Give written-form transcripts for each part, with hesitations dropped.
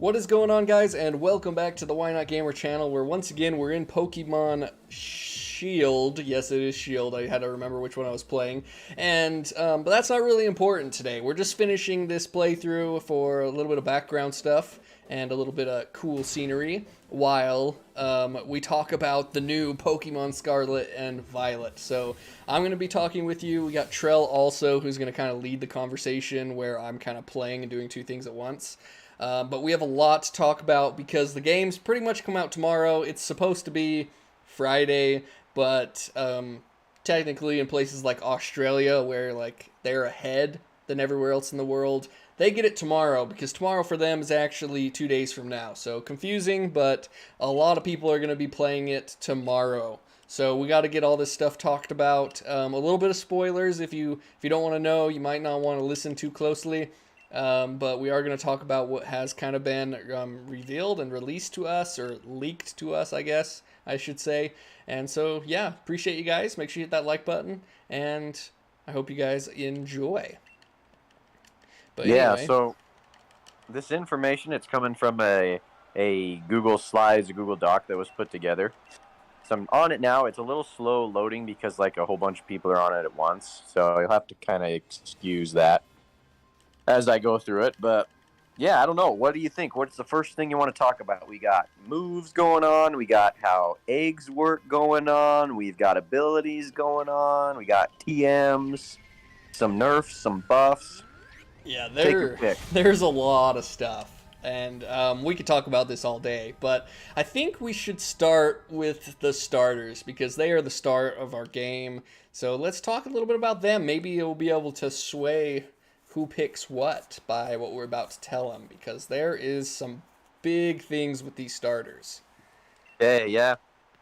What is going on, guys, and welcome back to the Why Not Gamer channel, where once again we're in Pokemon Shield. Yes, it is Shield. I had to remember which one I was playing. And but that's not really important today. We're just finishing this playthrough for a little bit of background stuff and a little bit of cool scenery while we talk about the new Pokemon Scarlet and Violet. So I'm going to be talking with you. We got Trell also, who's going to kind of lead the conversation where I'm kind of playing and doing two things at once. But we have a lot to talk about because the games pretty much come out tomorrow. It's supposed to be Friday, but technically in places like Australia, where like they're ahead than everywhere else in the world, they get it tomorrow because tomorrow for them is actually 2 days from now. So confusing, but a lot of people are going to be playing it tomorrow. So we got to get all this stuff talked about. A little bit of spoilers if you don't want to know, you might not want to listen too closely. But we are going to talk about what has kind of been revealed and released to us, or leaked to us, I guess I should say. And so, yeah, appreciate you guys. Make sure you hit that like button, and I hope you guys enjoy. But yeah, anyway. so this information, it's coming from a Google Slides, a Google Doc that was put together. So I'm on it now. It's a little slow loading because like a whole bunch of people are on it at once. So you'll have to kind of excuse that as I go through it. But yeah, I don't know. What do you think? What's the first thing you want to talk about? We got moves going on. We got how eggs work going on. We've got abilities going on. We got TMs, some nerfs, some buffs. Yeah, Take your pick. there's a lot of stuff, and we could talk about this all day, but I think we should start with the starters, because they are the start of our game. So let's talk a little bit about them. Maybe you'll be able to sway who picks what by what we're about to tell them, because there is some big things with these starters. Hey, yeah.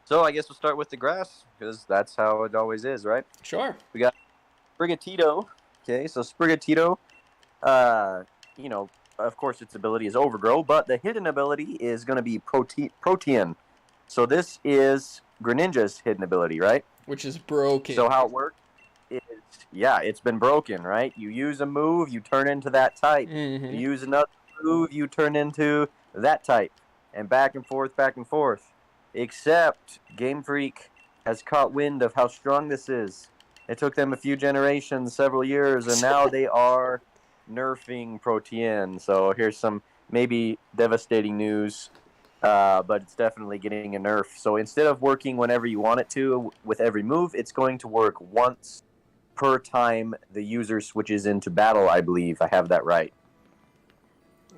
So I guess we'll start with the grass, because that's how it always is, right? Sure. We got Sprigatito. Okay, so Sprigatito, of course its ability is Overgrow, but the hidden ability is going to be Protean. So this is Greninja's hidden ability, right? Which is broken. So how it works is, yeah, it's been broken, right? You use a move, you turn into that type. Mm-hmm. You use another move, you turn into that type. And back and forth, back and forth. Except Game Freak has caught wind of how strong this is. It took them a few generations, several years, and now they are nerfing Protean. So here's some maybe devastating news, but it's definitely getting a nerf. So instead of working whenever you want it to with every move, it's going to work once per time the user switches into battle, I believe. I have that right.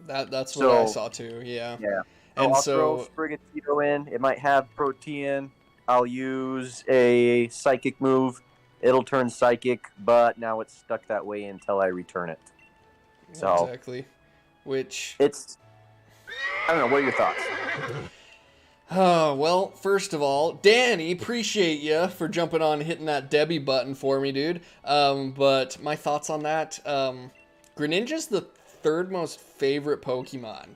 That's what I saw too, yeah. Yeah. And I'll so throw Sprigatito in. It might have Protean. I'll use a Psychic move. It'll turn Psychic, but now it's stuck that way until I return it. So exactly. Which it's, I don't know, what are your thoughts? Oh, well, first of all, Danny, appreciate you for jumping on and hitting that Debbie button for me, dude. But my thoughts on that, Greninja's the third most favorite Pokemon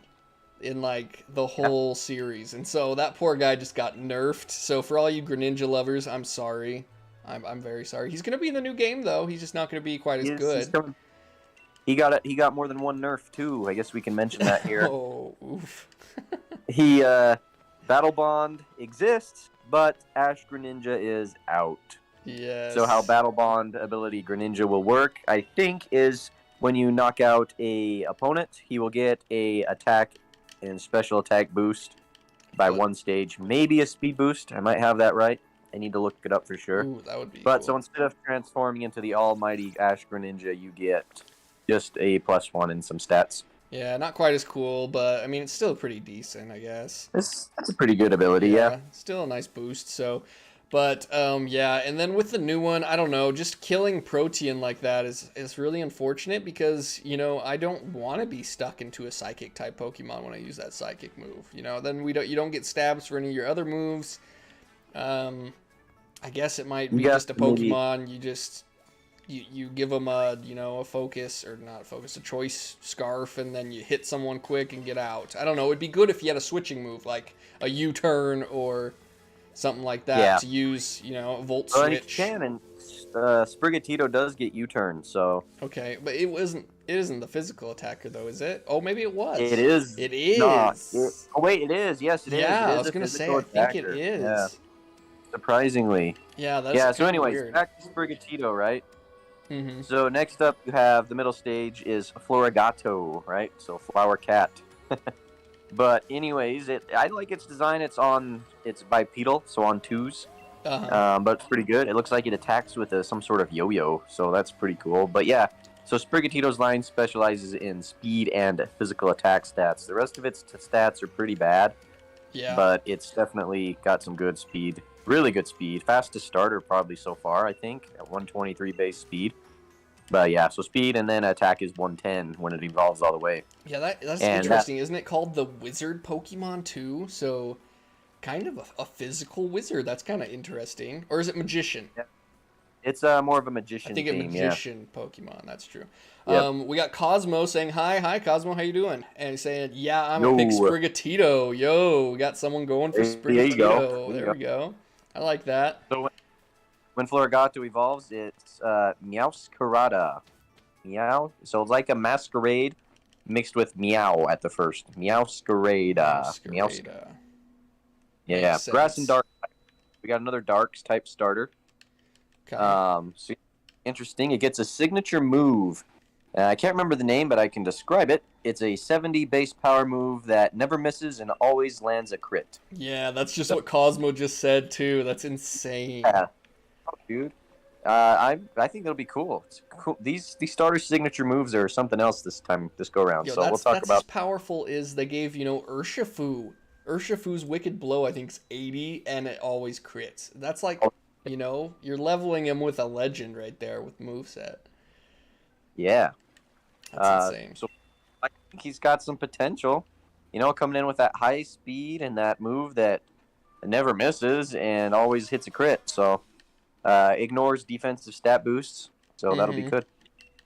in, like, the whole series. And so that poor guy just got nerfed. So for all you Greninja lovers, I'm sorry. I'm very sorry. He's going to be in the new game, though. He's just not going to be quite as good. He got more than one nerf, too. I guess we can mention that here. Oh, oof. Battle Bond exists, but Ash Greninja is out. Yes. So how Battle Bond ability Greninja will work, I think, is when you knock out a opponent, he will get a attack and special attack boost by one stage. Maybe a speed boost. I might have that right. I need to look it up for sure. Ooh, that would be But cool. so instead of transforming into the almighty Ash Greninja, you get just a +1 and some stats. Yeah, not quite as cool, but I mean, it's still pretty decent, I guess. That's a pretty good ability, yeah. Still a nice boost, so. But, yeah, and then with the new one, I don't know, just killing Protean like that is really unfortunate because, you know, I don't want to be stuck into a Psychic-type Pokemon when I use that Psychic move. You know, then you don't get stabs for any of your other moves. I guess it might be just a Pokemon, you give them a, a focus, or not a focus, a choice scarf, and then you hit someone quick and get out. I don't know, it'd be good if you had a switching move, like a U-turn or something like that, to use, a Volt Switch. And Sprigatito does get U-turn, so Okay, but it wasn't. It isn't the physical attacker though, is it? Oh, maybe it it was. is It not. is. Oh wait, it is. Yes, it is. It Yeah, I is was a gonna say. physical I think it attacker. Yeah, is. surprisingly. Yeah, that's Yeah. So, kind of anyways, weird. back to Sprigatito, right? Mm-hmm. So next up, you have the middle stage is Florigato, right? So flower cat. But anyways, I like its design. It's bipedal, so on twos. Uh-huh. But it's pretty good. It looks like it attacks with some sort of yo-yo, so that's pretty cool. But yeah, so Sprigatito's line specializes in speed and physical attack stats. The rest of its stats are pretty bad, Yeah. but it's definitely got some good speed. Really good speed. Fastest starter probably so far, I think, at 123 base speed. But yeah, so speed and then attack is 110 when it evolves all the way. Yeah, that's And interesting, isn't it? Called the Wizard Pokemon too. So, kind of a physical wizard. That's kind of interesting. Or is it Magician? it's more of a I magician think a theme, magician Pokemon. That's true. Yep. We got Cosmo saying hi, hi Cosmo, how you doing? And he's saying, yeah, I'm a Yo. big Sprigatito. Yo, we got someone going for There you go. Sprigatito. There we go. I like that. So when Florigato evolves, it's Meowscarada. Meow. So it's like a masquerade mixed with meow at the first. Meowscarada. Masquerade. Yeah, Makes grass and sense. dark. We got another darks type starter. Okay. So interesting. It gets a signature move. I can't remember the name, but I can describe it. It's a 70 base power move that never misses and always lands a crit. Yeah, that's just what Cosmo just said too. That's insane. Yeah, dude. I think that'll be cool. It's cool. These starter signature moves are something else this go around. Yo, So we'll talk that's about. as powerful as they gave, Urshifu. Urshifu's Wicked Blow, I think, is 80, and it always crits. That's like, you're leveling him with a legend right there with moveset. Yeah. That's insane. So I think he's got some potential. Coming in with that high speed and that move that never misses and always hits a crit. So ignores defensive stat boosts. So that'll be good.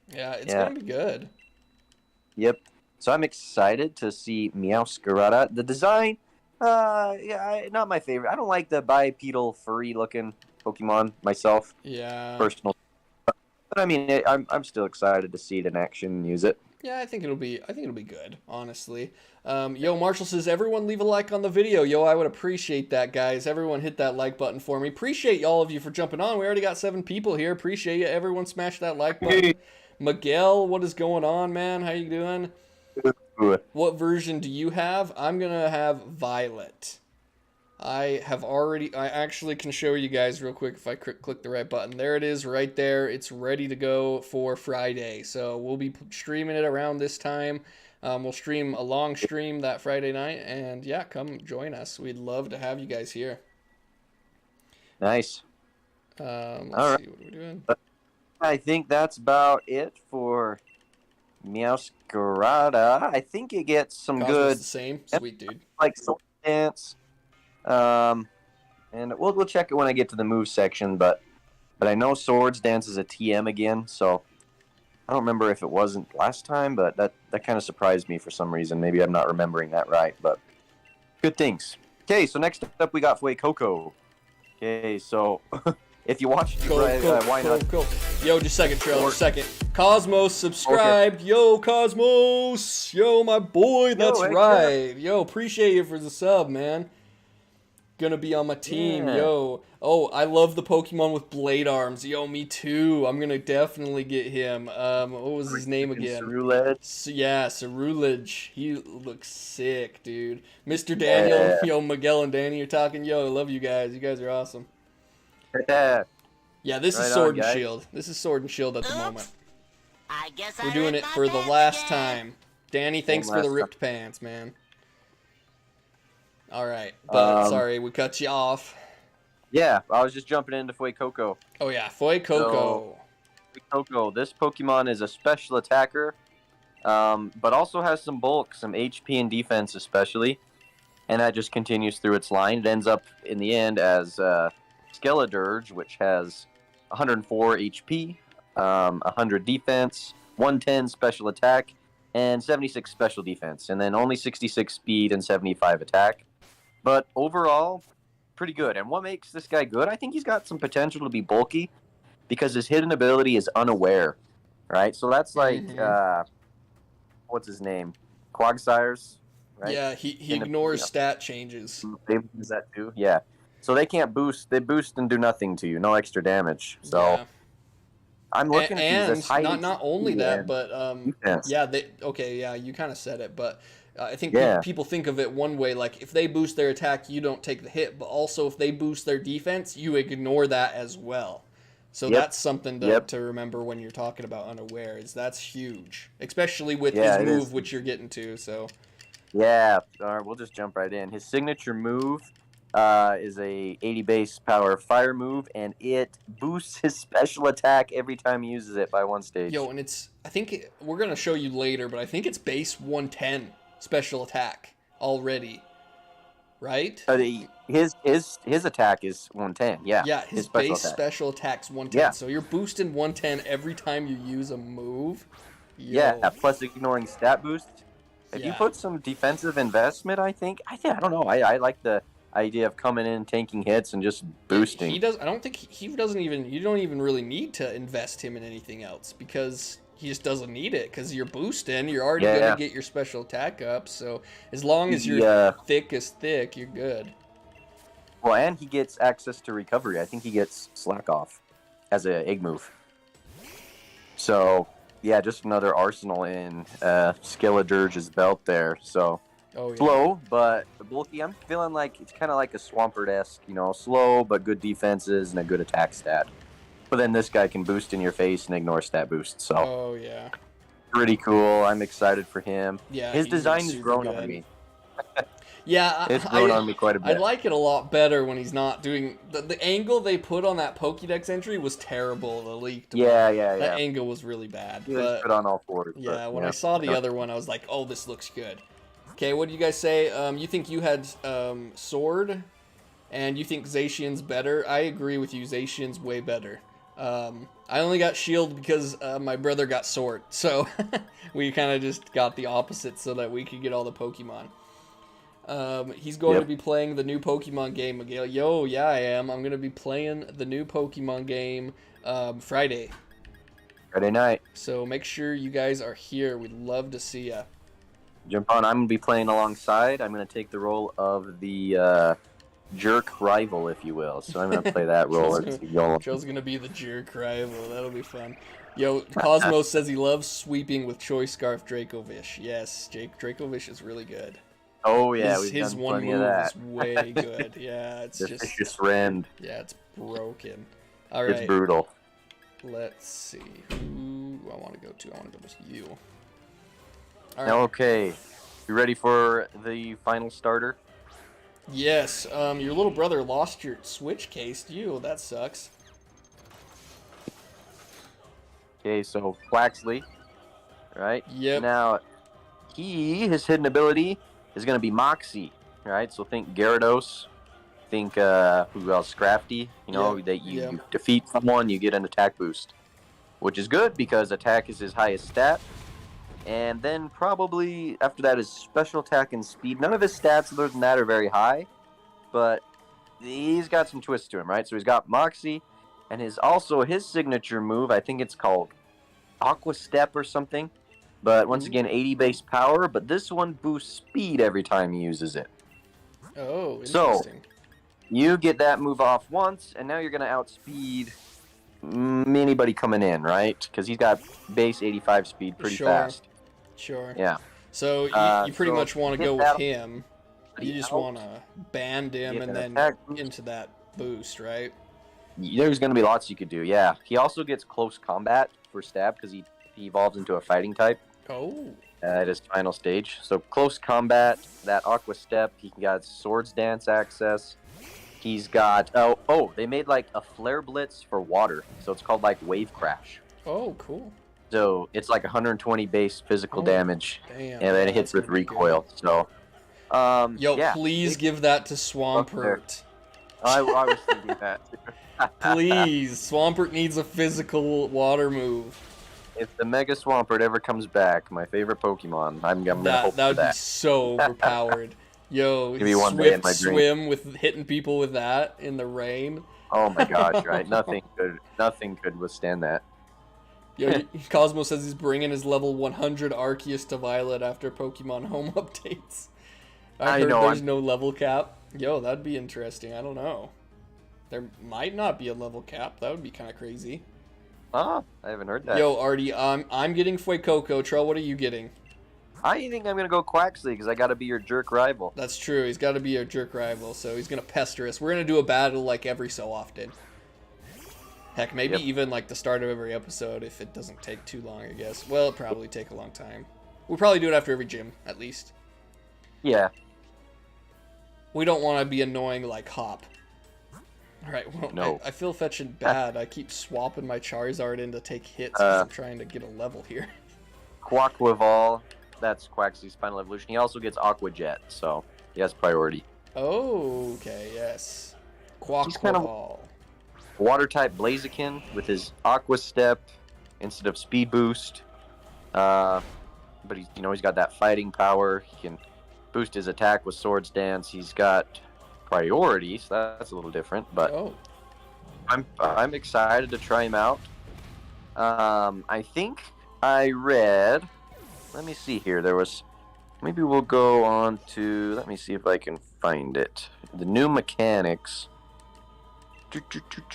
Yeah, it's going to be good. Yep. So I'm excited to see Meowscarada. The design, not my favorite. I don't like the bipedal furry looking Pokemon myself. Yeah. Personal. But I mean, I'm still excited to see it in action and use it. Yeah, I think it'll be good, honestly. Yo, Marshall says, everyone leave a like on the video. Yo, I would appreciate that, guys. Everyone hit that like button for me. Appreciate all of you for jumping on. We already got 7 people here. Appreciate you. Everyone smash that like button. Miguel, what is going on, man? How you doing? What version do you have? I'm going to have Violet. I actually can show you guys real quick if I click the right button. There it is right there. It's ready to go for Friday. So we'll be streaming it around this time. We'll stream a long stream that Friday night. And yeah, come join us. We'd love to have you guys here. Nice. Let's see, what are we doing? I think that's about it for Meowscarada. I think it gets some Cosmo's good. The same. Sweet, dude. Like Soul Dance. And we'll check it when I get to the move section, but I know Swords Dance is a TM again, so I don't remember if it wasn't last time, but that kind of surprised me for some reason. Maybe I'm not remembering that right, but good things. Okay, so next up we got Fuecoco. Okay, so if you watched why not? Cool. Yo, just a second, Trail. Just a second. Cosmos subscribed. Okay. Yo, Cosmos. Yo, my boy. That's right. Yo, appreciate you for the sub, man. Gonna be on my team. Yeah. Yo. Oh, I love the Pokemon with blade arms. Yo, me too. I'm gonna definitely get him. What was his name again? Cerulege. Yeah, Cerulege. He looks sick, dude. Mr. Daniel. Yeah. Yo, Miguel and Danny are talking. Yo, I love you guys. You guys are awesome. Yeah, this is Sword and Shield. This is Sword and Shield at the moment. I guess we're doing it for the last time. Danny, thanks for the ripped pants, man. All right, but sorry, we cut you off. Yeah, I was just jumping into Fuecoco. Oh yeah, Fuecoco. Fuecoco. This Pokemon is a special attacker, but also has some bulk, some HP and defense especially, and that just continues through its line. It ends up in the end as Skeledirge, which has 104 HP, 100 defense, 110 special attack, and 76 special defense, and then only 66 speed and 75 attack. But overall, pretty good. And what makes this guy good? I think he's got some potential to be bulky. because his hidden ability is unaware, right? So that's like what's his name, Quagsire's, right? Yeah, he ignores stat changes. They use that too. Yeah. So they can't boost. They boost and do nothing to you. No extra damage. So Yeah. I'm looking at these as And high not only HP that, and but defense. yeah, yeah, you kind of said it, but I think Yeah. people think of it one way, like if they boost their attack, you don't take the hit, but also if they boost their defense, you ignore that as well. So Yep. that's something Yep. to remember when you're talking about unaware. Is that's huge, especially with Yeah, his it move, is. which you're getting to. So Yeah. All right, we'll just jump right in. His signature move is a 80 base power fire move, and it boosts his special attack every time he uses it by one stage. yo, and I think we're gonna show you later, but I think it's base 110 special attack already, right? His attack is 110. Yeah. Yeah, his special base attack. special attack's 110. Yeah. So you're boosting 110 every time you use a move. Yo. Yeah. Plus ignoring stat boosts. If you Yeah. put some defensive investment, I don't know. I like the idea of coming in, taking hits, and just boosting. He does. I don't think he doesn't even. You don't even really need to invest him in anything else because he just doesn't need it because you're boosting. You're already gonna get your special attack up. So as long as you're thick as thick, you're good. Well, and he gets access to recovery. I think he gets slack off as an egg move. So yeah, just another arsenal in Skeledirge's belt there. So Oh yeah. slow but bulky. I'm feeling like it's kind of like a Swampert-esque, slow but good defenses and a good attack stat. But then this guy can boost in your face and ignore stat boosts. So Oh yeah. pretty cool. I'm excited for him. Yeah. His he's design has super grown good. on me. Yeah, It's grown on me quite a I bit. like it a lot better when he's not doing the angle they put on that Pokédex entry was terrible. The leaked one. Yeah. That angle was really bad. He was But put on all fours. yeah, but, when I saw the other one, I was like, oh, this looks good. Okay, what do you guys say? You think you had Sword, and you think Zacian's better? I agree with you. Zacian's way better. I only got Shield because my brother got Sword, so we kind of just got the opposite so that we could get all the Pokemon. He's going to be playing the new Pokemon game, Miguel. Yo, yeah, I am. I'm going to be playing the new Pokemon game Friday. Friday night. So make sure you guys are here. We'd love to see ya. Jump on. I'm going to be playing alongside. I'm going to take the role of the jerk rival, if you will. So I'm going to play that role. Joe's going to be the jerk rival. That'll be fun. Yo, Cosmos says he loves sweeping with Choice Scarf Dracovish. Yes, Dracovish is really good. Oh, yeah. His one plenty move of that. is way good. Yeah, it's The just... vicious rend. Yeah, it's broken. All right. It's brutal. Let's see. Who do I want to go to? I want to go to you. All right. Okay. You ready for the final starter? Yes. Your little brother lost your Switch case. That sucks. Okay, so Quaxley, right? Yep. Now, his hidden ability is going to be Moxie, right? So think Gyarados, think who else? Scrafty. That you defeat someone, you get an attack boost, which is good because attack is his highest stat. And then probably after that is special attack and speed. None of his stats other than that are very high, but he's got some twists to him, right? So he's got Moxie, and his signature move, I think it's called Aqua Step or something. But once again, 80 base power, but this one boosts speed every time he uses it. Oh, interesting. So, you get that move off once, and now you're going to outspeed anybody coming in, right? Because he's got base 85 speed pretty fast. Sure. Yeah. So you pretty much want to go with him. You just want to band him and then into that boost, right? There's going to be lots you could do, yeah. He also gets close combat for stab because he evolves into a fighting type. Oh. At his final stage. So close combat, that Aqua Step, he got Swords Dance access. He's got, they made like a Flare Blitz for water. So it's called like Wave Crash. Oh, cool. So it's like 100 base physical damage. Damn. And then it hits with recoil. So, please give that to Swampert. I was thinking that. Please, Swampert needs a physical water move. If the Mega Swampert ever comes back, my favorite Pokemon, I'm gonna hope for that would be so overpowered. Yo, Maybe one day in my dream. swim with hitting people with that in the rain. Oh my gosh! Right, nothing could withstand that. Yeah, Cosmo says he's bringing his level 100 Arceus to Violet after Pokemon Home updates. I I heard know. there's no level cap. Yo, that'd be interesting. I don't know. There might not be a level cap. That would be kind of crazy. I haven't heard that. Yo, Artie, I'm getting Fuecoco. Trell, what are you getting? I think I'm gonna go Quaxley because I gotta be your jerk rival. That's true. He's got to be a jerk rival, so he's gonna pester us. We're gonna do a battle like every so often. Heck, maybe even like the start of every episode if it doesn't take too long, I guess. Well, it'll probably take a long time. We'll probably do it after every gym, at least. Yeah. We don't want to be annoying like Hop. Alright, well, No. I feel fetching bad. I keep swapping my Charizard in to take hits because I'm trying to get a level here. Quaquaval, that's Quaxley's final evolution. He also gets Aqua Jet, so he has priority. Oh, okay, yes. He's kind of- Quaquaval. Water type Blaziken with his Aqua Step instead of Speed Boost. But he's got that fighting power. He can boost his attack with Swords Dance. He's got priority, so that's a little different. But Oh, I'm excited to try him out. I think I read. Let me see here. There was. Maybe we'll go on to. Let me see if I can find it. The new mechanics.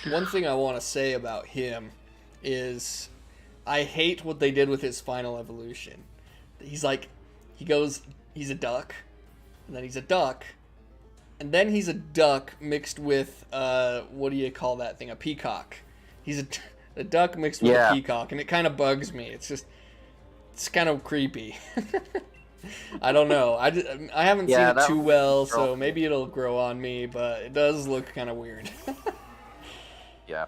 one thing I want to say about him is I hate what they did with his final evolution. He's a duck, and then he's a duck, and then he's a duck mixed with, what do you call that thing? A peacock. He's a duck mixed with a peacock, and it kind of bugs me. It's kind of creepy. I don't know. I haven't seen it too well, so maybe it'll grow on me, but it does look kind of weird. Yeah.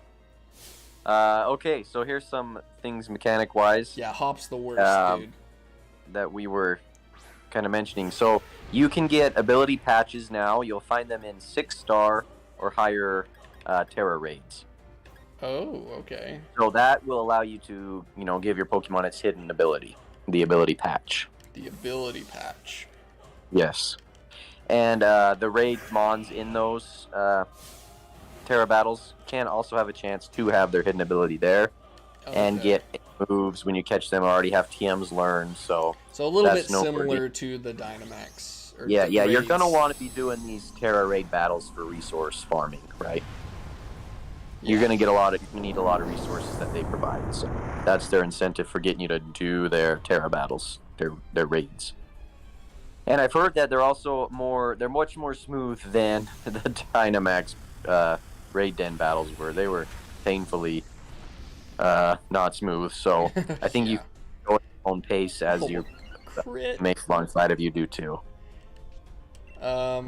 Okay, so here's some things mechanic-wise. Yeah, Hop's the worst, dude. That we were kind of mentioning. So you can get ability patches now. You'll find them in 6-star or higher Terra raids. Oh, okay. So that will allow you to, give your Pokemon its hidden ability, the ability patch. The ability patch. Yes. And the raid mons in those Terra battles can also have a chance to have their hidden ability there and get moves when you catch them already have TMs learned. So a little bit similar to the Dynamax. Yeah, you're going to want to be doing these Terra raid battles for resource farming, right? Yeah. You're going to need a lot of resources that they provide. So that's their incentive for getting you to do their Terra battles, their raids. And I've heard that they're much more smooth than the Dynamax raid den battles where they were painfully not smooth. So I think you go at your own pace as you make alongside of you do too. What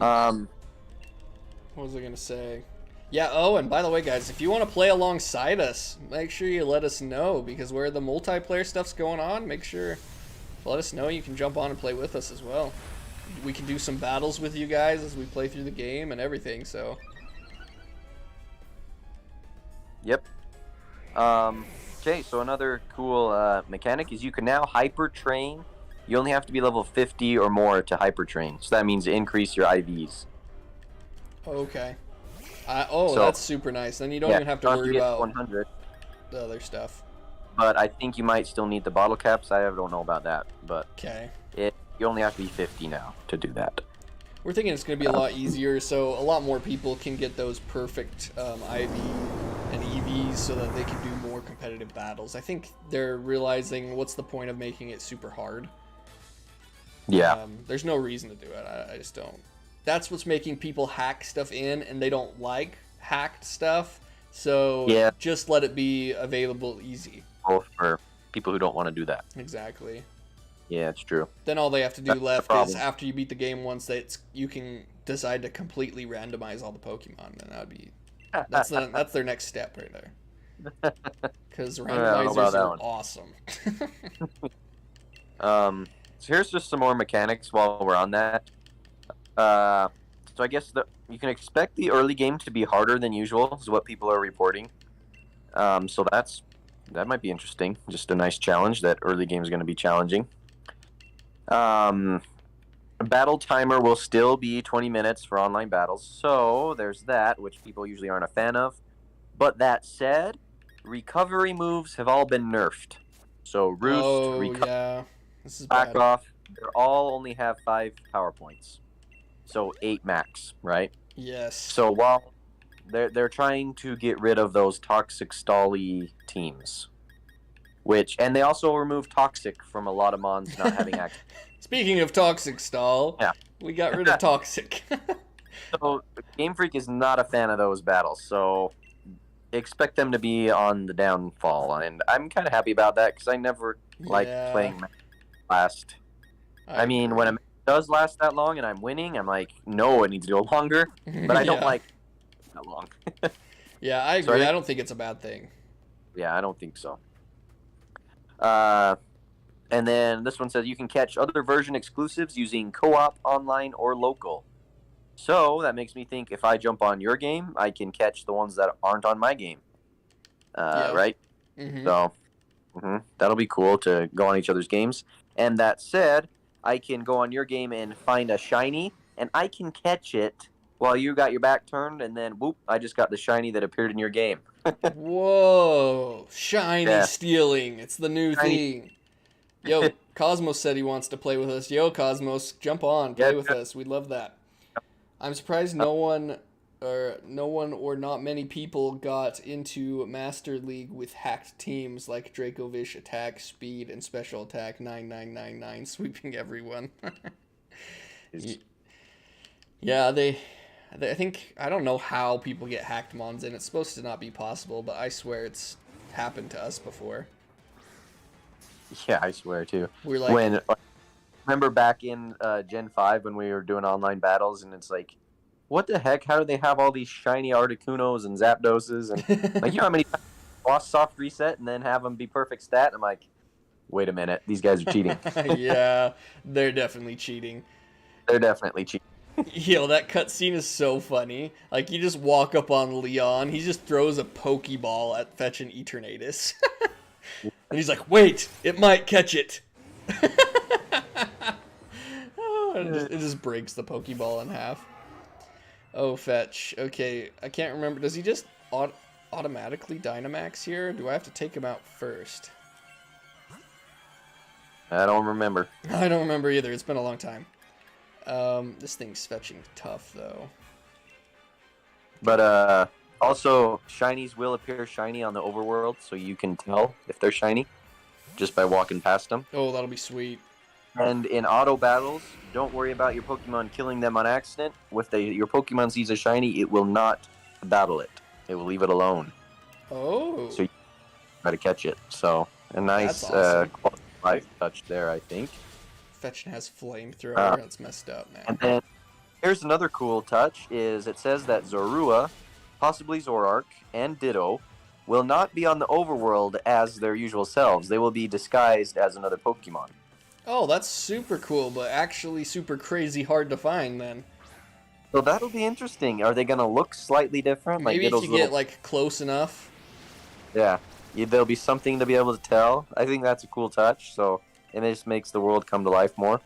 was I gonna say? Yeah, oh, and by the way, guys, if you want to play alongside us, make sure you let us know, because where the multiplayer stuff's going on, make sure let us know. You can jump on and play with us as well. We can do some battles with you guys as we play through the game and everything, so. Yep. Okay, so another cool mechanic is you can now hyper train. You only have to be level 50 or more to hyper train. So that means increase your IVs. Okay. That's super nice. Then you don't even have to worry about 100. The other stuff. But I think you might still need the bottle caps. I don't know about that. But you only have to be 50 now to do that. We're thinking it's going to be a lot easier, so a lot more people can get those perfect IV and EVs so that they can do more competitive battles. I think they're realizing what's the point of making it super hard. Yeah. There's no reason to do it. I just don't. That's what's making people hack stuff in, and they don't like hacked stuff. So just let it be available easy. For people who don't want to do that. Exactly. Yeah, it's true. Then all they have to do left is, after you beat the game once, you can decide to completely randomize all the Pokemon, and that would be that's their next step right there. Because randomizers are awesome. So here's just some more mechanics while we're on that. So I guess you can expect the early game to be harder than usual, is what people are reporting. So that might be interesting. Just a nice challenge. That early game is going to be challenging. Battle timer will still be 20 minutes for online battles. So there's that, which people usually aren't a fan of. But that said, recovery moves have all been nerfed. So Roost, recover, yeah. This is back bad. off, they all only have 5 power points. So 8 max, right? Yes. So while they're trying to get rid of those toxic stally teams. And they also removed Toxic from a lot of mons not having access. Speaking of Toxic Stall, Yeah. we got rid of Toxic. So Game Freak is not a fan of those battles, so expect them to be on the downfall. And I'm kind of happy about that because I never liked playing last. I mean, when it does last that long and I'm winning, I'm like, no, it needs to go longer. But I don't like that long. Yeah, I agree. I don't think it's a bad thing. Yeah, I don't think so. And then this one says you can catch other version exclusives using co-op, online, or local. So that makes me think if I jump on your game, I can catch the ones that aren't on my game. Right? Mm-hmm. So that'll be cool to go on each other's games. And that said, I can go on your game and find a shiny, and I can catch it while you got your back turned, and then whoop, I just got the shiny that appeared in your game. Whoa, shiny stealing. It's the new thing. Yo, Cosmos said he wants to play with us. Yo, Cosmos, jump on, play with us. We'd love that. I'm surprised no one or not many people got into Master League with hacked teams like Dracovish attack, speed, and special attack 9999 sweeping everyone. Yeah, I think, I don't know how people get hacked mons in. It's supposed to not be possible, but I swear it's happened to us before. Yeah, I swear too. We're like, remember back in Gen 5 when we were doing online battles, and it's like, what the heck? How do they have all these shiny Articunos and Zapdoses? And like, you know how many times lost soft reset and then have them be perfect stat? I'm like, wait a minute, these guys are cheating. Yeah, they're definitely cheating. They're definitely cheating. Yo, that cutscene is so funny. Like, you just walk up on Leon, he just throws a Pokeball at Fetch and Eternatus. And he's like, wait, it might catch it. Oh, it just breaks the Pokeball in half. Oh, Fetch. Okay, I can't remember. Does he just automatically Dynamax here? Or do I have to take him out first? I don't remember. I don't remember either. It's been a long time. This thing's fetching tough, though. But, also, shinies will appear shiny on the overworld, so you can tell if they're shiny just by walking past them. Oh, that'll be sweet. And in auto battles, don't worry about your Pokemon killing them on accident. If your Pokemon sees a shiny, it will not battle it. It will leave it alone. Oh. So you try to catch it. So a nice awesome. life touch there, I think. Fetch has flamethrower. That's messed up, man. And then here's another cool touch: is it says that Zorua, possibly Zoroark, and Ditto will not be on the overworld as their usual selves. They will be disguised as another Pokemon. Oh, that's super cool, but actually super crazy hard to find then. So that'll be interesting. Are they going to look slightly different? Maybe if you get, like, close enough. Yeah. There'll be something to be able to tell. I think that's a cool touch, so it just makes the world come to life more.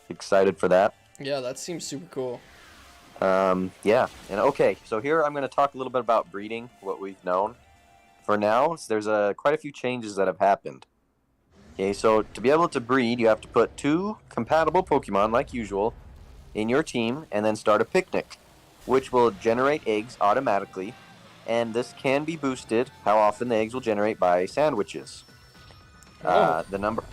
Excited for that. Yeah, that seems super cool. Yeah. And okay, so here I'm going to talk a little bit about breeding, what we've known. For now, there's quite a few changes that have happened. Okay, so to be able to breed, you have to put 2 compatible Pokemon, like usual, in your team, and then start a picnic, which will generate eggs automatically, and this can be boosted, how often the eggs will generate, by sandwiches. The number of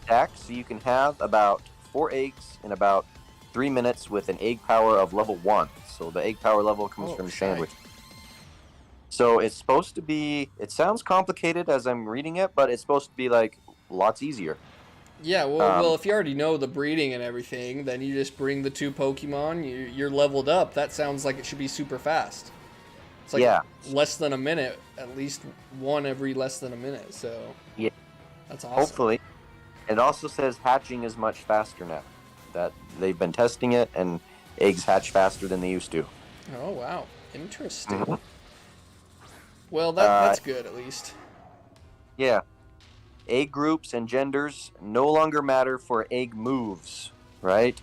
stacks, so you can have about 4 eggs in about 3 minutes with an egg power of level 1. So the egg power level comes from sandwich. So it's supposed to be, it sounds complicated as I'm reading it, but it's supposed to be like lots easier. Yeah, well, if you already know the breeding and everything, then you just bring the 2 Pokemon, you're leveled up. That sounds like it should be super fast. It's like less than a minute, at least one every less than a minute, so yeah, that's awesome. Hopefully. It also says hatching is much faster now. That they've been testing it, and eggs hatch faster than they used to. Oh, wow. Interesting. Mm-hmm. Well, that's good, at least. Yeah. Egg groups and genders no longer matter for egg moves, right?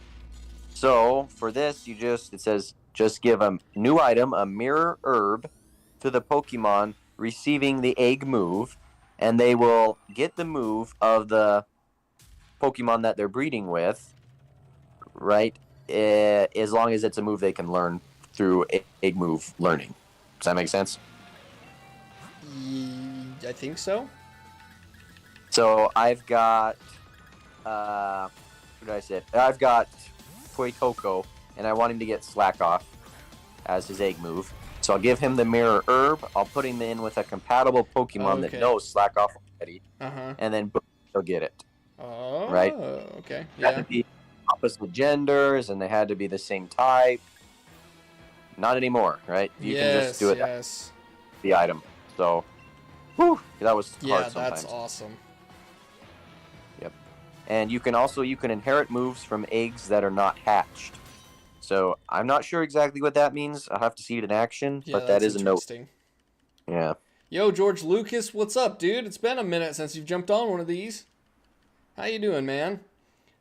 So, for this, it says, just give a new item, a mirror herb, to the Pokemon receiving the egg move, and they will get the move of the Pokemon that they're breeding with, right? As long as it's a move they can learn through egg move learning. Does that make sense? I think so. So I've got, what did I say? I've got Toitoko, and I want him to get Slack Off as his egg move. So I'll give him the Mirror Herb. I'll put him in with a compatible Pokemon that knows Slack Off already, and then boom, he'll get it. Oh, right? Okay. They had to be opposite genders, and they had to be the same type. Not anymore, right? You can just do it. Yes. The item. So, whew, that was hard sometimes. That's awesome. Yep. And you can inherit moves from eggs that are not hatched. So I'm not sure exactly what that means. I'll have to see it in action, but that is a note. Yeah. Yo, George Lucas, what's up, dude? It's been a minute since you've jumped on one of these. How you doing, man?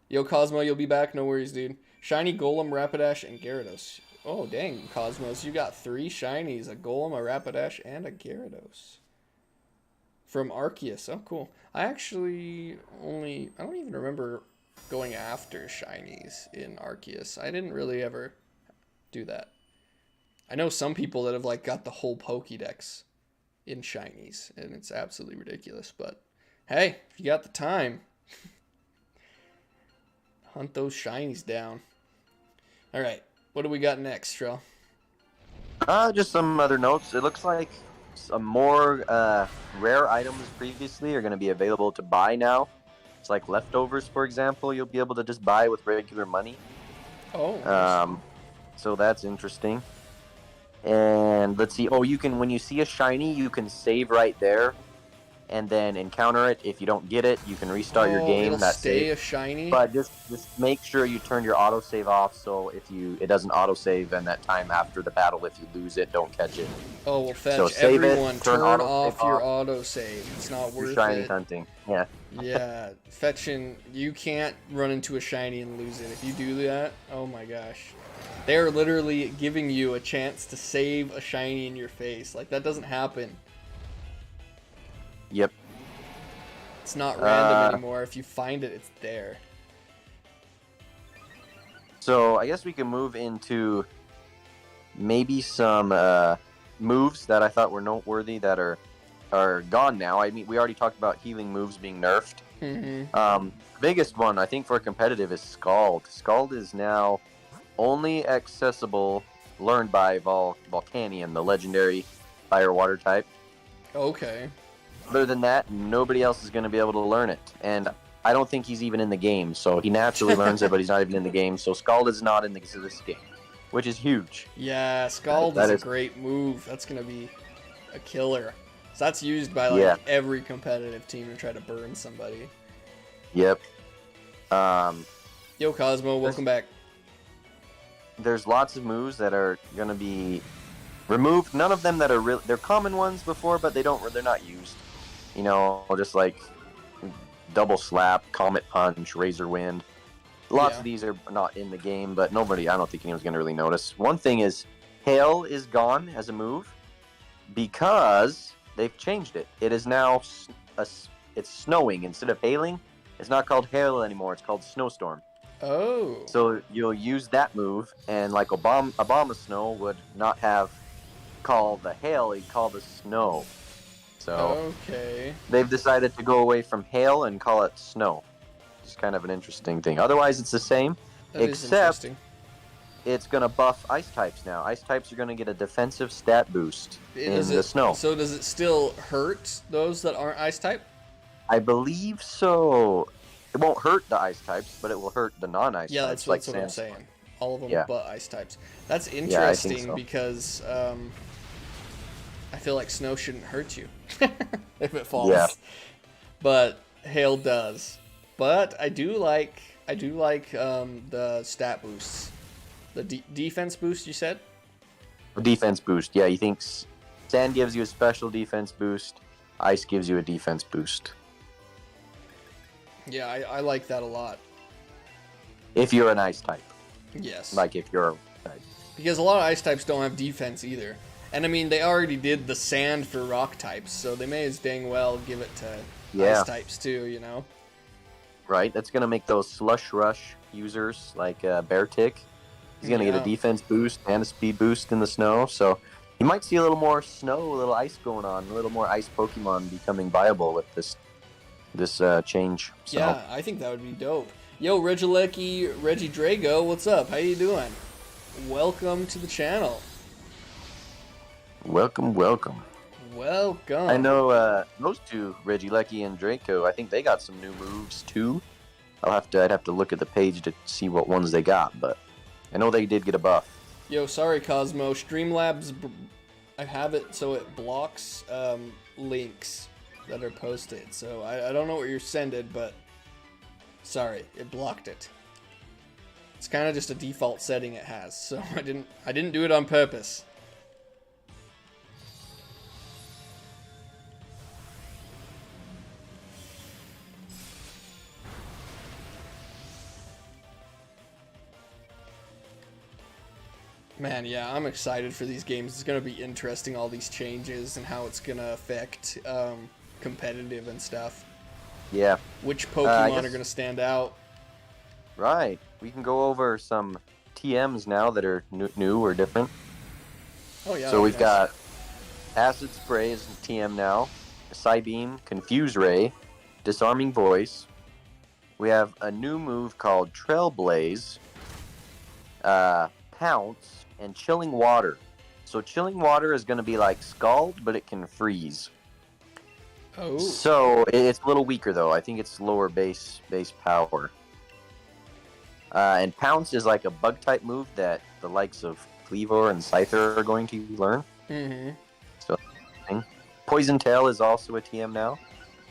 Yo, Cosmo, you'll be back. No worries, dude. Shiny, Golem, Rapidash, and Gyarados. Oh, dang, Cosmos. You got 3 shinies, a Golem, a Rapidash, and a Gyarados. From Arceus. Oh, cool. I don't even remember going after shinies in Arceus. I didn't really ever do that. I know some people that have, like, got the whole Pokédex in shinies, and it's absolutely ridiculous. But, hey, if you got the time, hunt those shinies down. All right. What do we got next, Trell? Just some other notes. It looks like some more rare items previously are going to be available to buy now. It's like leftovers, for example. You'll be able to just buy with regular money. Oh. So that's interesting. And let's see. Oh, you can, when you see a shiny, you can save right there, and then encounter it. If you don't get it, you can restart your game. It'll stay a shiny. But just make sure you turn your autosave off, so it doesn't autosave in that time after the battle. If you lose it, don't catch it. Oh, well, Fetch, so save everyone, it, turn off your autosave. It's not worth it. Shiny hunting. Yeah. Yeah, fetching. You can't run into a shiny and lose it. If you do that, oh my gosh. They're literally giving you a chance to save a shiny in your face. Like, that doesn't happen. Yep. It's not random anymore. If you find it, it's there. So I guess we can move into maybe some moves that I thought were noteworthy that are gone now. I mean, we already talked about healing moves being nerfed. Mm-hmm. Biggest one, I think, for competitive is Scald. Scald is now only accessible, learned by Volcanion, the legendary fire-water type. Okay. Other than that, nobody else is going to be able to learn it. And I don't think he's even in the game, so he naturally learns it, but he's not even in the game. So Scald is not in this game, which is huge. Yeah, Scald is a great move. That's going to be a killer. So that's used by like every competitive team to try to burn somebody. Yep. Yo, Cosmo, welcome back. There's lots of moves that are going to be removed. None of them that are they're common ones before, but they're not used. You know, just like Double Slap, Comet Punch, Razor Wind. Lots of these are not in the game, but I don't think anyone's going to really notice. One thing is, Hail is gone as a move because they've changed it. It is now, it's snowing instead of hailing. It's not called Hail anymore. It's called Snowstorm. Oh. So you'll use that move, and like Obama Snow would not have called the hail, he'd call the snow. So they've decided to go away from hail and call it snow. It's kind of an interesting thing. Otherwise, it's the same, except it's going to buff ice types now. Ice types are going to get a defensive stat boost in the snow. So does it still hurt those that aren't ice type? I believe so. It won't hurt the ice types, but it will hurt the non-ice types. Yeah, that's what I'm saying. All of them but ice types. That's interesting I think so. Because I feel like snow shouldn't hurt you if it falls. Yeah. But hail does. But I do like the stat boosts. The defense boost, you said? Defense boost, yeah. You think sand gives you a special defense boost, ice gives you a defense boost. Yeah, I like that a lot. If you're an ice type. Yes. Like if you're a type. Because a lot of ice types don't have defense either. And I mean, they already did the sand for rock types, so they may as dang well give it to ice types too, you know? Right, that's going to make those Slush Rush users like Beartic. He's going to get a defense boost and a speed boost in the snow, so you might see a little more snow, a little ice going on, a little more ice Pokemon becoming viable with this change. So. Yeah, I think that would be dope. Yo, Reggie Drago, what's up? How you doing? Welcome to the channel. Welcome. I know those two, Regieleki and Draco, I think they got some new moves too. I'd have to look at the page to see what ones they got, but I know they did get a buff. Yo, sorry Cosmo, Streamlabs, I have it so it blocks links that are posted. So I don't know what you're sending, but sorry, it blocked it. It's kind of just a default setting it has, so I didn't do it on purpose. Man, yeah, I'm excited for these games. It's going to be interesting, all these changes and how it's going to affect competitive and stuff. Yeah. Which Pokemon are going to stand out. Right. We can go over some TMs now that are new or different. Oh, yeah. So we've got Acid Spray is TM now, Psybeam, Confuse Ray, Disarming Voice. We have a new move called Trailblaze, Pounce, and Chilling Water. So Chilling Water is going to be like Scald, but it can freeze. Oh. So it's a little weaker though. I think it's lower base power. And Pounce is like a bug type move that the likes of Cleavor and Scyther are going to learn. Mm-hmm. So Poison Tail is also a TM now.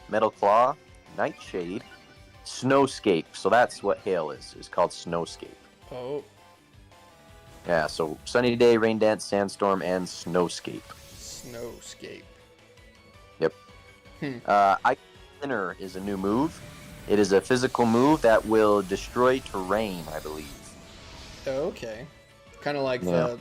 Metal Claw, Nightshade, Snowscape. So that's what Hail is called Snowscape. Oh. Yeah, so Sunny Day, Rain Dance, Sandstorm, and Snowscape. Snowscape. Yep. Ice Thinner is a new move. It is a physical move that will destroy terrain, I believe. Okay. Kind of like the...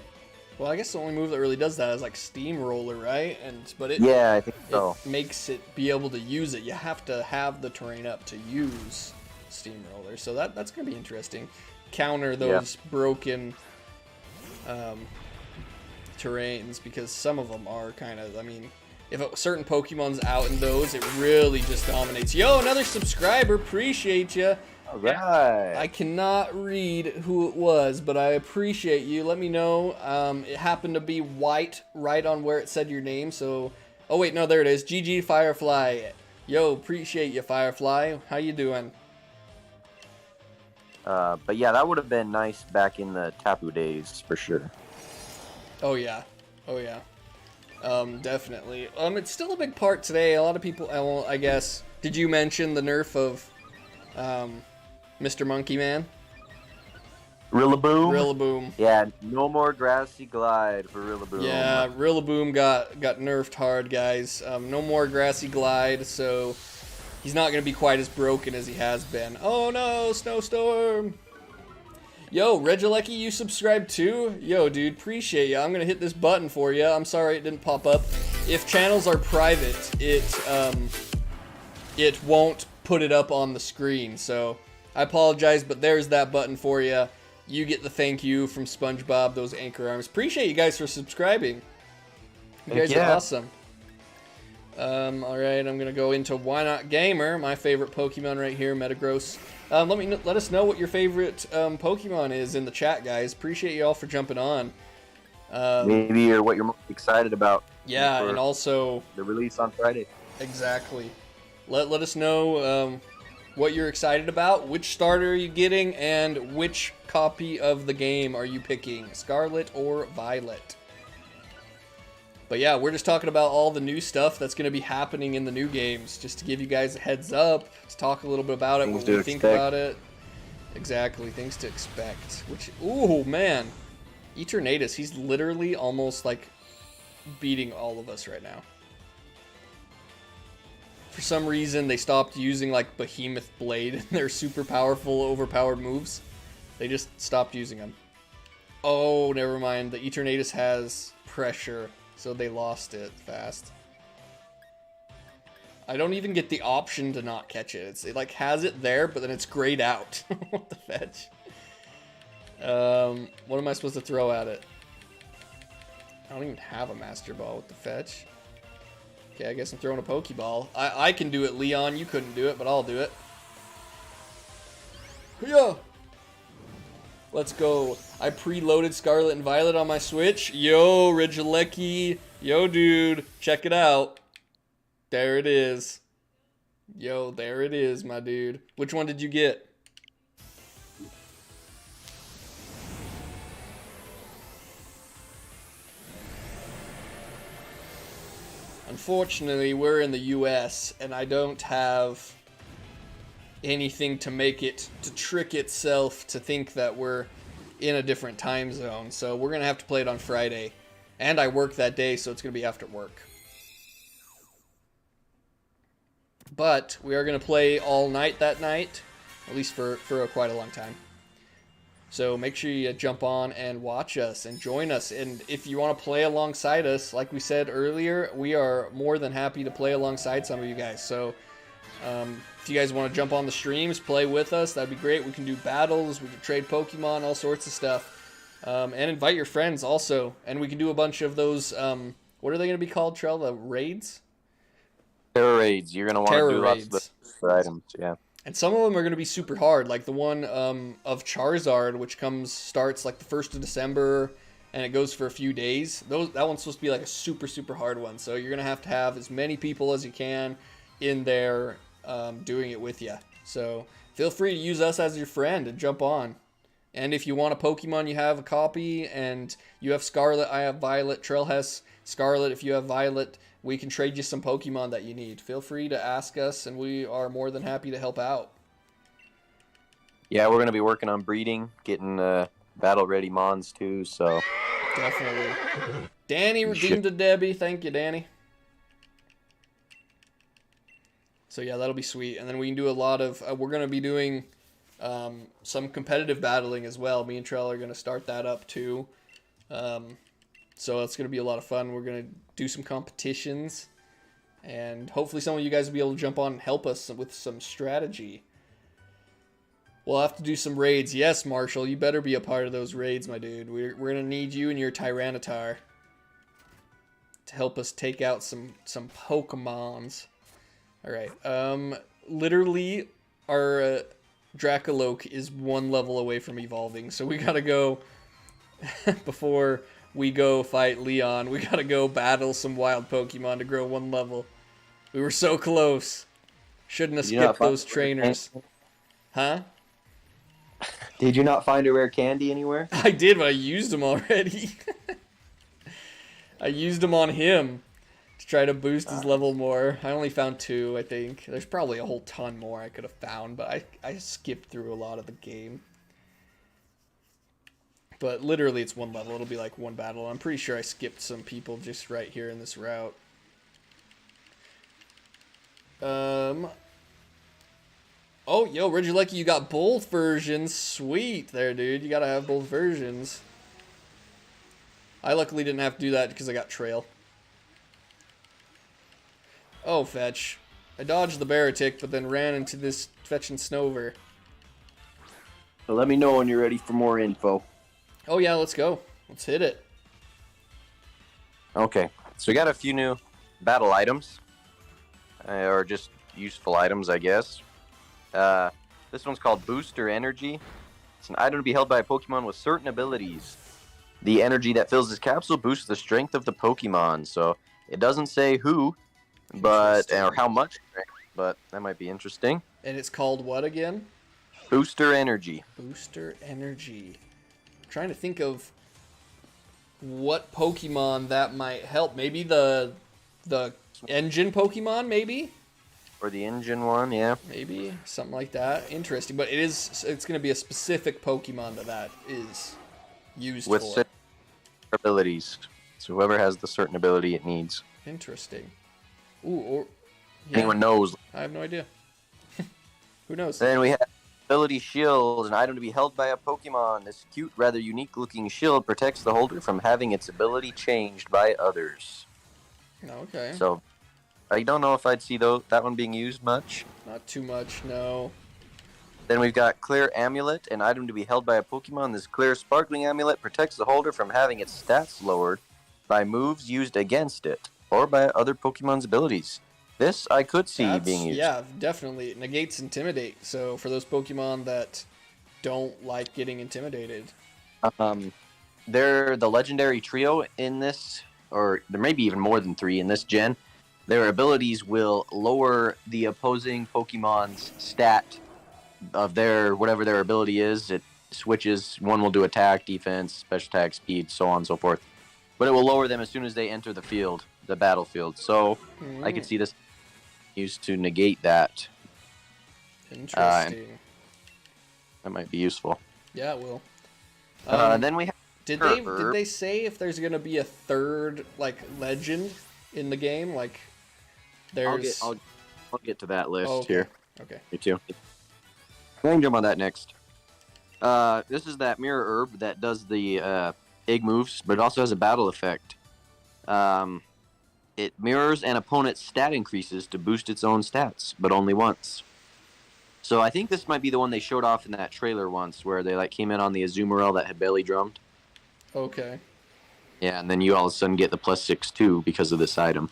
Well, I guess the only move that really does that is like Steamroller, right? But it... Yeah, I think so. It makes it be able to use it. You have to have the terrain up to use Steamroller. So that's going to be interesting. Counter those broken... terrains, because some of them are kind of, I mean, if a certain Pokemon's out in those, it really just dominates. Yo, another subscriber, appreciate you. All right. I cannot read who it was, but I appreciate you. Let me know. It happened to be white right on where it said your name, so, oh wait, no, there it is. GG Firefly. Yo, appreciate you, Firefly. How you doing? But yeah, that would have been nice back in the Tapu days, for sure. Oh yeah. Definitely. It's still a big part today. A lot of people, well, I guess, did you mention the nerf of, Mr. Monkey Man? Rillaboom? Yeah, no more Grassy Glide for Rillaboom. Yeah, Rillaboom got nerfed hard, guys. No more Grassy Glide, so he's not going to be quite as broken as he has been. Oh no, Snowstorm! Yo, Regieleki, you subscribed too? Yo, dude, appreciate you. I'm going to hit this button for you. I'm sorry it didn't pop up. If channels are private, it won't put it up on the screen, so I apologize, but there's that button for you. You get the thank you from SpongeBob, those anchor arms. Appreciate you guys for subscribing. You guys are awesome. Alright, I'm going to go into Why Not Gamer, my favorite Pokemon right here, Metagross. Let us know what your favorite Pokemon is in the chat, guys. Appreciate you all for jumping on. Maybe or what you're most excited about. Yeah, and also the release on Friday. Exactly. Let us know what you're excited about, which starter are you getting, and which copy of the game are you picking, Scarlet or Violet. But yeah, we're just talking about all the new stuff that's going to be happening in the new games, just to give you guys a heads up, to talk a little bit about it, what we think about it. Exactly, things to expect. Which, ooh, man. Eternatus, he's literally almost, like, beating all of us right now. For some reason, they stopped using, like, Behemoth Blade in their super powerful, overpowered moves. They just stopped using them. Oh, never mind. The Eternatus has Pressure. so they lost it fast. I don't even get the option to not catch it. It like has it there, but then it's grayed out. What the fetch? What am I supposed to throw at it? I don't even have a Master Ball with the fetch. Okay, I guess I'm throwing a Pokeball. I can do it, Leon. You couldn't do it, but I'll do it. Yeah. Let's go. I preloaded Scarlet and Violet on my Switch. Yo, Regilecki. Yo, dude. Check it out. There it is. Yo, there it is, my dude. Which one did you get? Unfortunately, we're in the US, and I don't have anything to make it, to trick itself to think that we're in a different time zone. So we're going to have to play it on Friday. And I work that day, so it's going to be after work. But we are going to play all night that night, at least for quite a long time. So make sure you jump on and watch us and join us. And if you want to play alongside us, like we said earlier, we are more than happy to play alongside some of you guys. So if you guys want to jump on the streams, play with us, that'd be great. We can do battles, we can trade Pokemon, all sorts of stuff. And invite your friends also. And we can do a bunch of those, what are they going to be called, Trell? The raids? Terror raids. You're going to want to do lots of the items, yeah. And some of them are going to be super hard, like the one of Charizard, which starts like the 1st of December, and it goes for a few days. That one's supposed to be like a super, super hard one. So you're going to have as many people as you can in there doing it with you. So feel free to use us as your friend and jump on. And if you want a Pokemon, you have a copy, and you have Scarlet, I have Violet, Trail has Scarlet, if you have Violet, we can trade you some Pokemon that you need. Feel free to ask us, and we are more than happy to help out. Yeah, we're going to be working on breeding, getting battle-ready Mons, too, so... Definitely. Danny redeemed a Debbie. Thank you, Danny. So, yeah, that'll be sweet. And then we can do a lot of... we're going to be doing some competitive battling as well. Me and Trell are going to start that up, too. So it's going to be a lot of fun. We're going to do some competitions, and hopefully some of you guys will be able to jump on and help us with some strategy. We'll have to do some raids. Yes, Marshall, you better be a part of those raids, my dude. We're going to need you and your Tyranitar to help us take out some Pokemons. All right. Literally, our Dracoloak is one level away from evolving, so we got to go before we go fight Leon. We gotta go battle some wild Pokemon to grow one level. We were so close. Shouldn't have skipped those trainers. Huh? Did you not find a rare candy anywhere? I did, but I used them already. I used them on him to try to boost his level more. I only found 2, I think. There's probably a whole ton more I could have found, but I skipped through a lot of the game. But literally it's one level. It'll be like one battle. I'm pretty sure I skipped some people just right here in this route. Oh, yo, Regilecki, you got both versions. Sweet there, dude. You gotta have both versions. I luckily didn't have to do that because I got Trail. Oh, Fetch. I dodged the Baratick, but then ran into this Fetch and Snover. So let me know when you're ready for more info. Oh, yeah, let's go. Let's hit it. Okay, so we got a few new battle items. Or just useful items, I guess. This one's called Booster Energy. It's an item to be held by a Pokemon with certain abilities. The energy that fills this capsule boosts the strength of the Pokemon. So it doesn't say who, but or how much, but that might be interesting. And it's called what again? Booster Energy. Booster Energy. Trying to think of what Pokemon that might help. Maybe the engine Pokemon, maybe? Or the engine one, yeah. Maybe, something like that. Interesting, but it's going to be a specific Pokemon that is used with for. With certain abilities. So whoever has the certain ability it needs. Interesting. Ooh, or... Yeah. Anyone knows? I have no idea. Who knows? Then we have Ability Shield, an item to be held by a Pokemon. This cute, rather unique-looking shield protects the holder from having its ability changed by others. Okay. So, I don't know if I'd see that one being used much. Not too much, no. Then we've got Clear Amulet, an item to be held by a Pokemon. This clear, sparkling amulet protects the holder from having its stats lowered by moves used against it, or by other Pokemon's abilities. This I could see being used. Yeah, definitely. It negates Intimidate, so for those Pokemon that don't like getting intimidated. They're the legendary trio in this, or there may be even more than 3 in this gen. Their abilities will lower the opposing Pokemon's stat of whatever their ability is. It switches. One will do attack, defense, special attack, speed, so on and so forth. But it will lower them as soon as they enter the battlefield. So I could see this used to negate that. Interesting. That might be useful. Yeah, it will. Then we have Did they say if there's gonna be a third legend in the game? Like there's. I'll get to that list okay. here. Okay. Me too. We can jump on that next. This is that mirror herb that does the egg moves, but it also has a battle effect. It mirrors an opponent's stat increases to boost its own stats, but only once. So I think this might be the one they showed off in that trailer once, where they came in on the Azumarill that had belly drummed. Okay. Yeah, and then you all of a sudden get the +6 too because of this item.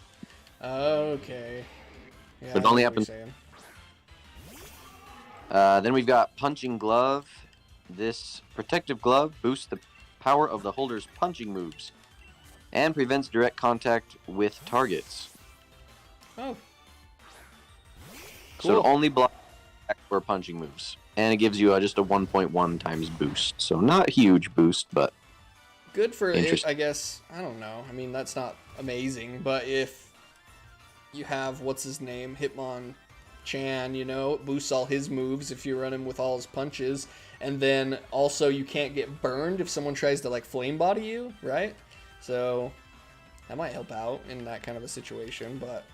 Okay. Yeah, But it only happens. Then we've got Punching Glove. This protective glove boosts the power of the holder's punching moves and prevents direct contact with targets. Oh. Cool. So it only blocks for punching moves. And it gives you just a 1.1 times boost. So not a huge boost, but good for it, I guess. I don't know. I mean, that's not amazing, but if you have, what's his name, Hitmonchan, it boosts all his moves if you run him with all his punches, and then also you can't get burned if someone tries to flame body you, right? So that might help out in that kind of a situation, but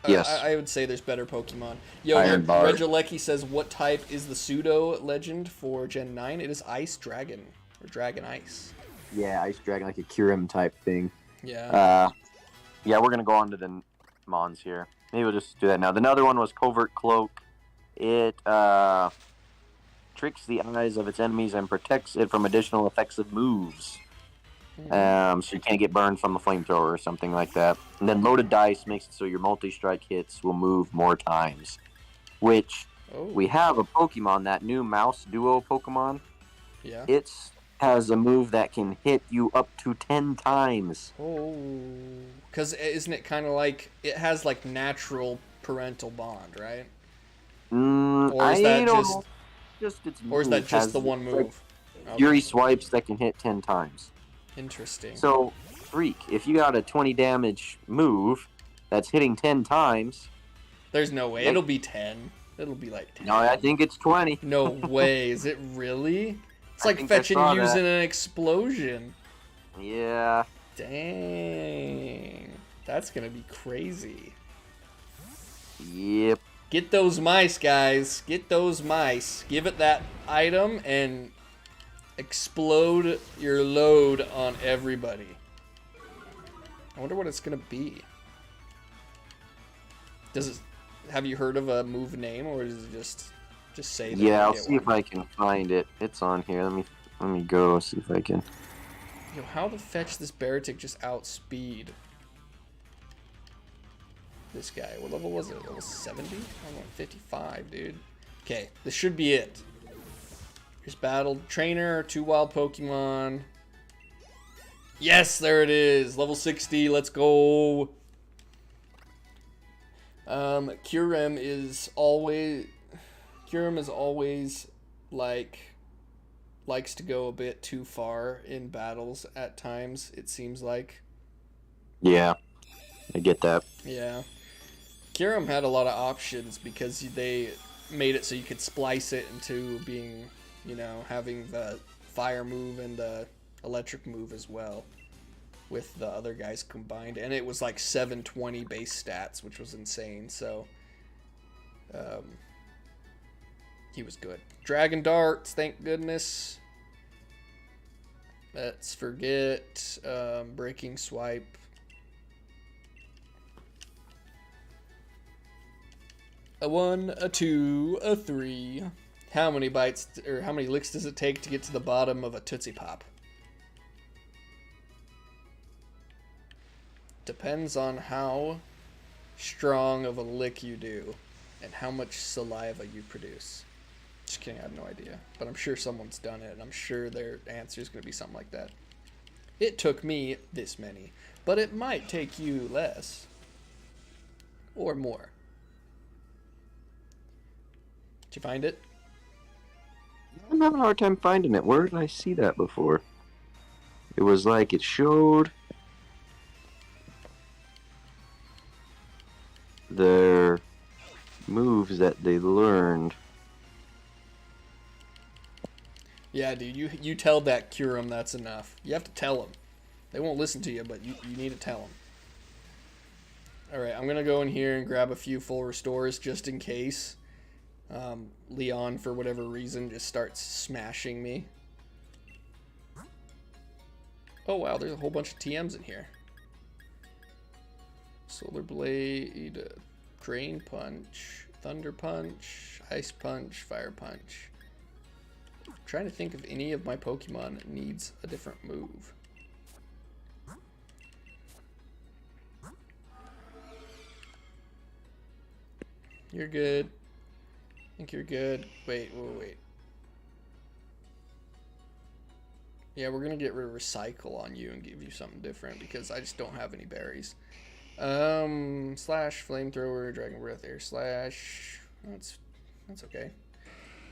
yes, I would say there's better Pokemon. Yo, Regilecki says, what type is the pseudo legend for Gen 9? It is Ice Dragon, or Dragon Ice. Yeah, Ice Dragon, like a Kyurem type thing. Yeah. Yeah, we're going to go on to the Mons here. Maybe we'll just do that now. The other one was Covert Cloak. It tricks the eyes of its enemies and protects it from additional effective moves. So you can't get burned from a flamethrower or something like that. And then Loaded Dice makes it so your multi-strike hits will move more times. Which, we have a Pokemon, that new Mouse Duo Pokemon. Yeah. It has a move that can hit you up to 10 times. Oh. Because isn't it kind of like, it has natural parental bond, right? Or is that just its or is that just the one move? Fury swipes that can hit 10 times. Interesting. So, Freak, if you got a 20 damage move that's hitting 10 times... There's no way. It'll be 10. It'll be 10. No, I think it's 20. No way. Is it really? It's like fetching using an explosion. Yeah. Dang. That's going to be crazy. Yep. Get those mice, guys. Get those mice. Give it that item and explode your load on everybody. I wonder what it's going to be. Have you heard of a move name, or is it just say that? Yeah, I'll see if I can find it. It's on here. Let me go see if I can. Yo, how the fetch this Baratic just outspeed this guy? What level was it? Level 70? I went 55, dude. Okay, this should be it. Here's battle trainer, 2 wild Pokemon. Yes, there it is. Level 60. Let's go. Kyurem is always likes to go a bit too far in battles at times, it seems like. Yeah, I get that. Yeah. Kyurem had a lot of options because they made it so you could splice it into being, having the fire move and the electric move as well with the other guys combined. And it was 720 base stats, which was insane. So He was good. Dragon Darts, thank goodness. Let's forget Breaking Swipe. A 1, a 2, a 3. How many bites or how many licks does it take to get to the bottom of a Tootsie Pop? Depends on how strong of a lick you do and how much saliva you produce. Just kidding, I have no idea. But I'm sure someone's done it, and I'm sure their answer is going to be something like that. It took me this many, but it might take you less. Or more. Did you find it? I'm having a hard time finding it. Where did I see that before? It was like it showed their moves that they learned. Yeah, dude, you tell that Curum that's enough. You have to tell them. They won't listen to you, but you need to tell them. Alright, I'm going to go in here and grab a few full restores just in case. Leon, for whatever reason, just starts smashing me. Oh wow, there's a whole bunch of TMs in here. Solar Blade, Drain Punch, Thunder Punch, Ice Punch, Fire Punch. I'm trying to think if any of my Pokemon needs a different move. You're good. I think you're good. Wait. Yeah, we're gonna get rid of Recycle on you and give you something different because I just don't have any berries. Slash, Flamethrower, Dragon Breath, Air Slash. That's okay.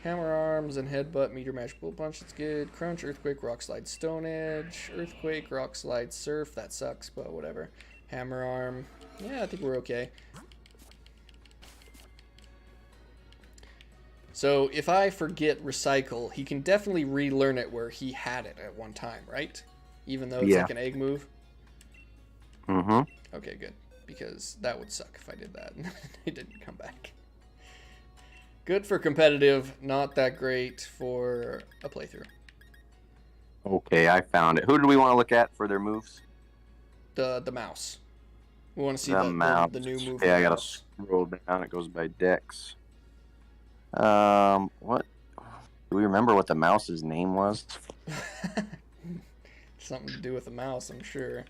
Hammer Arms and Headbutt, Meteor Mash, Bullet Punch. That's good. Crunch, Earthquake, Rock Slide, Stone Edge. Earthquake, Rock Slide, Surf. That sucks, but whatever. Hammer Arm. Yeah, I think we're okay. So if I forget Recycle, he can definitely relearn it where he had it at one time, right? Even though it's like an egg move? Mm-hmm. Okay, good. Because that would suck if I did that and it didn't come back. Good for competitive, not that great for a playthrough. Okay, I found it. Who do we want to look at for their moves? The mouse. We want to see mouse. The new move. Okay, I gotta scroll down. It goes by Dex. What? Do we remember what the mouse's name was? Something to do with a mouse, I'm sure.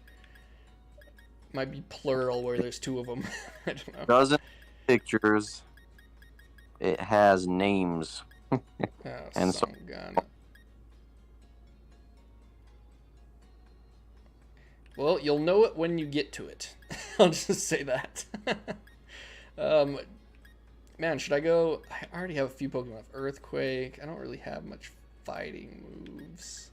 Might be plural where there's two of them. I don't know. Doesn't pictures. It has names. Oh, and so gun. Well, you'll know it when you get to it. I'll just say that. Man, should I go? I already have a few Pokemon. Earthquake. I don't really have much fighting moves.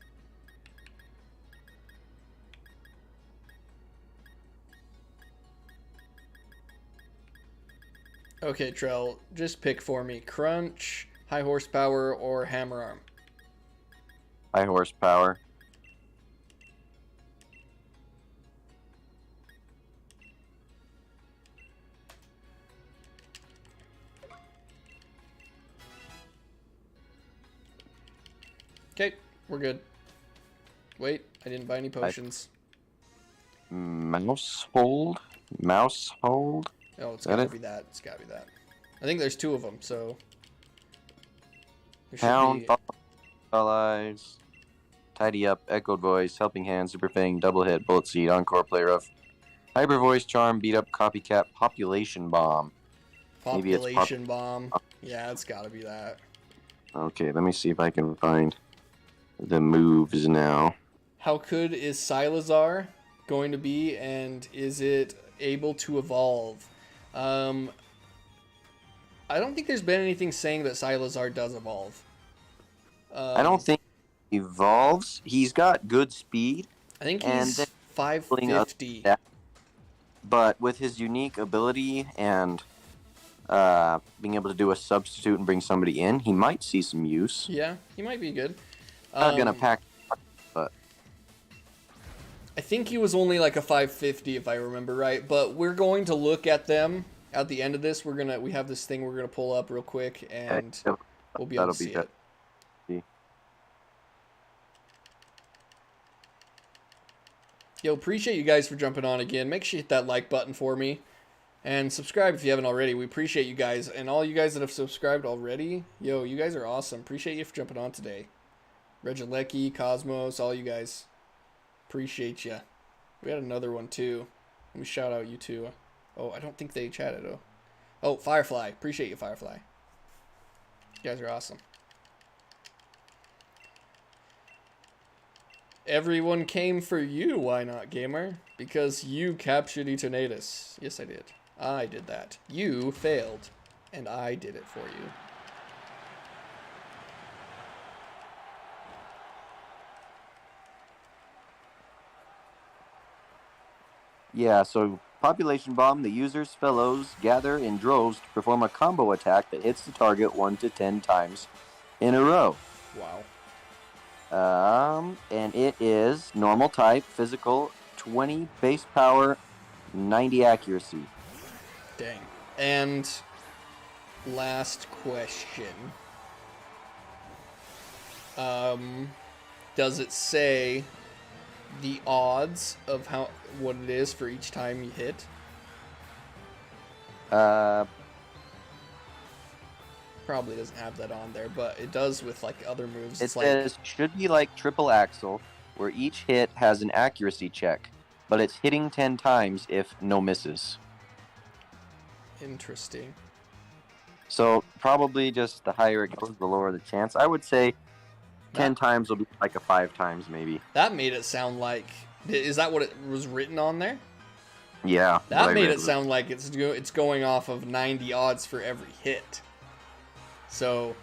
Okay, Trell, just pick for me. Crunch, High Horsepower, or Hammer Arm. High Horsepower. Okay, we're good. Wait, I didn't buy any potions. Mouse hold? Mouse hold? Oh, it's gotta be that. It's gotta be that. I think there's two of them, so... Pound, allies, Tidy Up, Echoed Voice, Helping Hand, Super Fang, Double Hit, Bullet Seed, Encore, Play Rough, Hyper Voice, Charm, Beat Up, Copycat, Population Bomb. Population Bomb. Yeah, it's gotta be that. Okay, let me see if I can find the moves now. How good is Silazar going to be, and is it able to evolve? I don't think there's been anything saying that Silazar does evolve. I don't think he evolves. He's got good speed. I think he's 550. But with his unique ability and being able to do a substitute and bring somebody in, he might see some use. Yeah, he might be good. Not gonna pack, but I think he was only like a 550 if I remember right. But we're going to look at them at the end of this. We have this thing we're gonna pull up real quick, and we'll be able That'll to be see it. See. Yo, appreciate you guys for jumping on again. Make sure you hit that like button for me. And subscribe if you haven't already. We appreciate you guys. And all you guys that have subscribed already, yo, you guys are awesome. Appreciate you for jumping on today. Regilecki, Cosmos, all you guys. Appreciate you. We had another one too. Let me shout out you two. Oh, I don't think they chatted. Oh, Firefly. Appreciate you, Firefly. You guys are awesome. Everyone came for you, why not, gamer? Because you captured Eternatus. Yes, I did. I did that. You failed, and I did it for you. Yeah, so population bomb, the user's fellows gather in droves to perform a combo attack that hits the target 1 to 10 times in a row. Wow. And it is normal type, physical, 20 base power, 90 accuracy. Dang. And last question. Does it say the odds of what it is for each time you hit? Probably doesn't have that on there, but it does with like other moves. It says should be like triple axle, where each hit has an accuracy check, but it's hitting 10 times if no misses. Interesting. So probably just the higher it goes, the lower the chance. I would say 10 times will be like a 5 times maybe. That made it sound like... Is that what it was written on there? Yeah. That made it sound like it's going off of 90 odds for every hit. So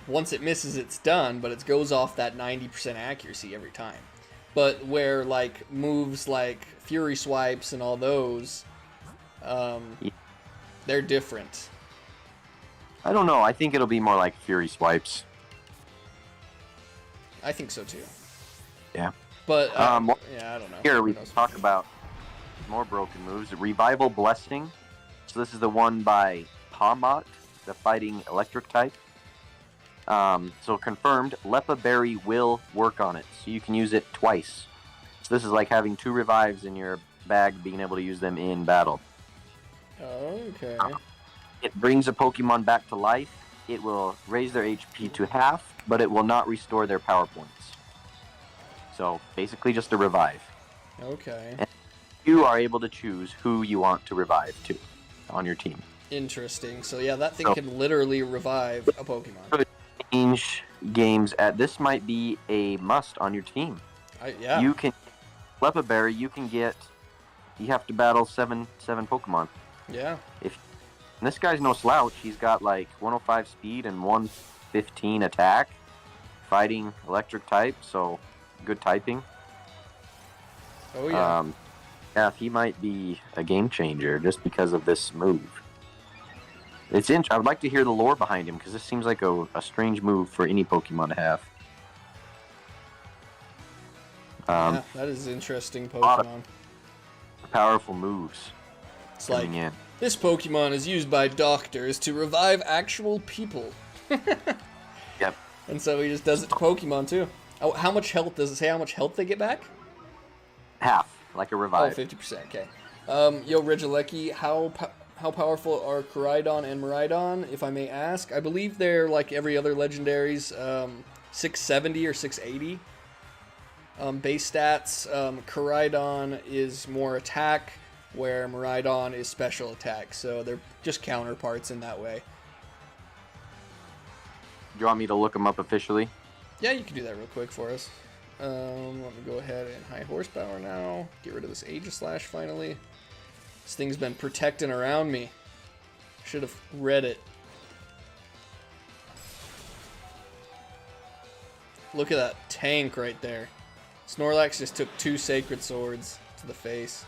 once it misses, it's done, but it goes off that 90% accuracy every time. But where like moves like Fury Swipes and all those, they're different. I don't know. I think it'll be more like Fury Swipes. I think so too. Yeah. But yeah, I don't know. Here we talk about more broken moves. Revival Blessing. So this is the one by Pawmot, the fighting electric type. So confirmed, Lepa Berry will work on it. So you can use it twice. So this is like having 2 revives in your bag, being able to use them in battle. Okay. It brings a Pokemon back to life. It will raise their HP to half, but it will not restore their power points. So basically just a revive. Okay. And you are able to choose who you want to revive to on your team. Interesting. So yeah, that thing can literally revive a Pokemon. Change games at this might be a must on your team. Yeah. You can Lepa Berry, you have to battle seven Pokemon. Yeah. And this guy's no slouch. He's got like 105 speed and 115 attack. Fighting electric type, so good typing. Oh yeah. Yeah, he might be a game changer just because of this move. I would like to hear the lore behind him because this seems like a strange move for any Pokemon to have. Yeah, that is interesting Pokemon. Powerful moves. It's like this Pokemon is used by doctors to revive actual people. Yep. And so he just does it to Pokemon too. Oh, how much health does it say? How much health they get back? Half, like a revive. Oh, 50%. Okay. Yo, Regilecki, how powerful are Koraidon and Miraidon, if I may ask? I believe they're like every other legendary's 670 or 680 base stats. Koraidon is more attack, where Miraidon is special attack. So they're just counterparts in that way. Do you want me to look them up officially? Yeah, you can do that real quick for us. Let me go ahead and high horsepower now. Get rid of this Aegislash finally. This thing's been protecting around me. Should have read it. Look at that tank right there. Snorlax just took 2 Sacred Swords to the face.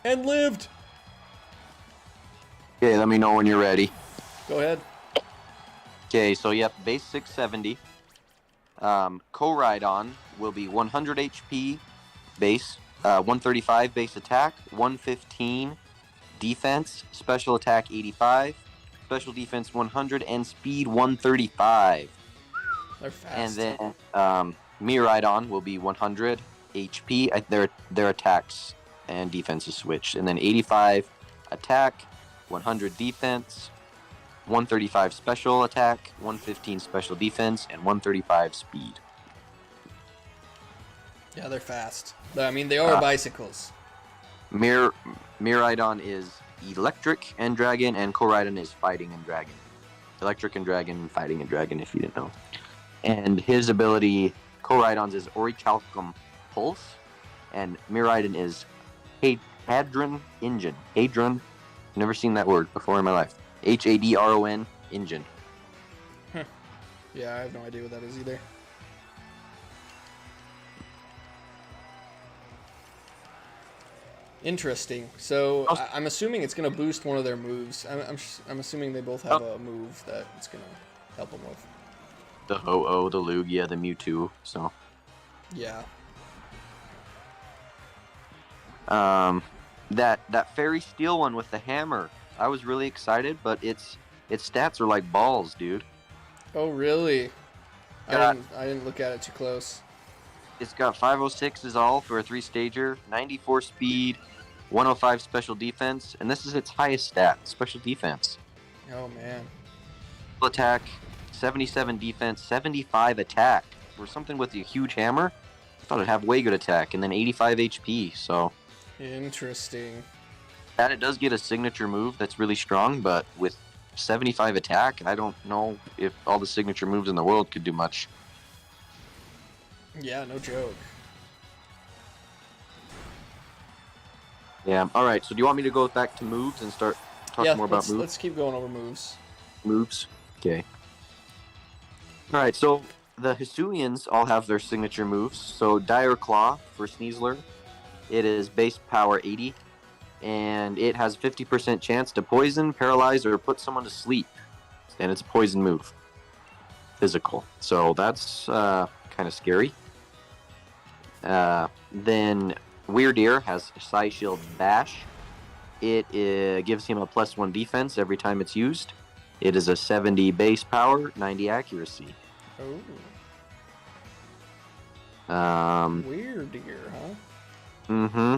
And lived! Okay, let me know when you're ready. Go ahead. Okay, so yep, base 670. Koraidon will be 100 HP base, 135 base attack, 115 defense, special attack 85, special defense 100, and speed 135. They're fast. And then Miraidon will be 100 HP. Their attacks and defense is switched. And then 85 attack, 100 defense, 135 special attack, 115 special defense, and 135 speed. Yeah, they're fast. I mean, they are bicycles. Miraidon is electric and dragon, and Koraidon is fighting and dragon. Electric and dragon, fighting and dragon, if you didn't know. And his ability, Koraidon's is Orichalcum Pulse, and Miraidon is Hadron Engine. Hadron, never seen that word before in my life. Hadron Engine. Yeah, I have no idea what that is either. Interesting. So I'm assuming it's going to boost one of their moves. I'm assuming they both have a move that it's going to help them with. The Ho-Oh, the Lugia, the Mewtwo. So. Yeah. That Fairy Steel one with the hammer. I was really excited, but its stats are like balls, dude. Oh really? I didn't look at it too close. It's got 506 is all for a 3-stager, 94 speed, 105 special defense, and this is its highest stat, special defense. Oh man. Attack, 77 defense, 75 attack. For something with a huge hammer, I thought it'd have way good attack, and then 85 HP, so. Interesting. And it does get a signature move that's really strong, but with 75 attack, I don't know if all the signature moves in the world could do much. Yeah, no joke. Yeah, alright, so do you want me to go back to moves and start talking more about moves? Let's keep going over moves. Moves? Okay. Alright, so the Hisuians all have their signature moves. So Dire Claw for Sneasler, it is base power 80, and it has a 50% chance to poison, paralyze, or put someone to sleep. And it's a poison move. Physical. So that's kind of scary. Then Weirdeer has Psy Shield Bash. It gives him a +1 defense every time it's used. It is a 70 base power, 90 accuracy. Oh. Weirdeer, huh? Mm-hmm.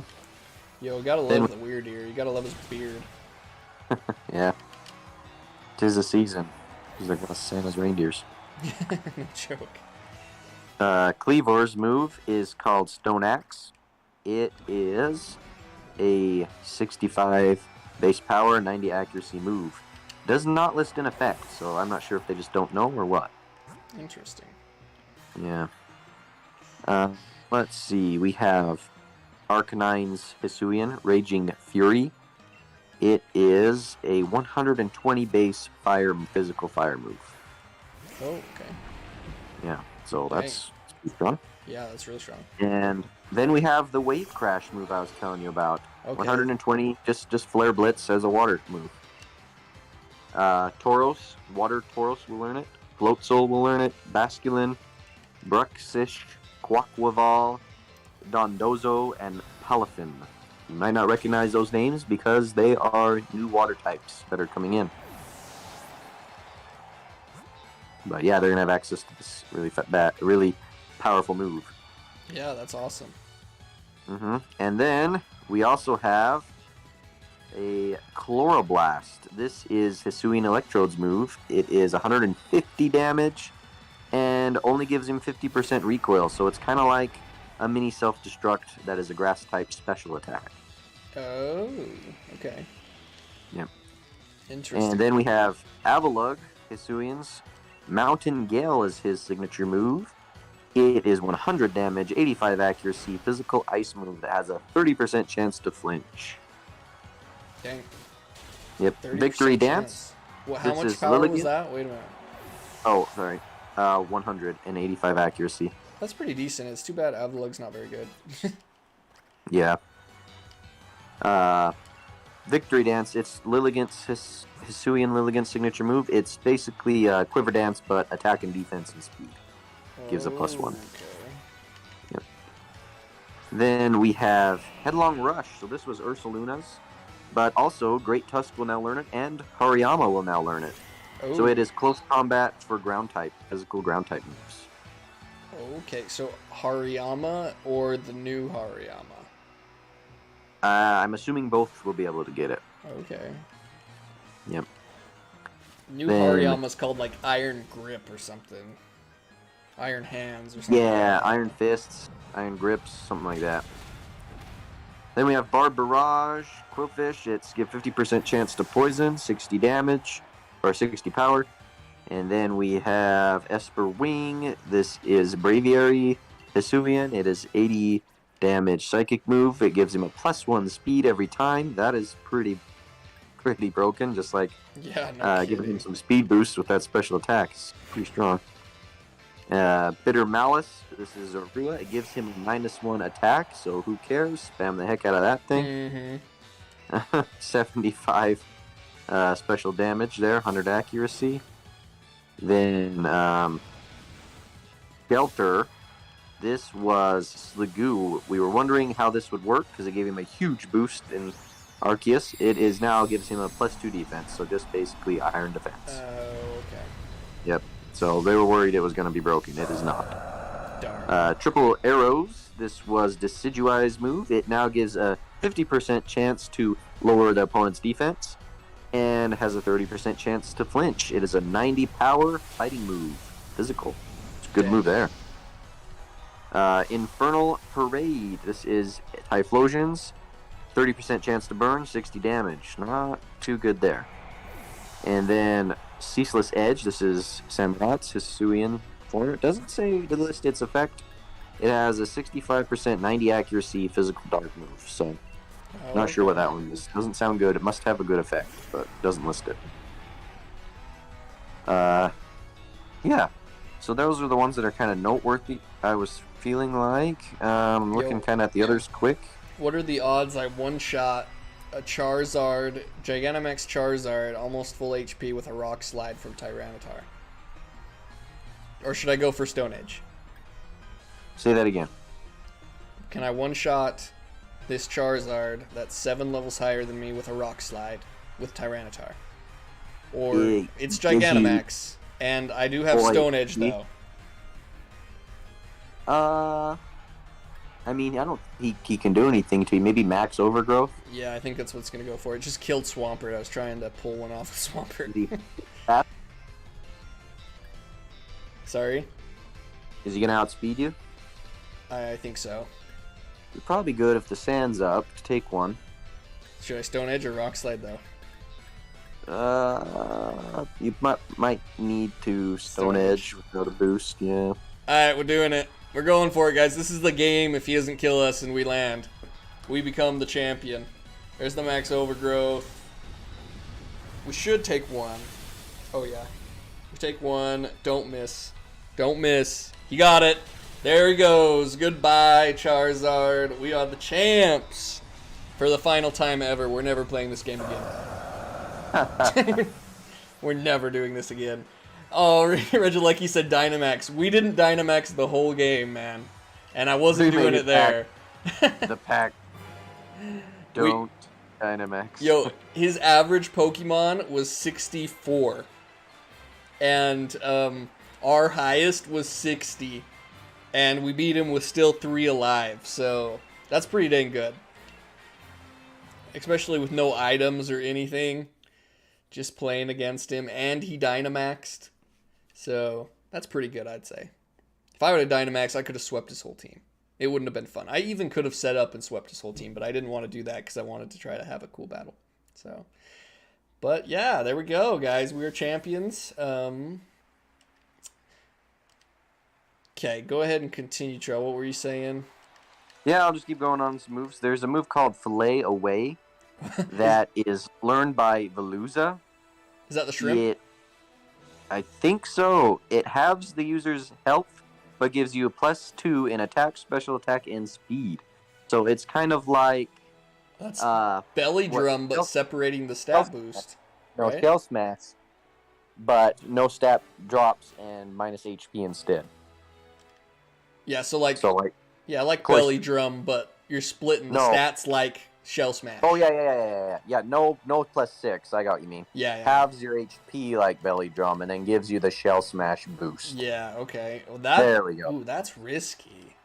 Yo, gotta love the Weirdeer. You gotta love his beard. Yeah. 'Tis the season. He's like Santa's reindeers. No joke. Cleavor's move is called Stone Axe. It is a 65 base power, 90 accuracy move. Does not list an effect, so I'm not sure if they just don't know or what. Interesting. Yeah. Let's see. We have Arcanine's Hisuian, Raging Fury. It is a 120 base physical fire move. Oh, okay. Yeah, so that's strong. Yeah, that's really strong. And then we have the Wave Crash move I was telling you about. Okay. 120, just Flare Blitz as a water move. Tauros, Water Tauros will learn it. Floatzel will learn it. Basculin, Bruxish, Quaquaval, Dondozo, and Palafin. You might not recognize those names because they are new water types that are coming in. But yeah, they're going to have access to this really powerful move. Yeah, that's awesome. Mm-hmm. And then we also have a Chloroblast. This is Hisuian Electrode's move. It is 150 damage and only gives him 50% recoil. So it's kind of like a mini self-destruct that is a grass-type special attack. Oh, okay. Yep. Interesting. And then we have Avalugg, Hisuian's. Mountain Gale is his signature move. It is 100 damage, 85 accuracy, physical ice move that has a 30% chance to flinch. Dang. Yep. Victory Dance. Well, how much power was that? Wait a minute. Oh, sorry. 185 accuracy. That's pretty decent. It's too bad Avalugg's not very good. Yeah. Victory Dance. It's Lilligant's Hisuian Lilligant's signature move. It's basically Quiver Dance, but attack and defense and speed. Gives a +1. Okay. Yep. Then we have Headlong Rush. So this was Ursaluna's. But also, Great Tusk will now learn it, and Hariyama will now learn it. Oh. So it is close combat for ground type, physical ground type moves. Okay, so Hariyama or the new Hariyama? I'm assuming both will be able to get it. Okay. Yep. New Then- Hariyama's called like Iron Grip or something. Iron Hands or something. Yeah, Iron Fists, Iron Grips, something like that. Then we have Barb Barrage, Quillfish. It's give 50% chance to poison, 60 damage, or 60 power. And then we have Esper Wing. This is Braviary Hisuian. It is 80 damage psychic move. It gives him a +1 speed every time. That is pretty broken. Just like Yeah, no giving him kidding. some speed boost with that special attack. It's pretty strong. Bitter Malice. This is Arua. It gives him a -1 attack. So who cares? Spam the heck out of that thing. Mm-hmm. 75 special damage there. 100 accuracy. Then Shelter. This was Sligoo. We were wondering how this would work because it gave him a huge boost in Arceus. It is now gives him a +2 defense, so just basically iron defense. Okay. Yep. So they were worried it was going to be broken. It is not. Darn. Triple Arrows. This was Decidueye's move. It now gives a 50% chance to lower the opponent's defense and has a 30% chance to flinch. It is a 90 power fighting move. Physical. It's a good move there. Infernal Parade. This is Typhlosion's. 30% chance to burn, 60 damage. Not too good there. And then Ceaseless Edge. This is Samrat's Hisuian form. It doesn't say to list its effect. It has a 65% 90 accuracy physical dark move. So, not sure what that one is. Doesn't sound good. It must have a good effect, but doesn't list it. Yeah. So those are the ones that are kind of noteworthy. I was feeling like looking kind of at the others quick. What are the odds I one-shot a Charizard, Gigantamax Charizard, almost full HP with a Rock Slide from Tyranitar? Or should I go for Stone Edge? Say that again. Can I one-shot this Charizard that's 7 levels higher than me with a Rock Slide with Tyranitar? Or it's Gigantamax, and I do have Stone Edge, though. I mean, I don't think he can do anything to you. Maybe Max Overgrowth? Yeah, I think that's what's going to go for. It just killed Swampert. I was trying to pull one off of Swampert. Sorry? Is he going to outspeed you? I think so. You're probably good if the sand's up to take one. Should I Stone Edge or Rock Slide, though? You might need to Stone Edge without a boost, yeah. Alright, we're doing it. We're going for it, guys. This is the game. If he doesn't kill us and we land, we become the champion. There's the Max Overgrowth. We should take one. Oh, yeah. We take one. Don't miss. Don't miss. He got it. There he goes. Goodbye, Charizard. We are the champs. For the final time ever. We're never playing this game again. We're never doing this again. Oh, Regilecki said Dynamax. We didn't Dynamax the whole game, man. And I wasn't doing it there. The pack. Don't Dynamax. Yo, his average Pokemon was 64. And our highest was 60. And we beat him with still 3 alive. So that's pretty dang good. Especially with no items or anything. Just playing against him. And he Dynamaxed. So that's pretty good, I'd say. If I would have Dynamax, I could have swept his whole team. It wouldn't have been fun. I even could have set up and swept his whole team, but I didn't want to do that because I wanted to try to have a cool battle. So, but yeah, there we go, guys. We are champions. Okay, go ahead and continue, Joe. What were you saying? Yeah, I'll just keep going on some moves. There's a move called Fillet Away that is learned by Veluza. Is that the shrimp? I think so. It halves the user's health, but gives you a +2 in attack, special attack, and speed. So it's kind of like... That's Belly Drum, but separating the stat boost. No, right? Scale Smash, but no stat drops and -HP instead. Yeah, so like So like Belly Drum, but you're splitting the stats like Shell Smash. Oh, yeah. Yeah, no +6. I got what you mean. Yeah. Halves your HP like Belly Drum and then gives you the Shell Smash boost. Yeah, okay. Well, there we go. Ooh, that's risky.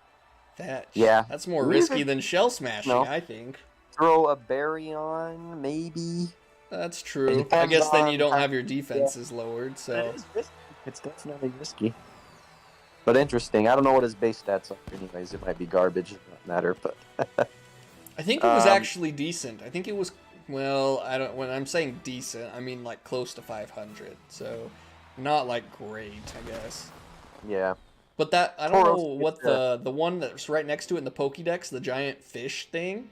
That's more You risky could, than Shell Smashing, I think. Throw a berry on, maybe. That's true. I guess then you don't have your defenses lowered, so. It is risky. It's definitely risky. But interesting. I don't know what his base stats are anyways. It might be garbage. It doesn't matter, but... I think it was actually decent. I think it was, well, when I'm saying decent, I mean like close to 500. So not like great, I guess. Yeah. But that, I don't know what the one that's right next to it in the Pokédex, the giant fish thing.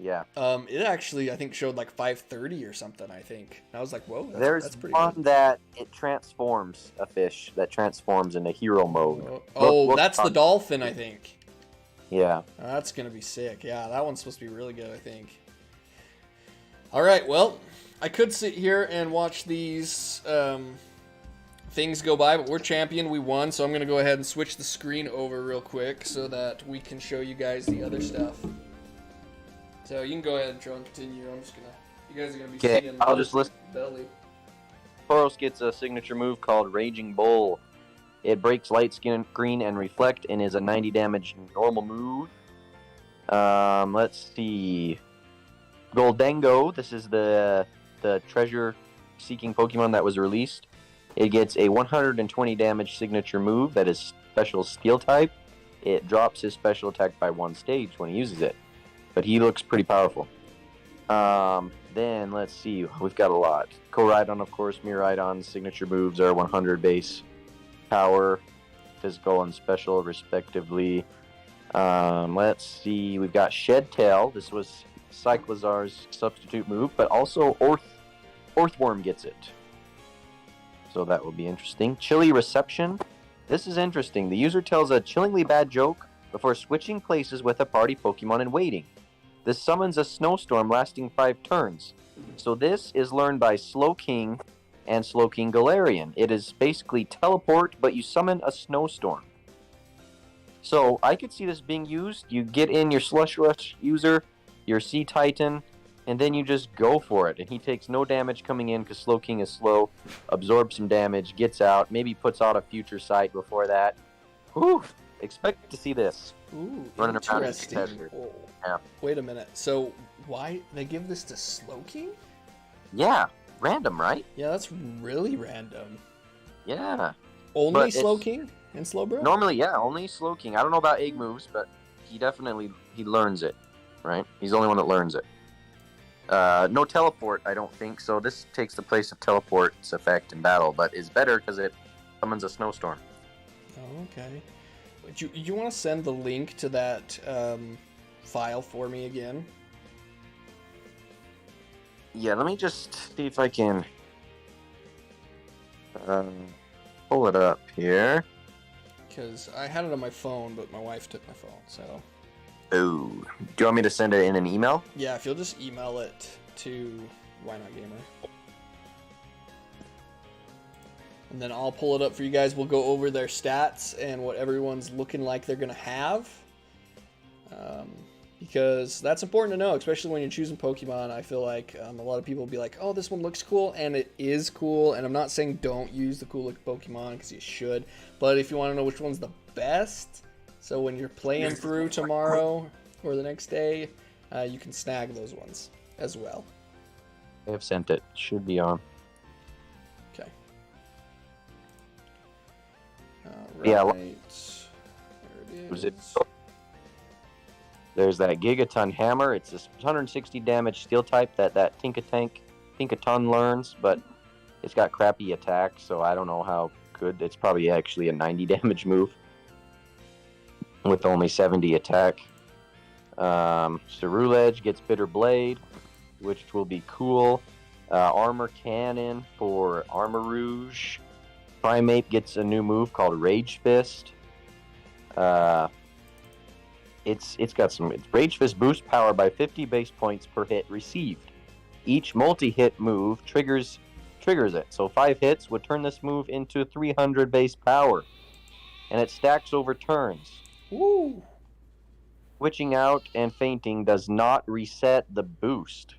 Yeah. It actually, I think, showed like 530 or something, I think. And I was like, whoa, that's pretty one good. that it transforms, a fish that transforms into hero mode. That's the dolphin, I think. Yeah. That's going to be sick. Yeah, that one's supposed to be really good, I think. All right, well, I could sit here and watch these things go by, but we're champion. We won, so I'm going to go ahead and switch the screen over real quick so that we can show you guys the other stuff. So you can go ahead and try and continue. I'm just going to... You guys are going to be seeing... I'll just listen. Belly. Tauros gets a signature move called Raging Bull. It breaks light skin green and reflect and is a 90 damage normal move. Let's see. Goldengo. This is the treasure-seeking Pokemon that was released. It gets a 120 damage signature move that is special Steel type. It drops his special attack by 1 stage when he uses it. But he looks pretty powerful. Then, let's see. We've got a lot. Koraidon, of course. Miraidon's signature moves are 100 base power, physical, and special, respectively. Let's see. We've got Shed Tail. This was Cyclizar's substitute move, but also Orthworm gets it. So that will be interesting. Chilly Reception. This is interesting. The user tells a chillingly bad joke before switching places with a party Pokemon and waiting. This summons a snowstorm lasting 5 turns. So this is learned by Slowking and Slowking Galarian. It is basically teleport, but you summon a snowstorm. So I could see this being used. You get in your Slush Rush user, your Sea Titan, and then you just go for it. And he takes no damage coming in because Slowking is slow, absorbs some damage, gets out, maybe puts out a Future Sight before that. Whew! Expect to see this. Ooh, running around interesting. Yeah. Wait a minute. So why they give this to Slowking? Yeah, random, right? Yeah, that's really random. Yeah. Only Slowking and Slowbro? Normally, yeah, only Slowking. I don't know about egg moves, but he learns it, right? He's the only one that learns it. No teleport, I don't think. So this takes the place of teleport's effect in battle, but is better because it summons a snowstorm. Oh, okay. You want to send the link to that file for me again? Yeah, let me just see if I can pull it up here. Because I had it on my phone, but my wife took my phone, so... Oh, do you want me to send it in an email? Yeah, if you'll just email it to Why Not Gamer. And then I'll pull it up for you guys. We'll go over their stats and what everyone's looking like they're going to have. Because that's important to know, especially when you're choosing Pokemon. I feel like a lot of people will be like, oh, this one looks cool, and it is cool. And I'm not saying don't use the cool-looking Pokemon, because you should. But if you want to know which one's the best, so when you're playing through tomorrow or the next day, you can snag those ones as well. I have sent it. Should be on. Okay. Yeah. There it is. There's that Gigaton Hammer. It's a 160 damage Steel type that Tinkaton learns, but it's got crappy attack, so I don't know how good. It's probably actually a 90 damage move with only 70 attack. Cerulege gets Bitter Blade, which will be cool. Armor Cannon for Armor Rouge. Primeape gets a new move called Rage Fist. It's got some... Rage Fist boosts power by 50 base points per hit received. Each multi-hit move triggers it. So 5 hits would turn this move into 300 base power. And it stacks over turns. Woo! Switching out and fainting does not reset the boost.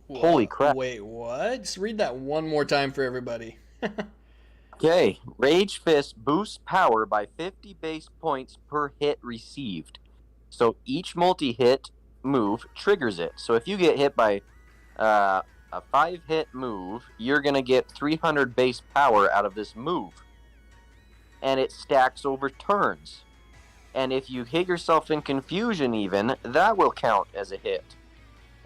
Holy crap. Wait, what? Just read that one more time for everybody. Okay, Rage Fist boosts power by 50 base points per hit received. So each multi-hit move triggers it. So if you get hit by a 5-hit move, you're going to get 300 base power out of this move. And it stacks over turns. And if you hit yourself in confusion even, that will count as a hit.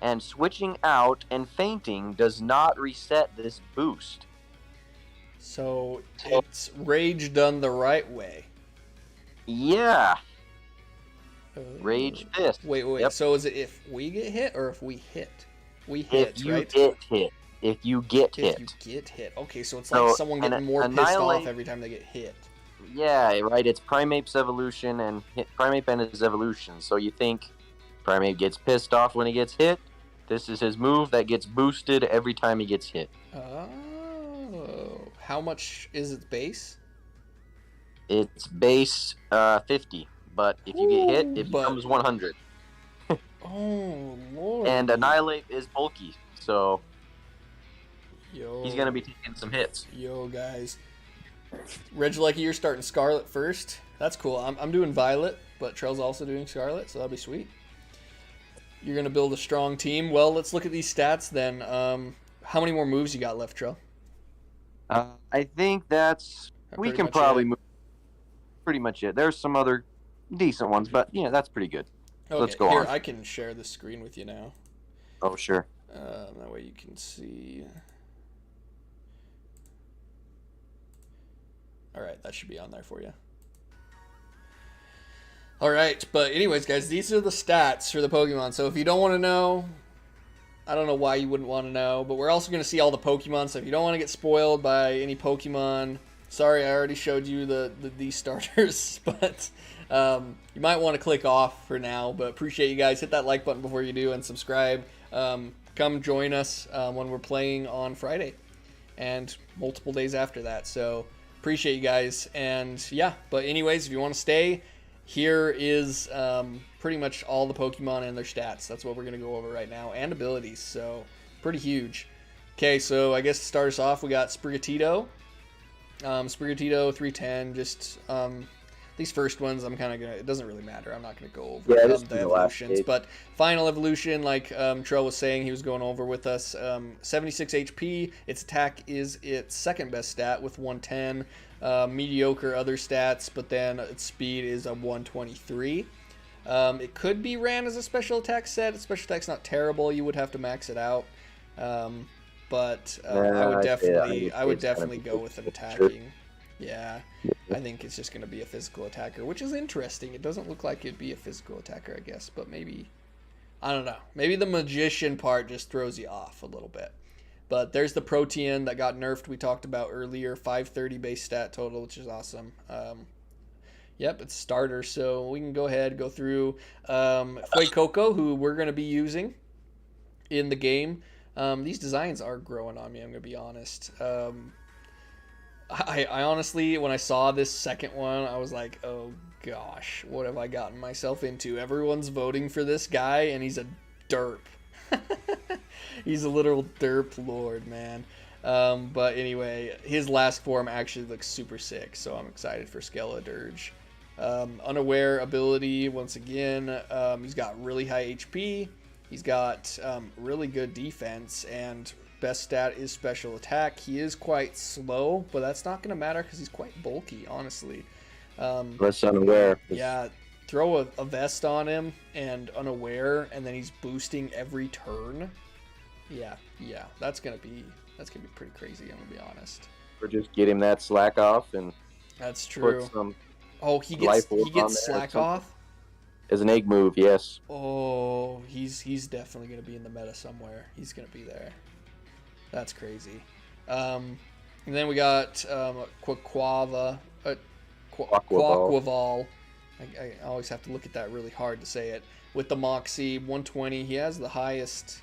And switching out and fainting does not reset this boost. So it's Rage done the right way. Yeah. Rage Fist. Wait. Yep. So is it if we get hit or if we hit? We hit, if you right? get hit. If you get If hit. you get hit. Okay, so it's So, like someone getting and more pissed Annihilate- off every time they get hit. Yeah, right. It's Primape's evolution and Primeape and his evolution. So you think Primeape gets pissed off when he gets hit. This is his move that gets boosted every time he gets hit. Oh. How much is its base? It's base 50, but if you get hit, it But- becomes 100. Oh, Lord. And Annihilate is bulky, so Yo. he's going to be taking some hits. Yo, guys. Regilecki, you're starting Scarlet first. That's cool. I'm doing Violet, but Trell's also doing Scarlet, so that'll be sweet. You're going to build a strong team. Well, let's look at these stats then. How many more moves you got left, Trell? I think that's... we Pretty can much probably it. move... Pretty much it. There's some other decent ones, but yeah, that's pretty good. Okay, Let's go here, on. I can share the screen with you now. Oh, sure. That way you can see. Alright, that should be on there for you. Alright, but anyways, guys, these are the stats for the Pokemon. So if you don't want to know, I don't know why you wouldn't want to know, but we're also going to see all the Pokemon. So if you don't want to get spoiled by any Pokemon, sorry, I already showed you these starters, but you might want to click off for now. But appreciate you guys. Hit that like button before you do and subscribe. Come join us when we're playing on Friday and multiple days after that. So appreciate you guys. And yeah, but anyways, if you want to stay, here is pretty much all the Pokemon and their stats. That's what we're going to go over right now, and abilities, so pretty huge. Okay, so I guess to start us off, we got Sprigatito. Sprigatito, 310, just these first ones, I'm kind of going to, it doesn't really matter. I'm not going to go over Yeah, this is the the last evolutions, page. but final evolution, like Trell was saying, he was going over with us, 76 HP, its attack is its second best stat with 110, mediocre other stats, but then its speed is a 123. It could be ran as a special attack set. Its special attack's not terrible. You would have to max it out. But I would definitely go with an attacking. Yeah, I think it's just going to be a physical attacker, which is interesting. It doesn't look like it'd be a physical attacker, I guess, but maybe, I don't know. Maybe the magician part just throws you off a little bit. But there's the Protean that got nerfed we talked about earlier, 530 base stat total, which is awesome. Yep, it's starter, so we can go ahead, go through Fuecoco, who we're going to be using in the game. These designs are growing on me, I'm going to be honest. I honestly, when I saw this second one, I was like, oh gosh, what have I gotten myself into? Everyone's voting for this guy, and he's a derp. He's a literal derp lord, man. But anyway, his last form actually looks super sick, so I'm excited for Skeledirge. Unaware ability, once again, he's got really high HP. He's got really good defense, and best stat is special attack. He is quite slow, but that's not going to matter because he's quite bulky, honestly. Less unaware. Yeah, throw a vest on him and unaware, and then he's boosting every turn. Yeah, that's gonna be pretty crazy. I'm gonna be honest. Or just get him that slack off and That's true. put some Oh, he life orb on there or gets slack something. off. as an egg move. Yes. Oh, he's definitely gonna be in the meta somewhere. He's gonna be there. That's crazy. And then we got Quaquaval. I always have to look at that really hard to say it. With the Moxie 120, he has the highest.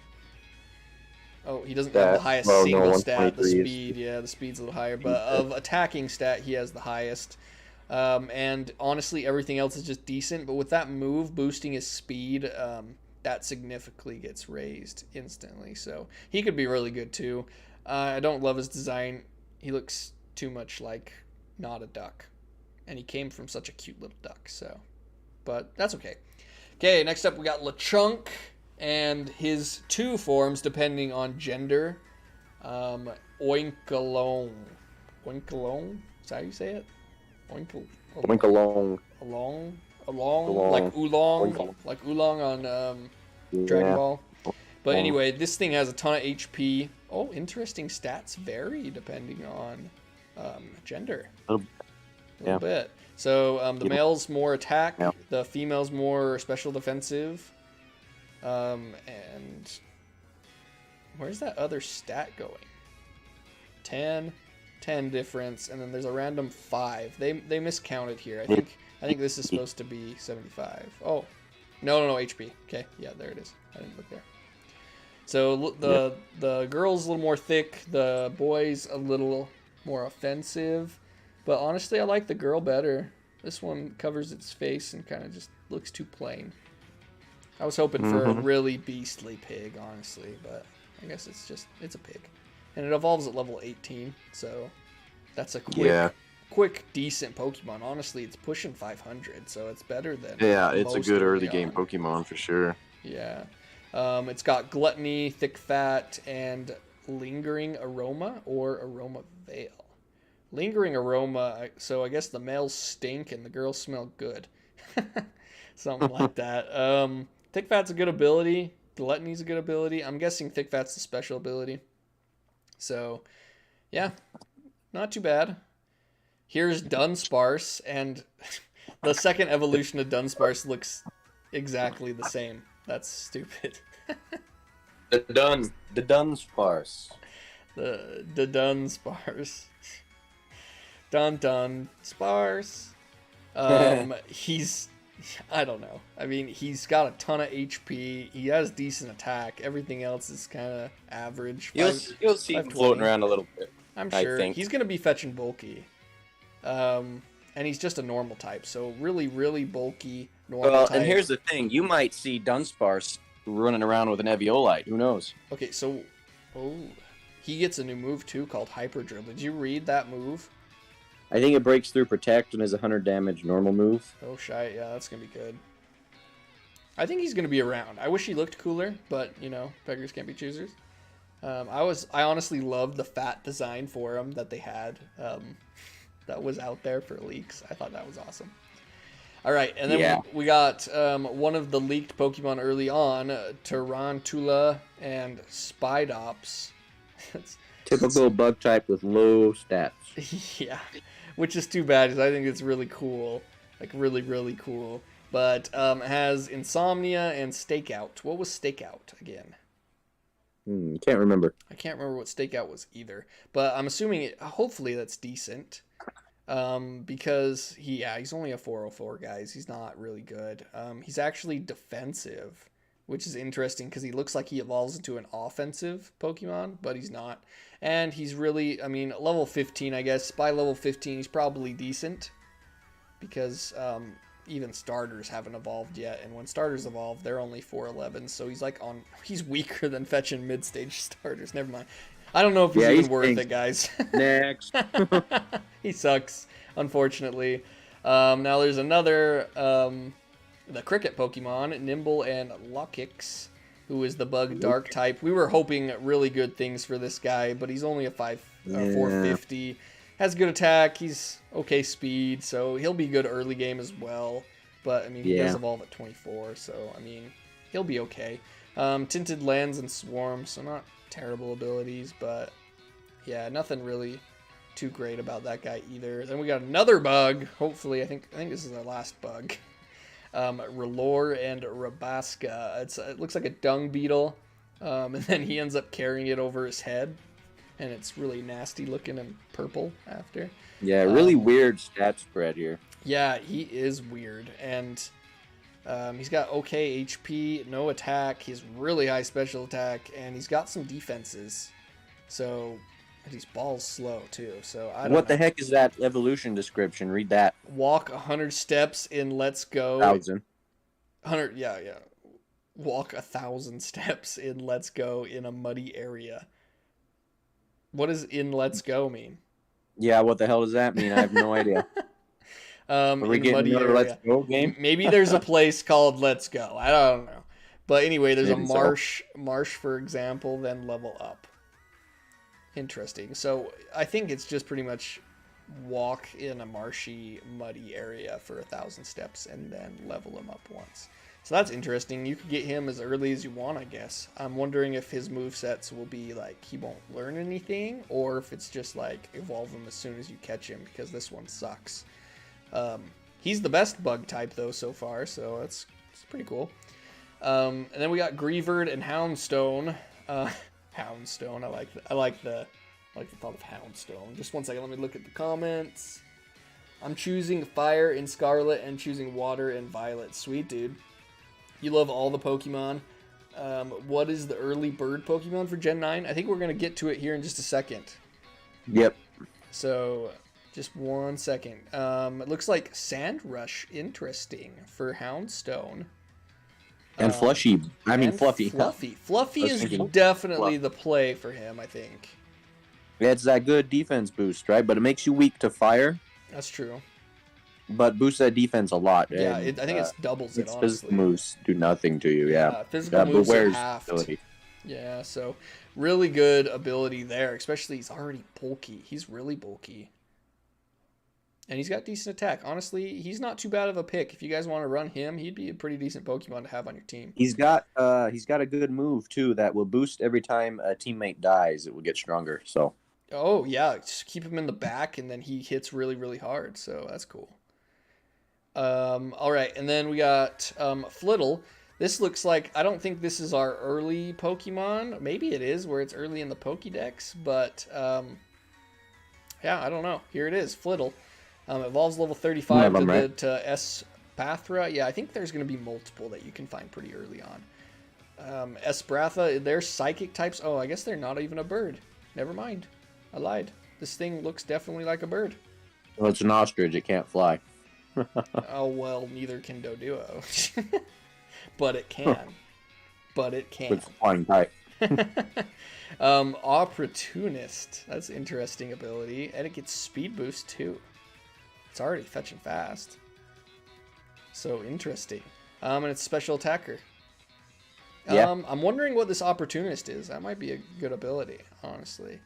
Oh, he doesn't have the highest single stat. The 123 speed, yeah, the speed's a little higher. But of attacking stat, he has the highest. And honestly, everything else is just decent. But with that move boosting his speed, that significantly gets raised instantly. So he could be really good too. I don't love his design. He looks too much like not a duck. And he came from such a cute little duck. So, but that's okay. Okay, next up we got LeChunk and his two forms depending on gender. Oinkalong. Oinkalong? Is that how you say it? Oinkle. Winkalong. Along, like oolong, Oinkle. like oolong on Dragon Yeah. Ball. But anyway, this thing has a ton of HP. Oh, interesting stats vary depending on gender. A little bit. So the male's more attack, the female's more special defensive. And where's that other stat going? 10 difference, and then there's a random 5. They miscounted here. I think this is supposed to be 75. Oh, no, HP. Okay, yeah, there it is. I didn't look there. So the girl's a little more thick, the boy's a little more offensive, but honestly, I like the girl better. This one covers its face and kind of just looks too plain. I was hoping for a really beastly pig, honestly, but I guess it's a pig. And it evolves at level 18, so that's a quick, decent Pokemon. Honestly, it's pushing 500, so it's better than It's a most good early early game on. Pokemon for sure. Yeah. It's got gluttony, thick fat, and lingering aroma or aroma veil. Lingering aroma, so I guess the males stink and the girls smell good. Something like that. Thick fat's a good ability. Gluttony's a good ability. I'm guessing thick fat's the special ability. So, yeah, not too bad. Here's Dunsparce, and the second evolution of Dunsparce looks exactly the same. That's stupid. The Dunsparce. The Dunsparce. Dun Sparse. He's, I don't know. I mean, he's got a ton of HP. He has decent attack. Everything else is kind of average. You'll see him floating around a little bit. I'm sure. I think. He's going to be fetching bulky. And he's just a normal type. So really, really bulky normal type. And here's the thing. You might see Dunsparce running around with an Eviolite. Who knows? Okay, so... Oh, he gets a new move, too, called Hyper Drill. Did you read that move? I think it breaks through Protect and is a 100 damage normal move. Oh, shite. Yeah, that's going to be good. I think he's going to be around. I wish he looked cooler, but, you know, beggars can't be choosers. I honestly loved the fat design for him that they had that was out there for leaks. I thought that was awesome. All right, and then we got one of the leaked Pokemon early on, Tarantula and Spidops. Typical bug type with low stats. Yeah, which is too bad because I think it's really cool. Like, really, really cool. But it has Insomnia and Stakeout. What was Stakeout again? Can't remember. I can't remember what Stakeout was either. But I'm assuming, hopefully that's decent. Because he's only a 404, guys. He's not really good. He's actually defensive, which is interesting because he looks like he evolves into an offensive Pokemon, but he's not. And he's really, I mean, level 15, I guess. By level 15, he's probably decent because even starters haven't evolved yet. And when starters evolve, they're only 411. So he's weaker than fetching mid-stage starters. Never mind. I don't know if he's even worth it, guys. Next. He sucks, unfortunately. Now there's another, the cricket Pokemon, Nimble and Lockix, who is the bug dark type. We were hoping really good things for this guy, but he's only a 450. Has good attack, he's okay speed, so he'll be good early game as well. But, I mean, he does evolve at 24, so, I mean, he'll be okay. Tinted Lens and Swarm, so not terrible abilities, but yeah, nothing really too great about that guy either. Then we got another bug. Hopefully, I think this is our last bug. Relore and Rabasca. It looks like a dung beetle, and then he ends up carrying it over his head, and it's really nasty looking and purple after. Yeah, really weird stat spread here. Yeah, he is weird, and he's got okay HP, no attack. He has really high special attack, and he's got some defenses. So And he's balls slow too, so I don't What know. the heck is that evolution description? Read that. Walk 100 steps in Let's Go. 1,000. 100, yeah. Walk 1,000 steps in Let's Go in a muddy area. What does in Let's Go mean? Yeah, what the hell does that mean? I have no idea. Are we In a getting muddy another area. Let's Go game? Maybe there's a place called Let's Go. I don't know. But anyway, there's Maybe a marsh, for example, then level up. Interesting. So I think it's just pretty much walk in a marshy, muddy area for 1,000 steps and then level him up once. So that's interesting. You could get him as early as you want, I guess. I'm wondering if his movesets will be like he won't learn anything, or if it's just like evolve him as soon as you catch him, because this one sucks. He's the best bug type though so far, so it's pretty cool. And then we got Greavard and Houndstone. Houndstone. I like the thought of Houndstone. Just one second. Let me look at the comments. I'm choosing Fire in Scarlet and choosing Water in Violet. Sweet, dude. You love all the Pokemon. What is the early bird Pokemon for Gen 9? I think we're going to get to it here in just a second. Yep. So, just one second. It looks like Sandrush, interesting, for Houndstone. And Fluffy. Fluffy. Fluffy. Fluffy is thinking definitely the play for him, I think. It's that good defense boost, right? But it makes you weak to fire. That's true. But boosts that defense a lot. Yeah, and, I think it doubles it, its honestly. physical moves do nothing to you, yeah. Physical moves are Beware's halved. ability. Yeah, so really good ability there, especially he's already bulky. He's really bulky. And he's got decent attack. Honestly, he's not too bad of a pick. If you guys want to run him, he'd be a pretty decent Pokemon to have on your team. He's got a good move too that will boost every time a teammate dies. It will get stronger. So. Oh yeah, just keep him in the back, and then he hits really, really hard. So that's cool. All right, and then we got Flittle. This looks like, I don't think this is our early Pokemon. Maybe it is, where it's early in the Pokédex, but yeah, I don't know. Here it is, Flittle. Evolves level 35 to Espathra. Yeah, I think there's going to be multiple that you can find pretty early on. Espratha, they're psychic types. Oh, I guess they're not even a bird. Never mind. I lied. This thing looks definitely like a bird. Well, it's an ostrich. It can't fly. Oh, well, neither can Doduo. But it can. With flying type. Opportunist. That's an interesting ability. And it gets speed boost, too. It's already fetching fast. So interesting. And it's special attacker. Yeah. I'm wondering what this opportunist is. That might be a good ability, honestly.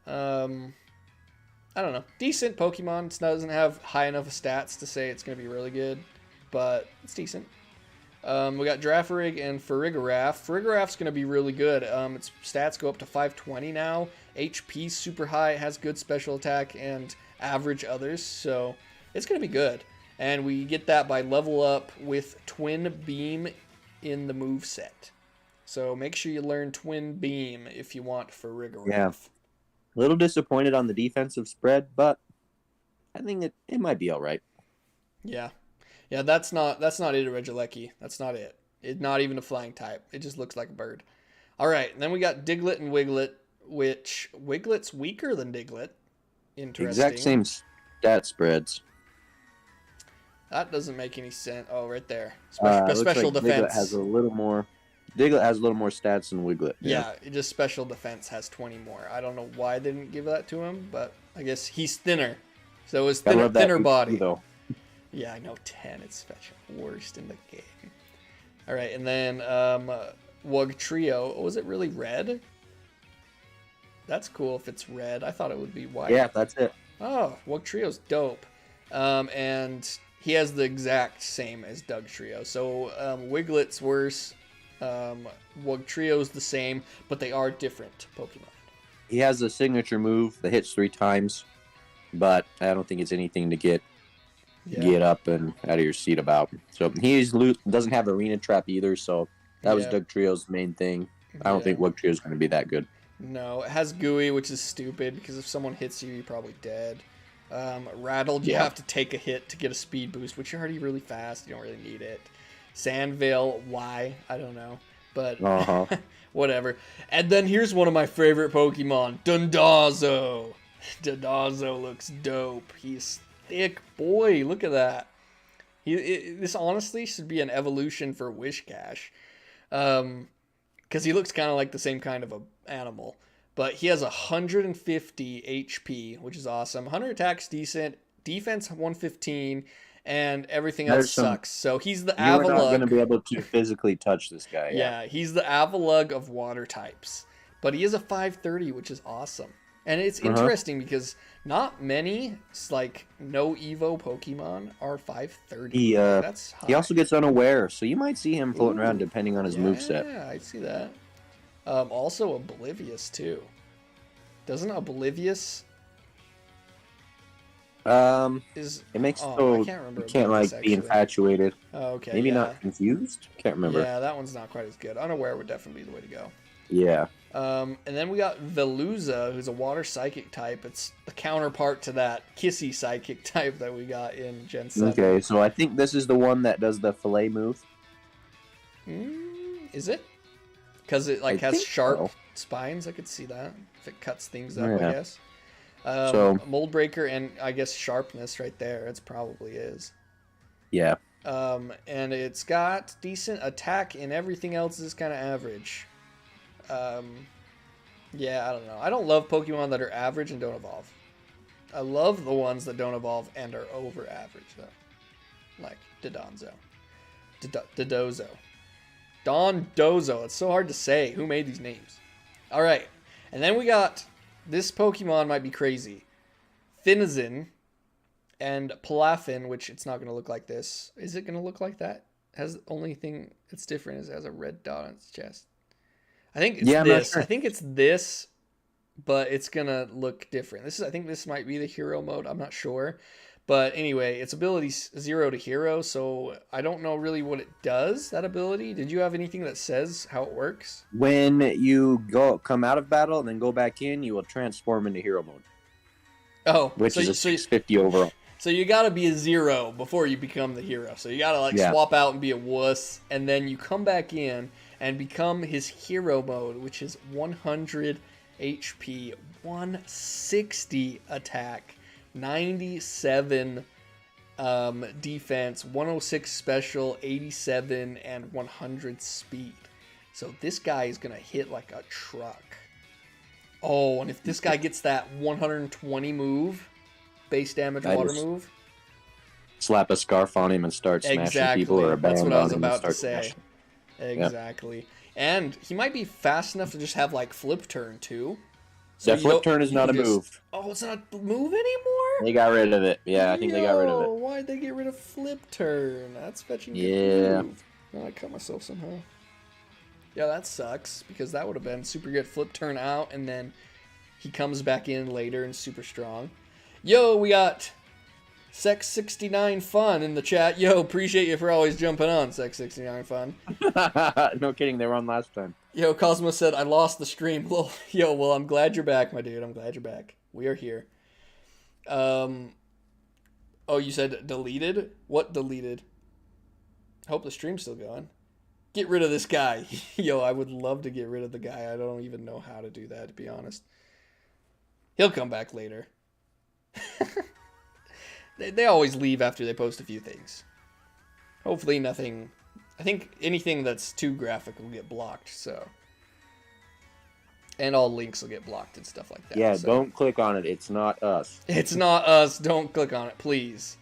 I don't know. Decent Pokemon. It doesn't have high enough stats to say it's going to be really good, but it's decent. We got Girafarig and Farigiraf. Farigiraf's going to be really good. Its stats go up to 520 now. HP super high. It has good special attack and average others, so it's going to be good. And we get that by level up with Twin Beam in the moveset. So make sure you learn Twin Beam if you want Farigiraf. Yeah. A little disappointed on the defensive spread, but I think it might be all right. Yeah. Yeah, that's not it, Regieleki. That's not it. It's not even a flying type. It just looks like a bird. All right, and then we got Diglett and Wiglet, which Wiglet's weaker than Diglett. Interesting. Exact same stat spreads. That doesn't make any sense. Oh, right there. Special defense. Diglett has a little more stats than Wiglet. Yeah, it just special defense has 20 more. I don't know why they didn't give that to him, but I guess he's thinner. So his thinner body. Though. Yeah, I know 10. It's fetching worst in the game. All right, and then Wugtrio. Was it really red? That's cool if it's red. I thought it would be white. Yeah, that's it. Oh, Wugtrio's dope. And he has the exact same as Dugtrio. So Wiglet's worse. Wugtrio's the same, but they are different Pokemon. He has a signature move that hits 3 times, but I don't think it's anything to get up and out of your seat about. So he doesn't have Arena Trap either, so that was Dugtrio's main thing. I don't think Wugtrio's going to be that good. No, it has Gooey, which is stupid, because if someone hits you, you're probably dead. Rattled, you have to take a hit to get a speed boost, which you're already really fast. You don't really need it. Sandvale, why? I don't know. but Uh-huh. whatever. And then here's one of my favorite Pokemon, Dondozo. Dondozo looks dope. He's thick, boy. Look at that. This honestly should be an evolution for Wishcash. Because he looks kind of like the same kind of a animal. But he has 150 HP, which is awesome. 100 attacks, decent. Defense 115, and everything else sucks. So he's the Avalug. You're not going to be able to physically touch this guy. Yeah, he's the Avalug of water types. But he is a 530, which is awesome. And it's interesting because not many, like, no Evo Pokemon are 530. That's high. He also gets unaware, so you might see him floating around depending on his moveset. Yeah, I see that. Also Oblivious, too. Doesn't Oblivious... it makes so I can't remember. You can't like be infatuated. Oh, okay. Maybe not confused. Can't remember. Yeah, that one's not quite as good. Unaware would definitely be the way to go. Yeah. And then we got Veluza, who's a water psychic type. It's the counterpart to that Kissy psychic type that we got in Gen 7. Okay, so I think this is the one that does the fillet move. Is it? Because it has sharp spines. I could see that if it cuts things up. I guess. So mold breaker and I guess sharpness right there. It's probably is. Yeah. And it's got decent attack and everything else is kind of average. Yeah, I don't know. I don't love Pokemon that are average and don't evolve. I love the ones that don't evolve and are over average though. Like Dondozo. Dondozo. It's so hard to say. Who made these names? All right. And then we got this Pokemon might be crazy. Finizen and Palafin, which it's not going to look like this. Is it going to look like that? Has the only thing that's different is it has a red dot on its chest. I think it's this. Sure. I think it's this, but it's going to look different. I think this might be the hero mode. I'm not sure. But anyway, its ability 0 to hero, so I don't know really what it does, that ability. Did you have anything that says how it works? When you come out of battle and then go back in, you will transform into hero mode. Oh. Which is a 650 overall. So you gotta be a 0 before you become the hero. So you gotta swap out and be a wuss, and then you come back in and become his hero mode, which is 100 HP, 160 attack, 97 defense, 106 special, 87, and 100 speed. So this guy is gonna hit like a truck. Oh, and if this guy gets that 120 move, base damage water move, slap a scarf on him and start smashing people, or a band. That's what I was on him about and to say. Smashing. Exactly. Yep. And he might be fast enough to just have like flip turn too. So that flip turn is not a move. Oh, it's not a move anymore? They got rid of it. Yeah, I think they got rid of it. Why'd they get rid of flip turn? That's fetching. Yeah. Oh, I cut myself somehow. Yeah, that sucks because that would have been super good. Flip turn out and then he comes back in later and super strong. Yo, we got Sex69 Fun in the chat. Yo, appreciate you for always jumping on, Sex69 Fun. No kidding, they were on last time. Yo, Cosmo said, I lost the stream. Well, I'm glad you're back, my dude. I'm glad you're back. We are here. Oh, you said deleted? What deleted? Hope the stream's still going. Get rid of this guy. Yo, I would love to get rid of the guy. I don't even know how to do that, to be honest. He'll come back later. They always leave after they post a few things. Hopefully nothing... I think anything that's too graphic will get blocked, so... And all links will get blocked and stuff like that. Yeah, so. Don't click on it. It's not us. It's not us. Don't click on it, please.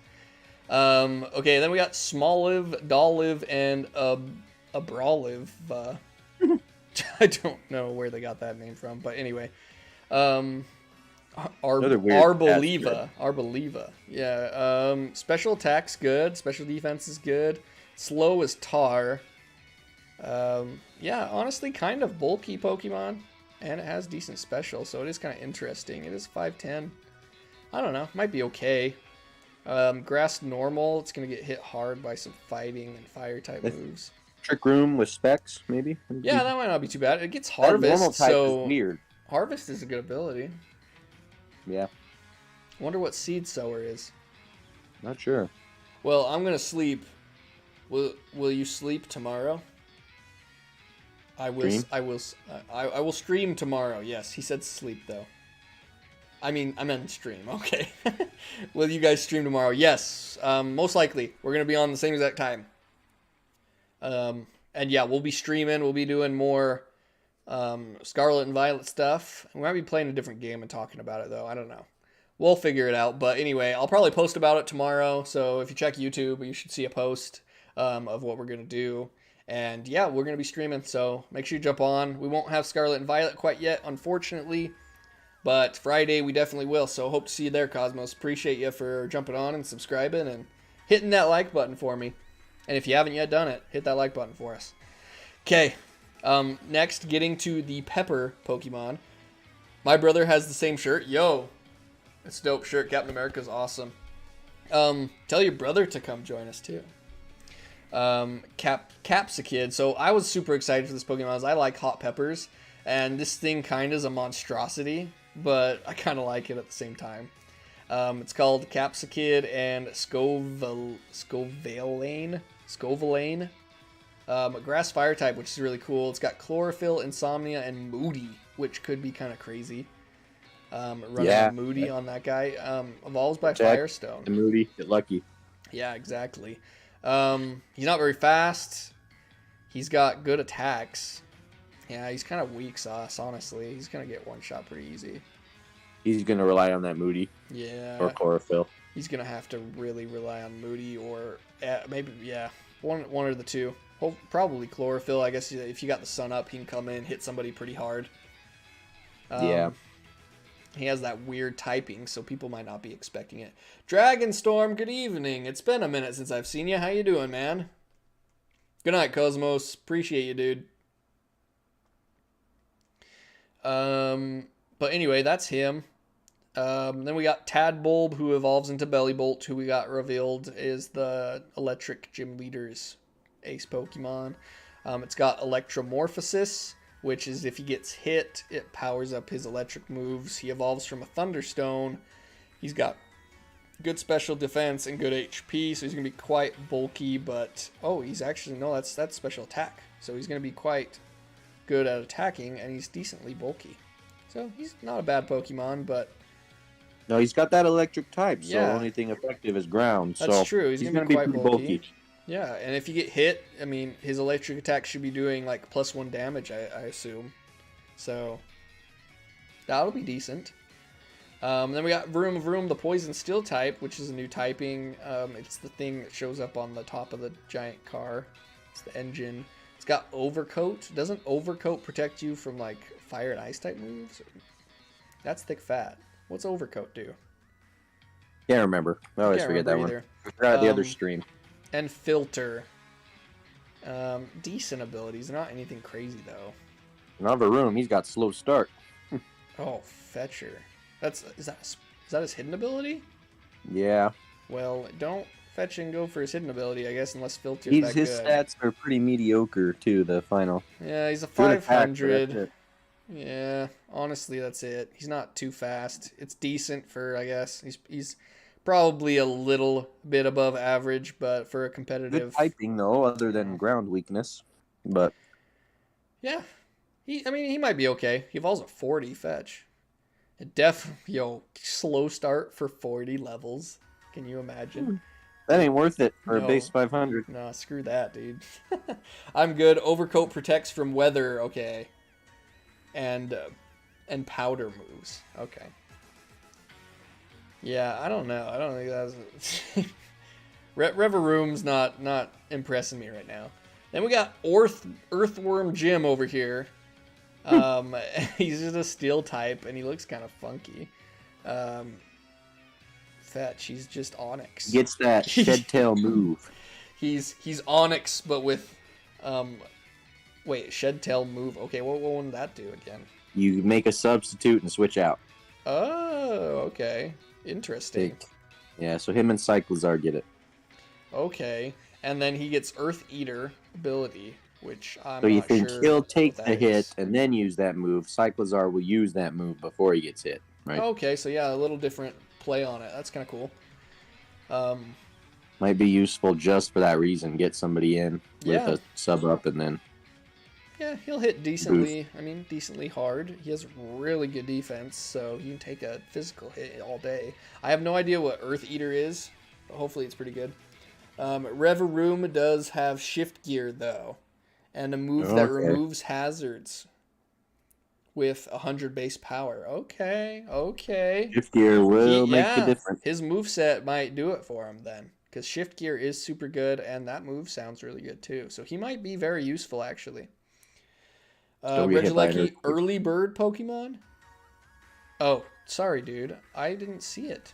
Okay, then we got Smalliv, Dolliv, and Abraliv. I don't know where they got that name from, but anyway. Arboliva. Yeah. Special attack's good. Special defense is good. Slow is Tar. Yeah, honestly, kind of bulky Pokemon. And it has decent special, so it is kind of interesting. It is 5'10". I don't know. Might be okay. Grass normal. It's going to get hit hard by some fighting and fire type moves. Trick Room with specs, maybe? Yeah, that might not be too bad. It gets Harvest, normal type so is weird. Harvest is a good ability. Yeah. Wonder what Seed Sower is. Not sure. Well, I'm going to sleep. Will you sleep tomorrow? I will. Stream? I will stream tomorrow. Yes, he said sleep though. I meant stream. Okay. Will you guys stream tomorrow? Yes. Most likely. We're gonna be on the same exact time. And yeah, we'll be streaming. We'll be doing more Scarlet and Violet stuff. We might be playing a different game and talking about it though. I don't know. We'll figure it out. But anyway, I'll probably post about it tomorrow. So if you check YouTube, you should see a post of what we're gonna do. And yeah, we're going to be streaming, so make sure you jump on. We won't have Scarlet and Violet quite yet, unfortunately, but Friday we definitely will, so hope to see you there, Cosmos. Appreciate you for jumping on and subscribing and hitting that like button for me. And if you haven't yet done it, hit that like button for us. Okay, next, getting to the Pepper Pokemon. My brother has the same shirt. Yo, it's a dope shirt. Captain America's awesome. Tell your brother to come join us, too. Capsakid. So I was super excited for this Pokemon as I like hot peppers, and this thing kind of is a monstrosity, but I kind of like it at the same time. It's called Capsakid and Scovalane. A grass fire type, which is really cool. It's got Chlorophyll, Insomnia, and Moody, which could be kind of crazy. Running Moody on that guy. Evolves by Firestone. And Moody, get lucky. Yeah, exactly. He's not very fast. He's got good attacks. Yeah, he's kind of weak sauce, honestly. He's going to get one shot pretty easy. He's going to rely on that Moody. Yeah. Or Chlorophyll. He's going to have to really rely on Moody or maybe, yeah, one or the two. Probably Chlorophyll. I guess if you got the sun up, he can come in and hit somebody pretty hard. Yeah. He has that weird typing, so people might not be expecting it. Dragonstorm, good evening. It's been a minute since I've seen you. How you doing, man? Good night, Cosmos. Appreciate you, dude. But anyway, that's him. Then we got Tadbulb, who evolves into Bellybolt, who we got revealed is the Electric Gym Leader's ace Pokemon. It's got Electromorphosis, which is if he gets hit, it powers up his electric moves. He evolves from a Thunderstone. He's got good special defense and good HP, so he's going to be quite bulky, but... Oh, he's actually... No, that's special attack. So he's going to be quite good at attacking, and he's decently bulky. So he's not a bad Pokemon, but... No, he's got that electric type, so Yeah. the only thing effective is ground. That's true. He's going to be quite pretty bulky. Yeah, and if you get hit, I mean, his electric attack should be doing like +1 damage, I assume. So, that'll be decent. Then we got Vroom, the Poison Steel type, which is a new typing. It's the thing that shows up on the top of the giant car. It's the engine. It's got Overcoat. Doesn't Overcoat protect you from like fire and ice type moves? That's thick fat. What's Overcoat do? Can't remember. I always Can't forget that remember one. either. I forgot the other stream. And Filter. Decent abilities. Not anything crazy, though. Navaroom, he's got slow start. Oh, Fetcher. Is that his hidden ability? Yeah. Well, don't Fetch and go for his hidden ability, I guess, unless Filter's His that good. stats are pretty mediocre, too, the final. Yeah, he's a Good attack, but 500. that's it. Yeah, honestly, that's it. He's not too fast. It's decent for, I guess. He's probably a little bit above average, but for a competitive... Good typing, though, other than ground weakness. But Yeah. He might be okay. He evolves at 40 Fetch. Slow start for 40 levels. Can you imagine? that ain't worth it for No. a base 500. No, screw that, dude. I'm good. Overcoat protects from weather. Okay. And powder moves. Okay. Yeah, I don't know. I don't think that's... Reveroom's not impressing me right now. Then we got Earthworm Jim over here. He's just a steel type, and he looks kind of funky. Fetch, he's just Onyx. Gets that shed tail move. He's Onyx, but with shed tail move. Okay, what would that do again? You make a substitute and switch out. Oh, okay. Interesting. Yeah, so him and Cyclizar get it. Okay, and then he gets Earth Eater ability, which I'm So you not think sure he'll what take that the hit is. and then use that move. Cyclizar will use that move before he gets hit, right? Okay, so yeah, a little different play on it. That's kind of cool. Might be useful just for that reason. Get somebody in with Yeah. a sub up and then... Yeah, he'll hit decently. I mean, decently hard. He has really good defense, so he can take a physical hit all day. I have no idea what Earth Eater is, but hopefully it's pretty good. Reveroom does have Shift Gear, though, and a move that removes hazards with 100 base power. Okay. Shift Gear will make a difference. His moveset might do it for him then, because Shift Gear is super good, and that move sounds really good, too. So he might be very useful, actually. Regieleki, early bird Pokemon? Oh, sorry, dude. I didn't see it.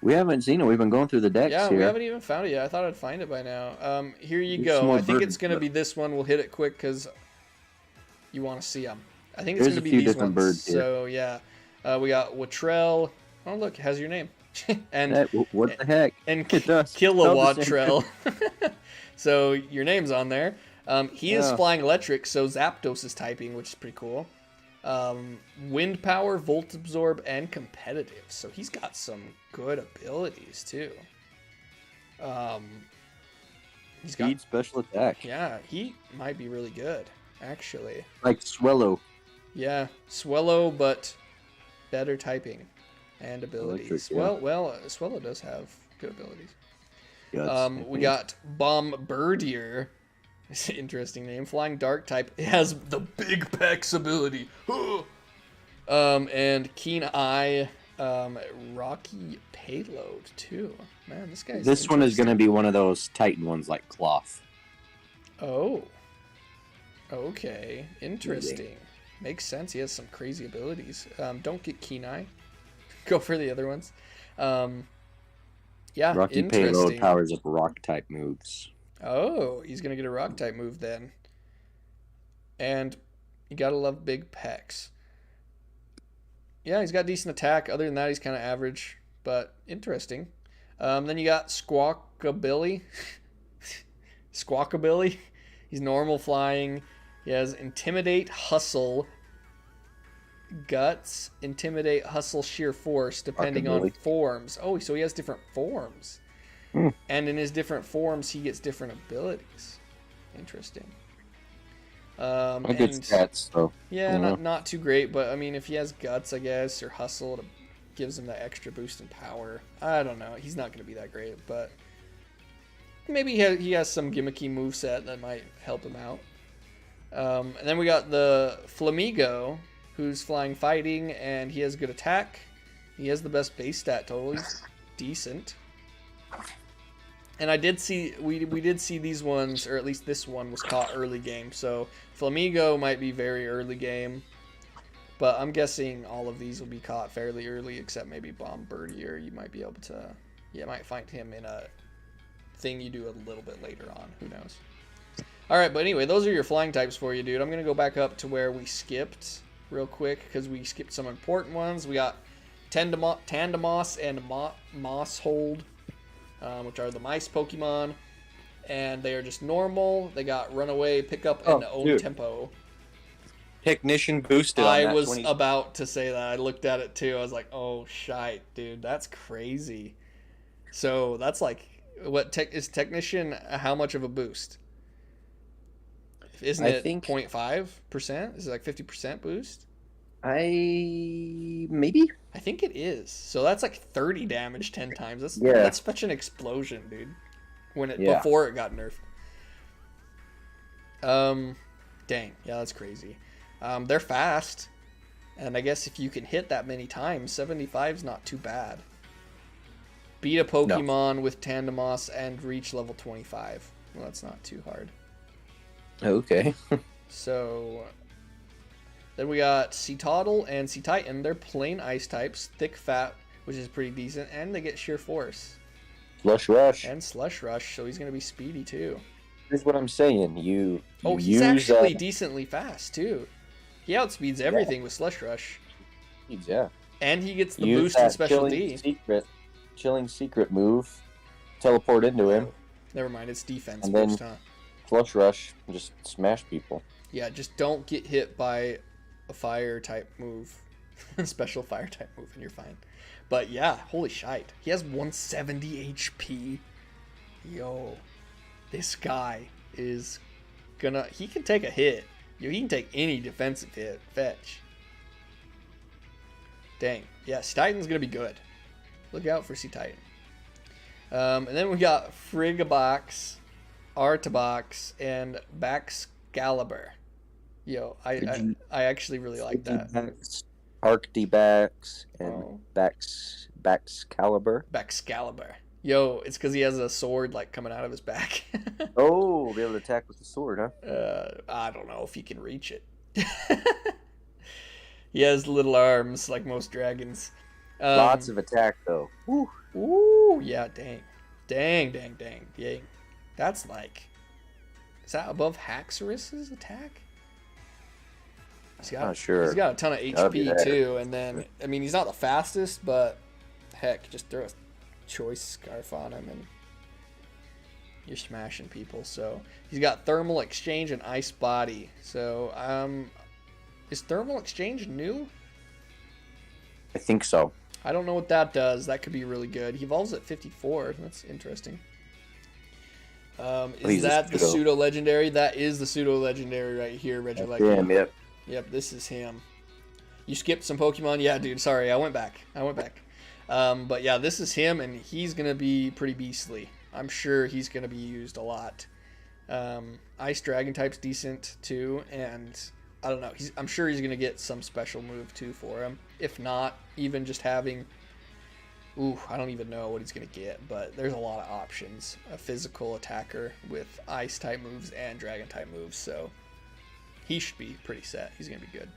We haven't seen it. We've been going through the decks here. We haven't even found it yet. I thought I'd find it by now. Here you go. I think it's going to be this one. We'll hit it quick because you want to see them. I think it's going to be these ones. Birds here. So, yeah. We got Watrell. Oh, look. It has your name. And what the heck? And Kilowatrell. So, your name's on there. He is flying electric, so Zapdos is typing, which is pretty cool. Wind power, Volt Absorb, and competitive. So he's got some good abilities too. He's got speed, special attack. Yeah, he might be really good, actually. Like Swellow. Yeah, Swellow, but better typing and abilities. Electric, well, Swellow does have good abilities. We got Bombirdier. It's an interesting name. Flying Dark type. It has the Big Pex ability. And Keen Eye, Rocky Payload too. Man, this guy's. This one is going to be one of those Titan ones like Cloth. Oh. Okay. Interesting. Makes sense. He has some crazy abilities. Don't get Keen Eye. Go for the other ones. Yeah. Rocky Payload powers up Rock type moves. Oh, he's going to get a rock type move then. And you got to love big pecs. Yeah, he's got decent attack. Other than that, he's kind of average, but interesting. Then you got Squawkabilly. Squawkabilly. He's normal flying. He has Intimidate, Hustle, Guts, Intimidate, Hustle, Sheer Force, depending on forms. Oh, so he has different forms. And in his different forms, he gets different abilities. Interesting. Good stats, though. Yeah, not too great, but I mean, if he has Guts, I guess, or Hustle, it gives him that extra boost in power. I don't know. He's not going to be that great, but maybe he has some gimmicky moveset that might help him out. And then we got the Flamigo, who's flying fighting, and he has good attack. He has the best base stat total. He's decent. And I did see, we did see these ones, or at least this one was caught early game. So Flamigo might be very early game, but I'm guessing all of these will be caught fairly early, except maybe Bombirdier. You might be able to, you might find him in a thing you do a little bit later on. Who knows? All right, but anyway, those are your flying types for you, dude. I'm gonna go back up to where we skipped real quick because we skipped some important ones. We got Tandemos and Mosshold. Which are the mice Pokemon, and they are just normal. They got Runaway, Pickup, and Own Tempo. Technician boosted. I was about to say that. I looked at it too. I was like, "Oh shite, dude, that's crazy." So that's like, what is Technician? How much of a boost? Isn't it 0.5%? Is it like 50% boost? Maybe. I think it is. So that's like 30 damage 10 times. That's such an explosion, dude. Before it got nerfed. Dang. Yeah, that's crazy. They're fast. And I guess if you can hit that many times, 75 is not too bad. Beat a Pokemon with Tandemos and reach level 25. Well, that's not too hard. Okay. So then we got Cetoddle and Titan. They're plain ice types, thick, fat, which is pretty decent, and they get sheer force. Slush Rush. And Slush Rush, so he's going to be speedy too. Here's what I'm saying. He's actually decently fast too. He outspeeds everything with Slush Rush. Yeah. And he gets the boost in Special D. Chilling secret move. Teleport into him. Never mind, it's defense and boost, then Slush Rush, just smash people. Yeah, just don't get hit by a fire type move, special fire type move, and you're fine. But yeah, holy shite, he has 170 HP. Yo, this guy is he can take a hit. Yo, he can take any defensive hit. Fetch. Dang. Yeah, C-Titan's going to be good. Look out for C-Titan. And then we got Frigabox, Artabox, and Baxcalibur. Yo, I actually really like that. Arctibax and Baxcalibur. Baxcalibur. Yo, it's because he has a sword like coming out of his back. Oh, be able to attack with the sword, huh? I don't know if he can reach it. He has little arms like most dragons. Lots of attack though. Woo. Ooh, yeah, dang. Dang. That's like... Is that above Haxorus's attack? Not sure. He's got a ton of HP too, and then, I mean, he's not the fastest, but heck, just throw a choice scarf on him and you're smashing people. So he's got thermal exchange and ice body. So is thermal exchange new? I think so. I don't know what that does. That could be really good. He evolves at 54. That's interesting. Is that the pseudo legendary? That is the pseudo legendary right here, Regieleki. Yep. Yep, this is him. You skipped some Pokemon? Yeah, dude, sorry. I went back. But yeah, this is him, and he's going to be pretty beastly. I'm sure he's going to be used a lot. Ice Dragon type's decent, too, and I don't know. I'm sure he's going to get some special move, too, for him. If not, even just having... Ooh, I don't even know what he's going to get, but there's a lot of options. A physical attacker with Ice-type moves and Dragon-type moves, so he should be pretty set. He's going to be good.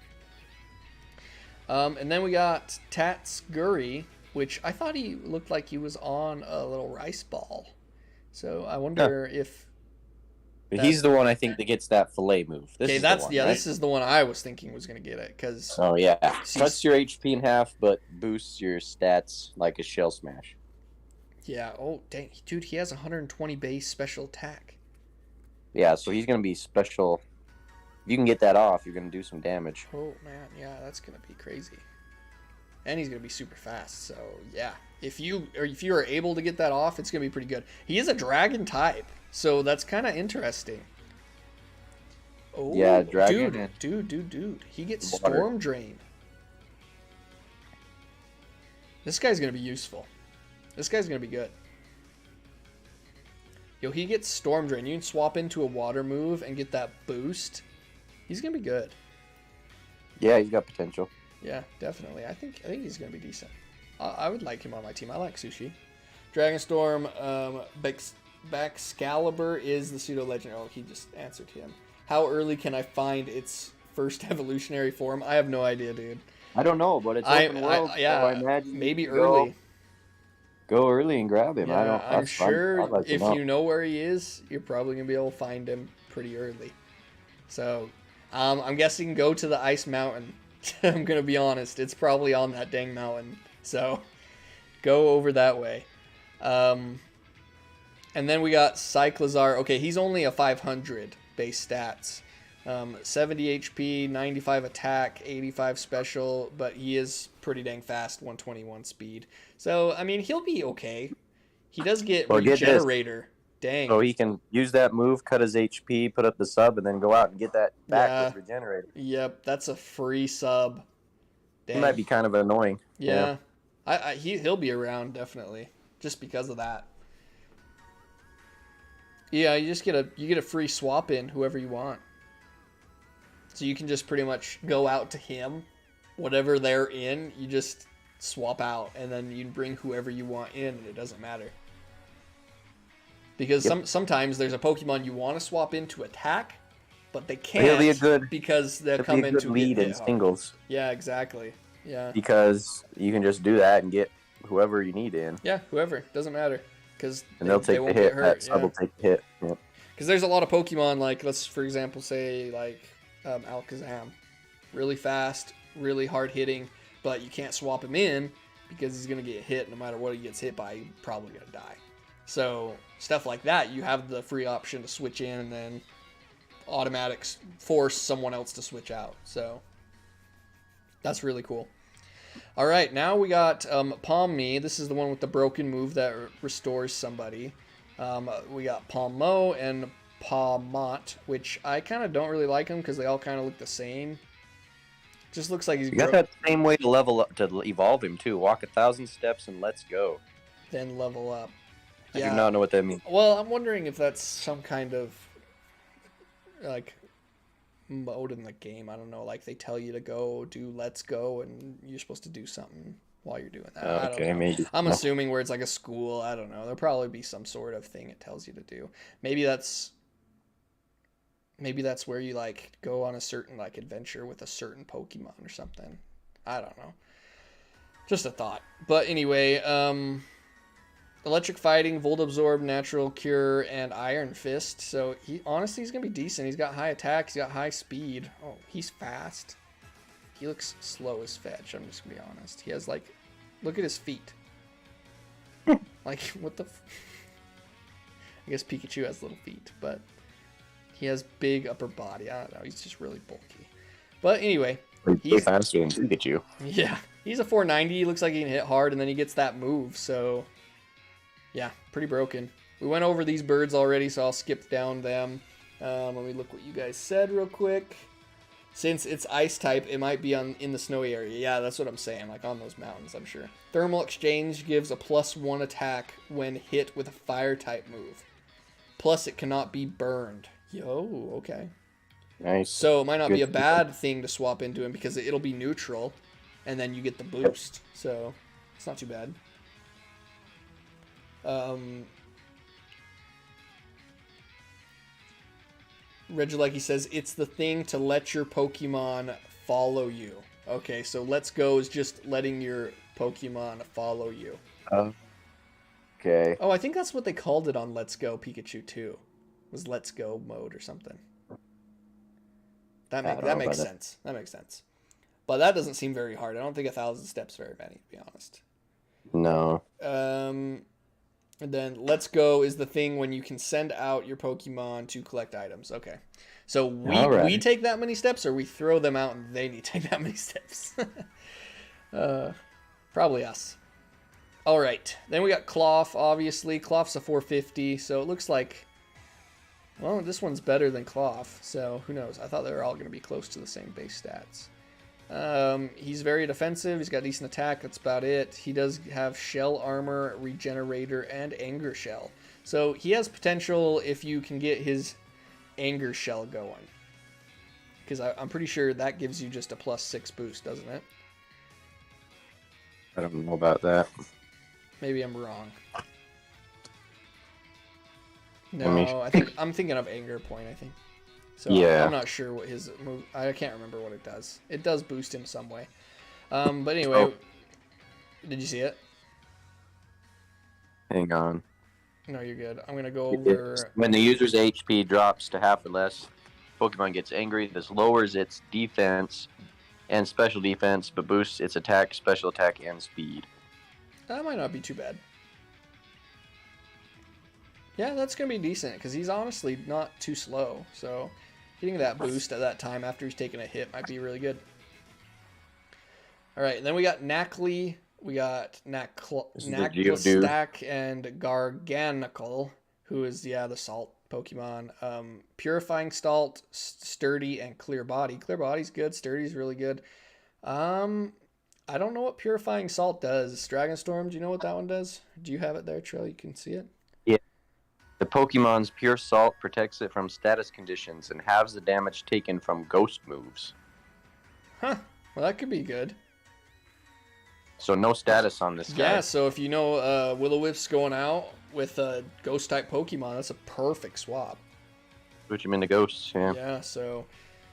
And then we got Tatsuguri, which I thought he looked like he was on a little rice ball. So I wonder if... He's the one I think that gets that fillet move. This is the one I was thinking was going to get it. Cause cuts your HP in half, but boosts your stats like a shell smash. Yeah, oh, dang. Dude, he has 120 base special attack. Yeah, so he's going to be special... If you can get that off, you're going to do some damage. Oh, man, yeah, that's going to be crazy. And he's going to be super fast, so yeah. If you are able to get that off, it's going to be pretty good. He is a dragon type, so that's kind of interesting. Oh, yeah, dragon. Dude. He gets Storm Drain. This guy's going to be useful. This guy's going to be good. Yo, he gets Storm Drain. You can swap into a water move and get that boost. He's going to be good. Yeah, he's got potential. Yeah, definitely. I think he's going to be decent. I would like him on my team. I like Sushi. Dragonstorm, Baxcalibur is the pseudo-legend. Oh, he just answered him. How early can I find its first evolutionary form? I have no idea, dude. I don't know, but it's open world, so I imagine maybe early. Go early and grab him. Yeah, I'm sure if you know where he is, you're probably going to be able to find him pretty early. So, I'm guessing go to the Ice Mountain. I'm going to be honest. It's probably on that dang mountain. So, go over that way. And then we got Cyclizar. Okay, he's only a 500 base stats. 70 HP, 95 attack, 85 special, but he is pretty dang fast, 121 speed. So, I mean, he'll be okay. He does get Regenerator. Dang. So he can use that move, cut his HP, put up the sub, and then go out and get that back with Regenerator. Yep, that's a free sub. Dang. He might be kind of annoying. Yeah. He'll be around, definitely, just because of that. Yeah, you get a free swap in whoever you want. So you can just pretty much go out to him, whatever they're in, you just swap out, and then you bring whoever you want in, and it doesn't matter. Because sometimes there's a Pokemon you want to swap into attack, but they can't. He'll be a good because they'll come into lead in singles. Yeah, exactly. Yeah. Because you can just do that and get whoever you need in. Yeah, whoever, doesn't matter, because they'll take the hit. That sub will take the hit. Yep. Because there's a lot of Pokemon, like, let's for example say like Alakazam, really fast, really hard hitting, but you can't swap him in because he's gonna get hit no matter what he gets hit by. He's probably gonna die. So stuff like that, you have the free option to switch in and then automatic force someone else to switch out. So that's really cool. All right, now we got Palm Me. This is the one with the broken move that restores somebody. We got Palmo and Pawmot, which I kind of don't really like him because they all kind of look the same. Just looks like he's You got that same way to level up, to evolve him too. Walk 1,000 steps and let's go. Then level up. I do not know what that means. Well, I'm wondering if that's some kind of like mode in the game. I don't know. Like they tell you to go do let's go, and you're supposed to do something while you're doing that. I don't know. Maybe. I'm assuming where it's like a school. I don't know. There'll probably be some sort of thing it tells you to do. Maybe that's where you like go on a certain like adventure with a certain Pokemon or something. I don't know. Just a thought. But anyway, Electric Fighting, Volt Absorb, Natural Cure, and Iron Fist. So he honestly he's gonna be decent. He's got high attack, he's got high speed. Oh, he's fast. He looks slow as fetch, I'm just gonna be honest. He has like, look at his feet. Like what the I guess Pikachu has little feet, but he has big upper body. I don't know, he's just really bulky. But anyway, he's faster than Pikachu. Yeah, he's a 490. He looks like he can hit hard, and then he gets that move. So, yeah, pretty broken. We went over these birds already, so I'll skip down them. Let me look what you guys said real quick. Since it's ice type, it might be in the snowy area. Yeah, that's what I'm saying, like on those mountains, I'm sure. Thermal Exchange gives a +1 attack when hit with a fire type move. Plus, it cannot be burned. Yo, okay. Nice. So it might not be a bad thing to swap into him because it'll be neutral, and then you get the boost. So it's not too bad. Regilecki says it's the thing to let your Pokemon follow you. Okay, so Let's Go is just letting your Pokemon follow you. Okay. Oh, I think that's what they called it on Let's Go Pikachu 2. Was Let's Go mode or something. That makes sense. That makes sense. But that doesn't seem very hard. I don't think 1,000 steps very many, to be honest. No. And then Let's Go is the thing when you can send out your Pokemon to collect items. Okay. So we take that many steps, or we throw them out and they need to take that many steps? Probably us. All right. Then we got Cloth, obviously. Cloth's a 450, so it looks like... Well, this one's better than Cloth, so who knows? I thought they were all going to be close to the same base stats. He's very defensive. He's got decent attack. That's about it. He does have Shell Armor, Regenerator, and Anger Shell. So he has potential if you can get his Anger Shell going. Because I'm pretty sure that gives you just a +6 boost, doesn't it? I don't know about that. Maybe I'm wrong. No, I think I'm thinking of Anger Point, I think. So yeah. I'm not sure what his move... I can't remember what it does. It does boost him some way. But anyway, did you see it? Hang on. No, you're good. I'm going to go over... When the user's HP drops to half or less, Pokemon gets angry. This lowers its defense and special defense, but boosts its attack, special attack, and speed. That might not be too bad. Yeah, that's going to be decent, because he's honestly not too slow. So getting that boost at that time after he's taken a hit might be really good. All right, and then we got Knackley, we got Knacklastack, and Garganicle, who is, the salt Pokemon. Purifying Salt, Sturdy, and Clear Body. Clear Body's good, Sturdy's really good. I don't know what Purifying Salt does. Dragonstorm, do you know what that one does? Do you have it there, Trill? You can see it? Yeah. The Pokemon's Pure Salt protects it from status conditions and halves the damage taken from ghost moves. Huh. Well, that could be good. So no status on this guy. Yeah, so if you know Will-O-Wisp's going out with a Ghost-type Pokemon, that's a perfect swap. Switch him into Ghosts, yeah. Yeah, so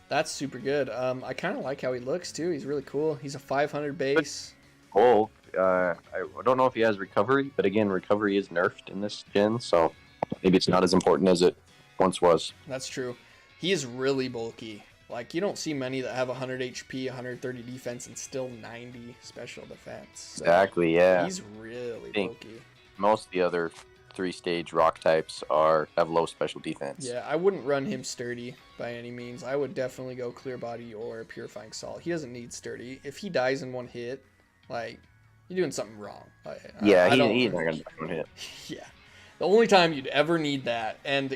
that's super good. I kind of like how he looks, too. He's really cool. He's a 500 base. Oh, I don't know if he has Recovery, but again, Recovery is nerfed in this gen, so maybe it's not as important as it once was. That's true. He is really bulky. Like, you don't see many that have 100 HP, 130 defense, and still 90 special defense. So exactly, yeah. He's really bulky. Most of the other 3-stage rock types have low special defense. Yeah, I wouldn't run him Sturdy by any means. I would definitely go Clear Body or Purifying Salt. He doesn't need Sturdy. If he dies in one hit, like, you're doing something wrong. He's not going to die in one hit. Yeah. The only time you'd ever need that, and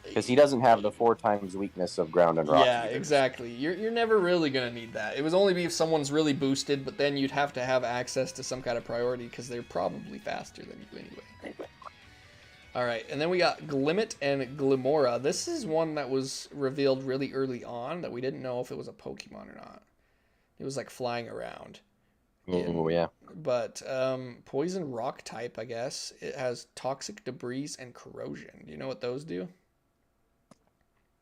Because he doesn't have the 4 times weakness of ground and rock. Yeah, either. exactly. You're never really going to need that. It was only be if someone's really boosted, but then you'd have to have access to some kind of priority because they're probably faster than you anyway. Alright, and then we got Glimmet and Glimora. This is one that was revealed really early on that we didn't know if it was a Pokemon or not. It was like flying around. Oh, yeah. But poison rock type, I guess. It has toxic debris and corrosion. Do you know what those do?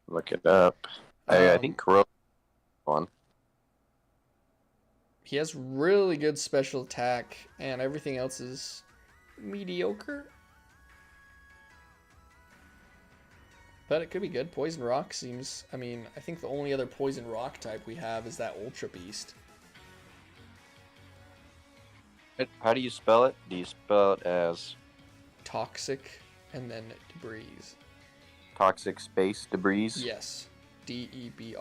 Look it up. I think corrosion one. He has really good special attack, and everything else is mediocre. But it could be good. Poison rock seems... I mean, I think the only other poison rock type we have is that Ultra Beast. How do you spell it? Do you spell it as Toxic and then debris. toxic space debris? Yes. Debris.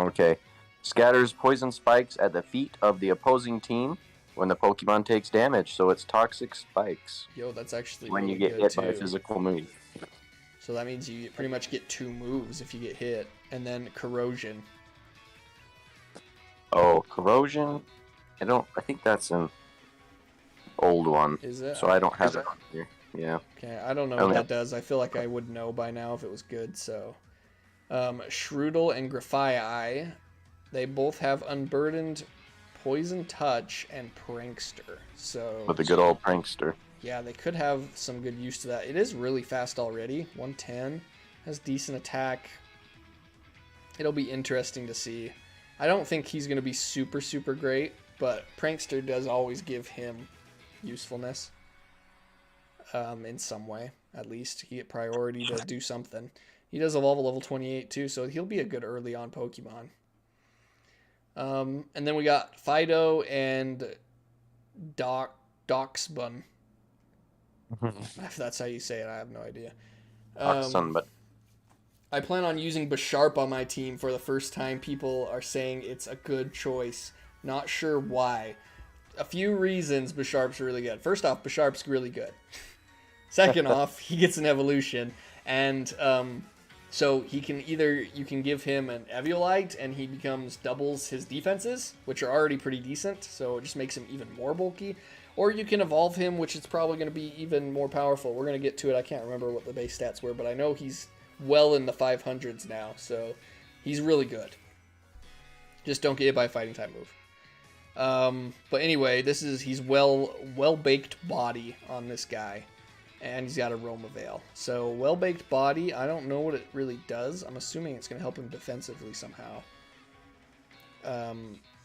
Okay. Scatters poison spikes at the feet of the opposing team when the Pokemon takes damage, so it's toxic spikes. Yo, that's actually when really you get good hit too. by a physical move. So that means you pretty much get 2 moves if you get hit. And then corrosion. Oh, corrosion? I think that's an old one. Is it? So I don't have it on here. Yeah. Okay, I don't know what that does. I feel like I would know by now if it was good, so. Shroodle and Grafaiai, they both have Unburdened, Poison Touch, and Prankster. So With a good old prankster. yeah, they could have some good use to that. It is really fast already. 110. Has decent attack. It'll be interesting to see. I don't think he's going to be super, super great, but Prankster does always give him usefulness. In some way, at least. He get priority to do something. He does evolve a level 28 too, so he'll be a good early on Pokemon. And then we got Fido and Doxbun. If that's how you say it, I have no idea. But I plan on using Bisharp on my team for the first time. People are saying it's a good choice. Not sure why. A few reasons Bisharp's really good. First off, Bisharp's really good. Second off, he gets an evolution, and so he can you can give him an Eviolite, and he doubles his defenses, which are already pretty decent, so it just makes him even more bulky. Or you can evolve him, which is probably going to be even more powerful. We're going to get to it. I can't remember what the base stats were, but I know he's well in the 500s now, so he's really good. Just don't get hit by a fighting type move. But anyway, he's well-baked body on this guy. And he's got a Roma Veil. So, well-baked body, I don't know what it really does. I'm assuming it's going to help him defensively somehow.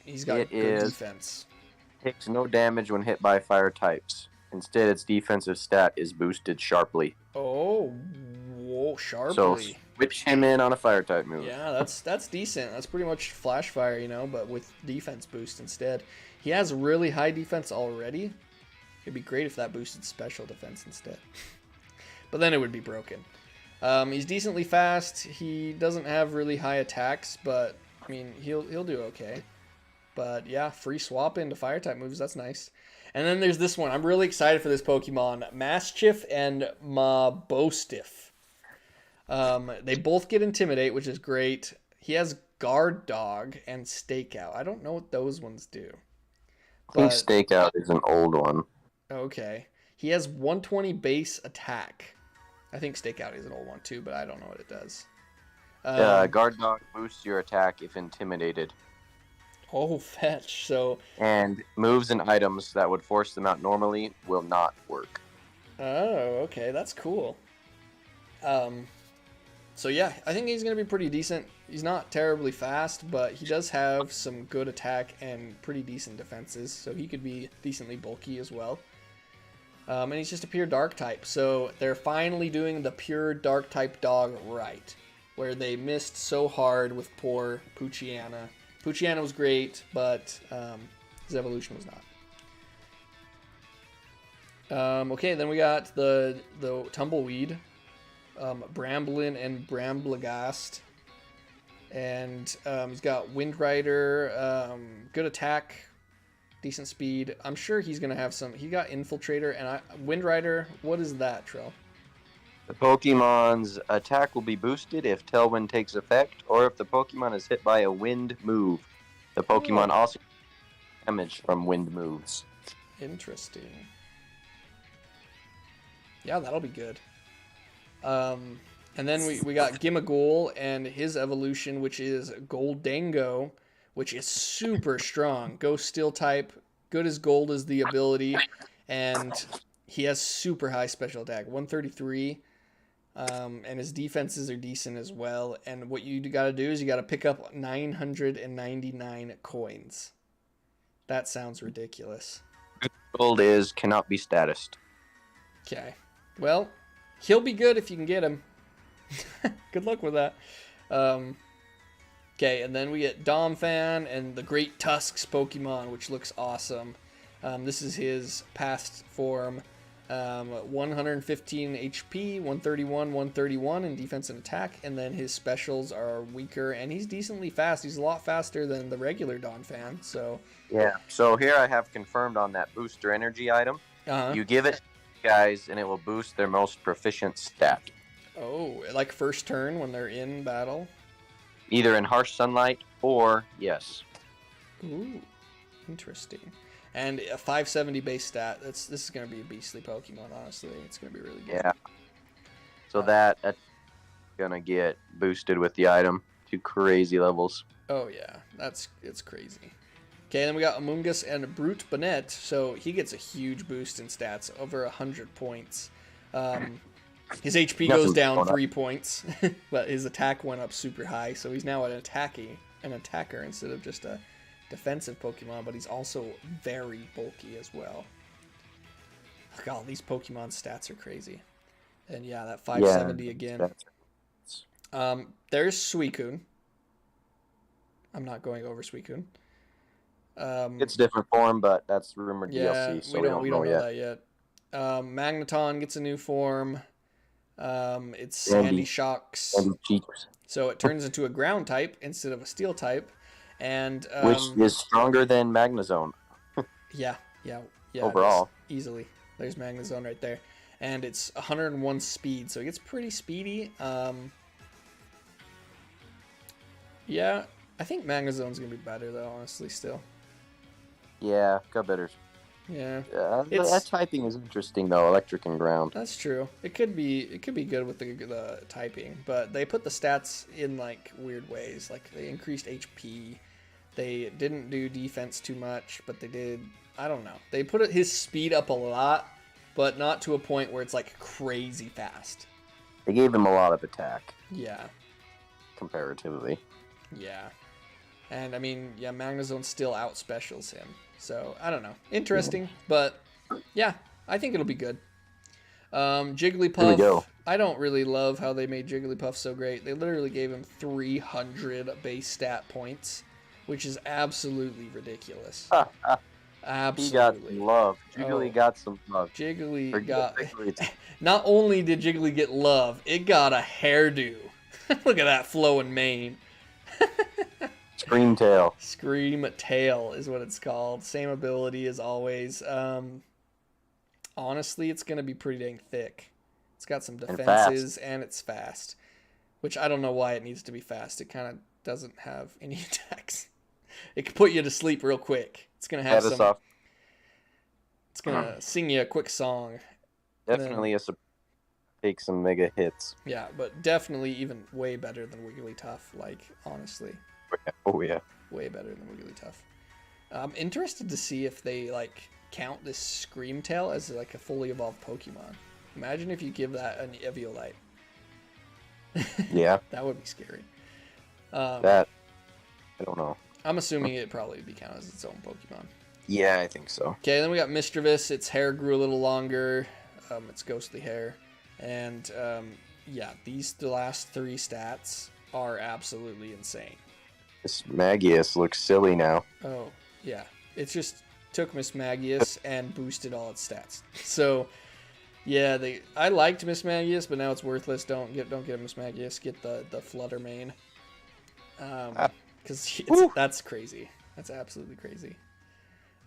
He's got good defense. Takes no damage when hit by fire types. Instead, its defensive stat is boosted sharply. Oh, whoa, sharply. So, switch him in on a fire type move. Yeah, that's decent. That's pretty much Flash Fire, but with defense boost instead. He has really high defense already. It'd be great if that boosted special defense instead. But then it would be broken. He's decently fast. He doesn't have really high attacks, but I mean, he'll do okay. But yeah, free swap into fire type moves. That's nice. And then there's this one. I'm really excited for this Pokemon, Maschiff and Mabostiff. They both get Intimidate, which is great. He has Guard Dog and Stakeout. I don't know what those ones do. I think Stakeout is an old one. Okay. He has 120 base attack. I think Stakeout is an old one too, but I don't know what it does. Guard Dog boosts your attack if intimidated. Oh, fetch. So. And moves and items that would force them out normally will not work. Oh, okay. That's cool. So yeah, I think he's going to be pretty decent. He's not terribly fast, but he does have some good attack and pretty decent defenses, so he could be decently bulky as well. And he's just a pure dark type, so they're finally doing the pure dark type dog right, where they missed so hard with poor Poochyena. Poochyena was great, but his evolution was not. Okay, then we got the Tumbleweed, Bramblin and Bramblegast. And he's got Wind Rider, good attack, decent speed. I'm sure he's going to have some... He got Infiltrator, and Wind Rider, what is that, Trill? The Pokemon's attack will be boosted if Tailwind takes effect, or if the Pokemon is hit by a wind move. The Pokemon also gets damage from wind moves. Interesting. Yeah, that'll be good. And then we got Gimmighoul and his evolution, which is Goldango, which is super strong. Ghost Steel type, good as gold is the ability, and he has super high special attack, 133. And his defenses are decent as well. And what you got to do is you got to pick up 999 coins. That sounds ridiculous. Gold cannot be statused. Okay. Well, he'll be good if you can get him. Good luck with that. Okay, and then we get Domfan and the Great Tusks Pokemon, which looks awesome. This is his past form. 115 HP, 131, 131 in defense and attack, and then his specials are weaker, and he's decently fast. He's a lot faster than the regular Donphan, so... Yeah, so here I have confirmed on that booster energy item. You give it to guys, and it will boost their most proficient stat. Oh, like first turn when they're in battle? Either in harsh sunlight or, yes. Ooh, interesting. And a 570 base stat. This is going to be a beastly Pokemon, honestly. It's going to be really good. Yeah. So that's going to get boosted with the item to crazy levels. Oh, yeah. It's crazy. Okay, then we got Amoonguss and Brute Bonnet. So he gets a huge boost in stats, over 100 points. His HP goes down 3 points, but his attack went up super high. So he's now an attacker instead of just a defensive Pokemon, but he's also very bulky as well. God, these Pokemon stats are crazy. And yeah, that 570 again. There's Suicune. I'm not going over Suicune. It's different form, but that's rumored DLC, so we don't know that yet. Magneton gets a new form. It's Sandy Shocks. So it turns into a ground type instead of a steel type. And which is stronger than Magnezone. yeah. Overall, easily. There's Magnezone right there, and it's 101 speed, so it gets pretty speedy. Yeah, I think Magnezone's gonna be better though, honestly. Still. Yeah, got better. Yeah. That typing is interesting though, electric and ground. That's true. It could be good with the typing, but they put the stats in like weird ways. Like they increased HP. They didn't do defense too much, but they did. I don't know. They put his speed up a lot, but not to a point where it's like crazy fast. They gave him a lot of attack. Yeah. Comparatively. Yeah. And I mean, yeah, Magnezone still out specials him. So I don't know. Interesting, but yeah, I think it'll be good. Jigglypuff. Here we go. I don't really love how they made Jigglypuff so great. They literally gave him 300 base stat points, which is absolutely ridiculous. Absolutely. He got some love. Jiggly got some love. Jiggly got... Not only did Jiggly get love, it got a hairdo. Look at that flowing mane. Scream Tail. Scream Tail is what it's called. Same ability as always. Honestly, it's going to be pretty dang thick. It's got some defenses and it's fast. Which I don't know why it needs to be fast. It kind of doesn't have any attacks. It can put you to sleep real quick. It's going to have some... It's going to sing you a quick song. Definitely take some mega hits. Yeah, but definitely even way better than Wigglytuff, like, honestly. Oh, yeah. Way better than Wigglytuff. I'm interested to see if they, like, count this Screamtail as, like, a fully evolved Pokemon. Imagine if you give that an Eviolite. Yeah. That would be scary. I don't know. I'm assuming it probably would be counted as its own Pokemon. Yeah, I think so. Okay, then we got Mischievous. Its hair grew a little longer. It's ghostly hair. And, yeah, the last 3 stats are absolutely insane. This Magius looks silly now. Oh, yeah. It just took Miss Magius and boosted all its stats. So, yeah, I liked Miss Magius, but now it's worthless. Don't get a Miss Magius. Get the Flutter Mane. Because that's crazy. That's absolutely crazy.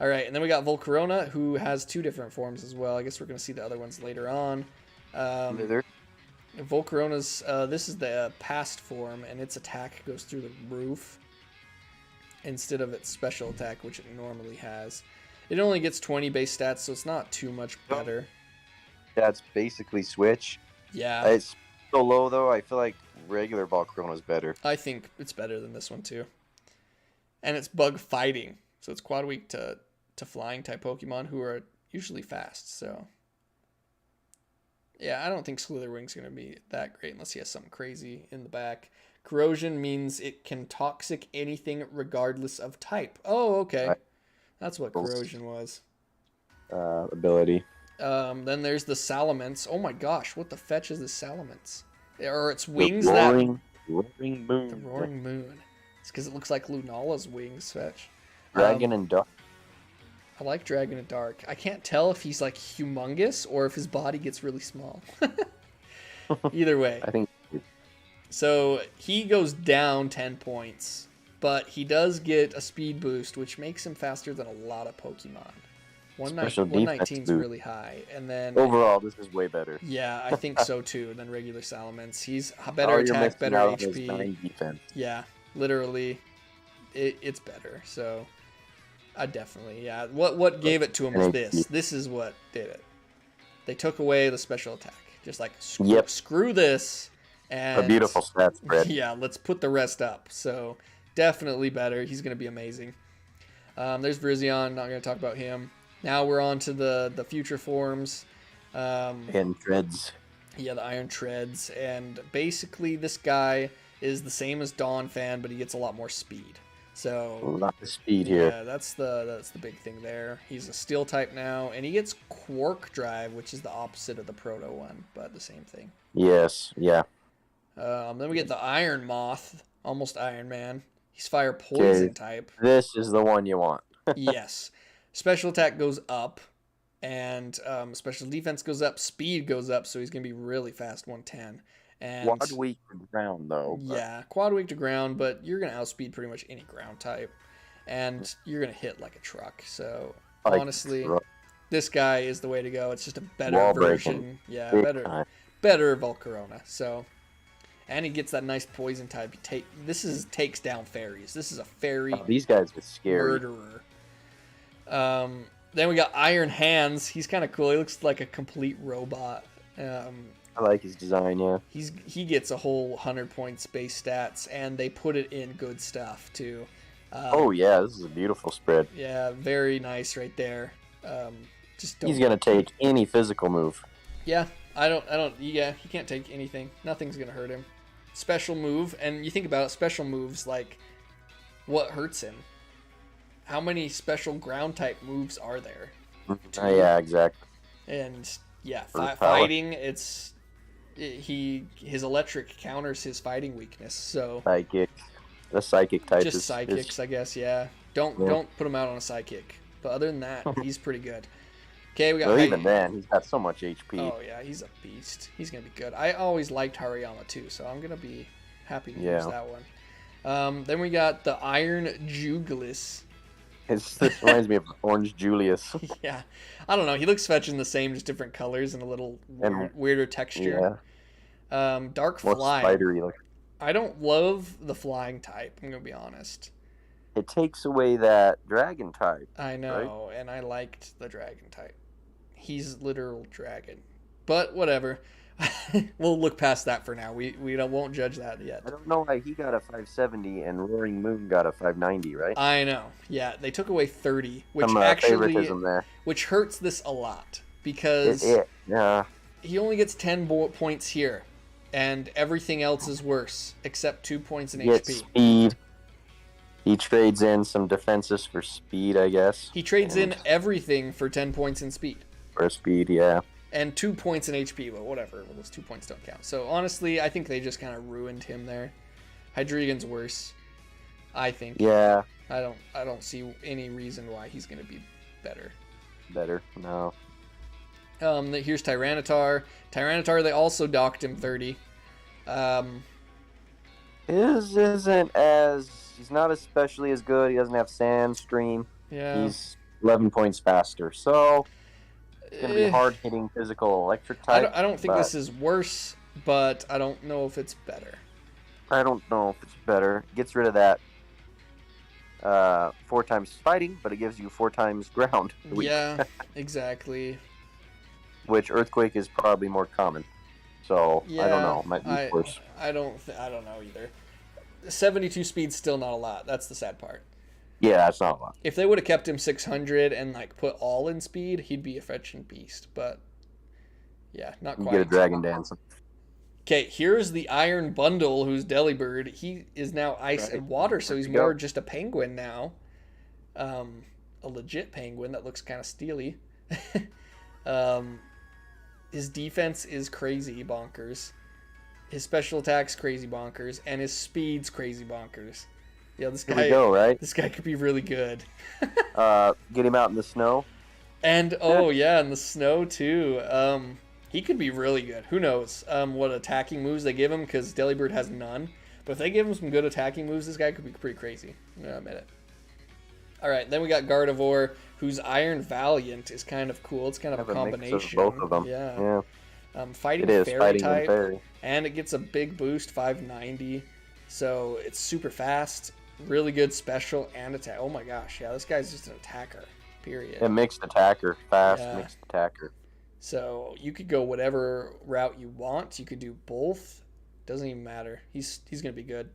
All right, and then we got Volcarona, who has 2 different forms as well. I guess we're going to see the other ones later on. Volcarona's, this is the past form, and its attack goes through the roof instead of its special attack, which it normally has. It only gets 20 base stats, so it's not too much better. That's basically Switch. Yeah. It's so low, though. I feel like regular Volcarona's better. I think it's better than this one, too. And it's bug fighting, so it's quad weak to flying type Pokemon who are usually fast, so... Yeah, I don't think Slitherwing's going to be that great unless he has something crazy in the back. Corrosion means it can toxic anything regardless of type. Oh, okay. That's what Corrosion was. Ability. Then there's the Salamence. Oh my gosh, what the fetch is the Salamence? Or its wings Roaring Moon. Moon. The Roaring Moon. It's because it looks like Lunala's wings fetch. Dragon and Duck. I like Dragon and Dark. I can't tell if he's like humongous or if his body gets really small. Either way. I think. So he goes down 10 points, but he does get a speed boost, which makes him faster than a lot of Pokemon. 119 is really high, and then overall this is way better. Yeah, I think so too than regular Salamence. He's better attack, better HP. Defense. Yeah, literally, it's better. So. I definitely, yeah. What gave it to him was this. This is what did it. They took away the special attack. Just like, screw this. And a beautiful stat spread. Yeah, let's put the rest up. So, definitely better. He's going to be amazing. There's Virizion. Not going to talk about him. Now we're on to the future forms. And Treads. Yeah, the Iron Treads. And basically, this guy is the same as Dawn Fan, but he gets a lot more speed. So a lot of speed here. Yeah, that's the big thing there. He's a steel type now, and he gets Quark Drive, which is the opposite of the Proto one, but the same thing. Yes, yeah. Then we get the Iron Moth, almost Iron Man. He's fire poison type. This is the one you want. Yes. Special attack goes up, and special defense goes up, speed goes up, so he's gonna be really fast, 110. And quad weak to ground, though. Yeah, quad weak to ground, but you're going to outspeed pretty much any ground type. And you're going to hit like a truck. So, honestly, this guy is the way to go. It's just a better version. Yeah, better Volcarona. So, and he gets that nice poison type. Takes down fairies. This is a fairy these guys get scary. Murderer. Then we got Iron Hands. He's kind of cool. He looks like a complete robot. I like his design, yeah. He gets a whole 100 points base stats, and they put it in good stuff too. Oh yeah, this is a beautiful spread. Yeah, very nice right there. He's gonna take any physical move. Yeah, yeah, he can't take anything. Nothing's gonna hurt him. Special move, and you think about it, special moves, like what hurts him? How many special ground type moves are there? Yeah, exactly. And yeah, fighting, his electric counters his fighting weakness. So psychic, the psychic type. Just psychics, I guess. Yeah. Don't put him out on a psychic. But other than that, he's pretty good. Okay, we got. Well, even then, he's got so much HP. Oh yeah, he's a beast. He's gonna be good. I always liked Hariyama too, so I'm gonna be happy to use that one. Then we got the Iron Jugulis. This reminds me of Orange Julius. Yeah, I don't know. He looks fetching the same, just different colors and a little weirder texture. Yeah. Dark more Fly. Spidery look. I don't love the flying type. I'm gonna be honest. It takes away that dragon type. I know, right? And I liked the dragon type. He's literal dragon, but whatever. We'll look past that for now. We won't judge that yet. I don't know why he got a 570 and Roaring Moon got a 590, right? I know. Yeah, they took away 30, which favoritism there. Which hurts this a lot because he only gets 10 points here, and everything else is worse except 2 points in HP. Speed. He trades in some defenses for speed, I guess. He trades in everything for 10 points in speed. For speed, yeah. And 2 points in HP, but whatever. Well, those 2 points don't count. So honestly, I think they just kind of ruined him there. Hydreigon's worse, I think. Yeah. I don't see any reason why he's going to be better. No. Here's Tyranitar. Tyranitar, they also docked him 30. His isn't as... He's not especially as good. He doesn't have Sandstream. Yeah. He's 11 points faster. So... It's going to be hard-hitting physical electric type. I don't think this is worse. but I don't know if it's better. I don't know if it's better. Gets rid of that 4 times fighting, but it gives you 4 times ground. Yeah, exactly. Which Earthquake is probably more common. So I don't Yeah, know. Might be worse. I don't know either. 72 speed's still not a lot. That's the sad part. Yeah, that's not a lot. If they would have kept him 600 and like put all in speed, he'd be a fetching beast. But yeah, not You quite. get a Dragon Dance. Okay, here's the Iron Bundle, who's Delibird. He is now ice Right. and water, so he's There you go. more just a penguin now. A legit penguin that looks kind of steely. um, his defense is crazy bonkers. His special attack's crazy bonkers, and his speed's crazy bonkers. Yeah, this Here guy. we go, right? This guy could be really good. Get him out in the snow. And oh yeah, in the snow too. He could be really good. Who knows what attacking moves they give him, because Delibird has none. But if they give him some good attacking moves, this guy could be pretty crazy. I'm gonna admit it. All right, then we got Gardevoir, whose Iron Valiant is kind of cool. It's kind of a combination. Mix of both of them. Yeah. Fighting It is fairy fighting type, and fairy. and it gets a big boost, 590. So it's super fast, really good special and attack. Oh my gosh, yeah, this guy's just an attacker. Period. A mixed attacker, fast Yeah. mixed attacker. So you could go whatever route you want. You could do both. Doesn't even matter. He's gonna be good.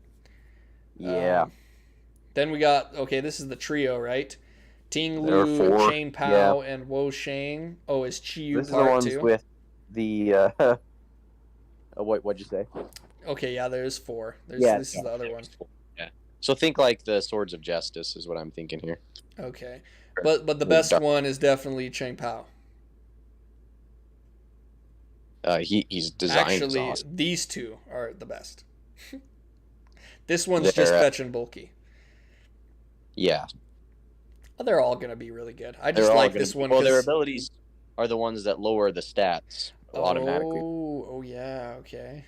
Yeah. Then we got, okay, this is the trio, right? Ting There are Lu, 4, Chang Pao, and Wo Shang. Oh, is Chiyu This is the part ones too? with the what'd you say? Okay, yeah, there's 4. Yeah, This is the other one. Yeah. So think like the Swords of Justice is what I'm thinking here. Okay. But the best one is definitely Chang Pao. He's designed Actually, awesome. these two are the best. This one's They're, just fetch and bulky. Yeah. They're all going to be really good. I They're just all like gonna this be- one. Well, their 'cause- abilities are the ones that lower the stats automatically. Oh, yeah, okay.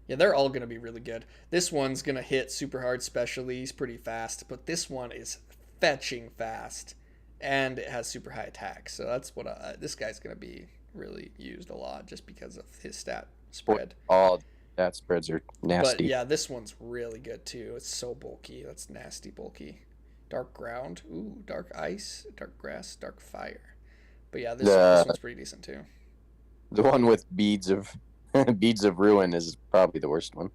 Yeah, they're all going to be really good. This one's going to hit super hard specially. He's pretty fast. But this one is fetching fast. And it has super high attack. So that's what this guy's going to be really used a lot just because of his stat spread. All stat spreads are nasty. But yeah, this one's really good too. It's so bulky. That's nasty bulky. Dark ground. Ooh, dark ice, dark grass, dark fire. But yeah, this one's pretty decent too. The one with beads of beads of ruin is probably the worst one.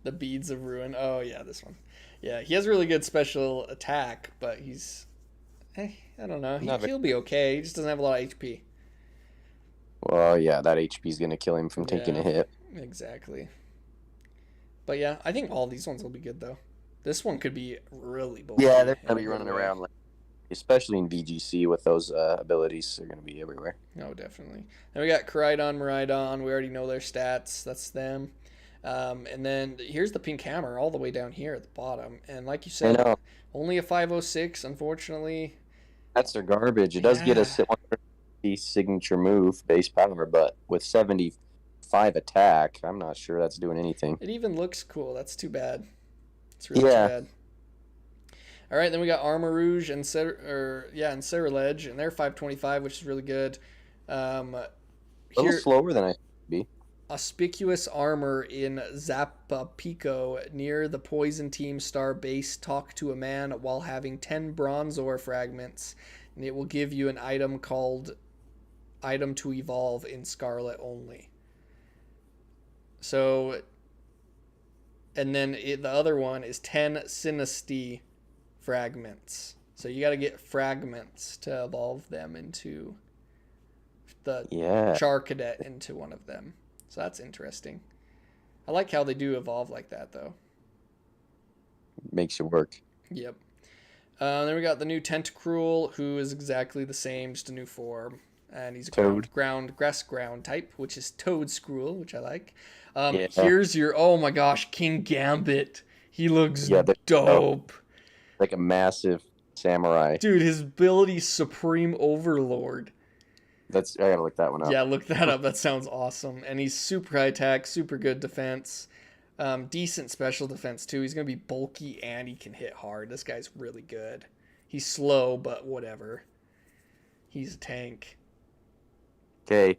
The beads of ruin. Oh yeah, this one. Yeah, he has really good special attack, but he's, I don't know. He'll be okay. He just doesn't have a lot of HP. Well, yeah, that HP is gonna kill him from taking a hit. Exactly. But yeah, I think all these ones will be good though. This one could be really bulky. Yeah, they're gonna in a be good running way. around like Especially in VGC with those abilities, they're gonna be everywhere. Oh, definitely. Then we got Koraidon, Miraidon. We already know their stats. That's them. And then here's the pink hammer all the way down here at the bottom. And like you I said, know. only a 506, unfortunately. That's their garbage. It does get a 150 signature move base power, but with 75 attack, I'm not sure that's doing anything. It even looks cool. That's too bad. It's really Yeah. too bad. All right, then we got Armor Rouge and Ceruledge, and they're 525, which is really good. A little slower than I should be. Auspicious armor in Zapapico near the Poison Team Star base. Talk to a man while having 10 Bronzor fragments, and it will give you an item called Item to Evolve in Scarlet only. So, and then the other one is 10 Sinistea fragments. So you got to get fragments to evolve them into the Char Cadet into one of them. So that's interesting. I like how they do evolve like that, though. Makes you work. Yep. Then we got the new Tentacruel, who is exactly the same, just a new form. And he's a grass ground type, which is Toadscruel, which I like. Here's your, oh my gosh, King Gambit. He looks dope. Like a massive samurai. Dude, his ability's Supreme Overlord. I gotta look that one up. Yeah, look that up. That sounds awesome. And he's super high attack, super good defense, decent special defense too. He's gonna be bulky and he can hit hard. This guy's really good. He's slow, but whatever. He's a tank. Okay,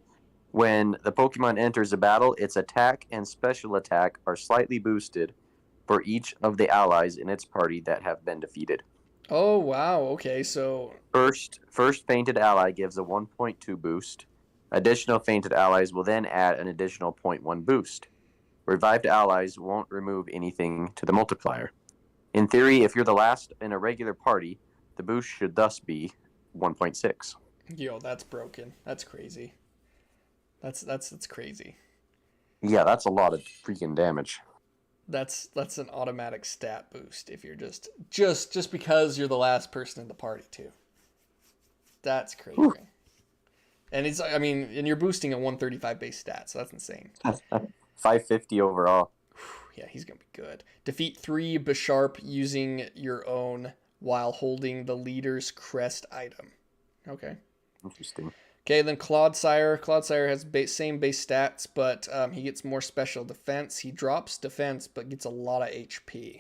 When the Pokemon enters a battle, its attack and special attack are slightly boosted for each of the allies in its party that have been defeated. Oh, wow. Okay, so First fainted ally gives a 1.2 boost. Additional fainted allies will then add an additional 0.1 boost. Revived allies won't remove anything to the multiplier. In theory, if you're the last in a regular party, the boost should thus be 1.6. yo, that's broken. That's crazy. That's crazy. Yeah, that's a lot of freaking damage. That's an automatic stat boost if you're just because you're the last person in the party too. That's crazy. Whew. And and you're boosting a 135 base stat, so that's insane. 550 overall. Yeah, he's gonna be good. Defeat 3 Bisharp using your own while holding the leader's crest item. Okay. Interesting. Okay, then Clodsire. Clodsire has same base stats, but he gets more special defense. He drops defense, but gets a lot of HP.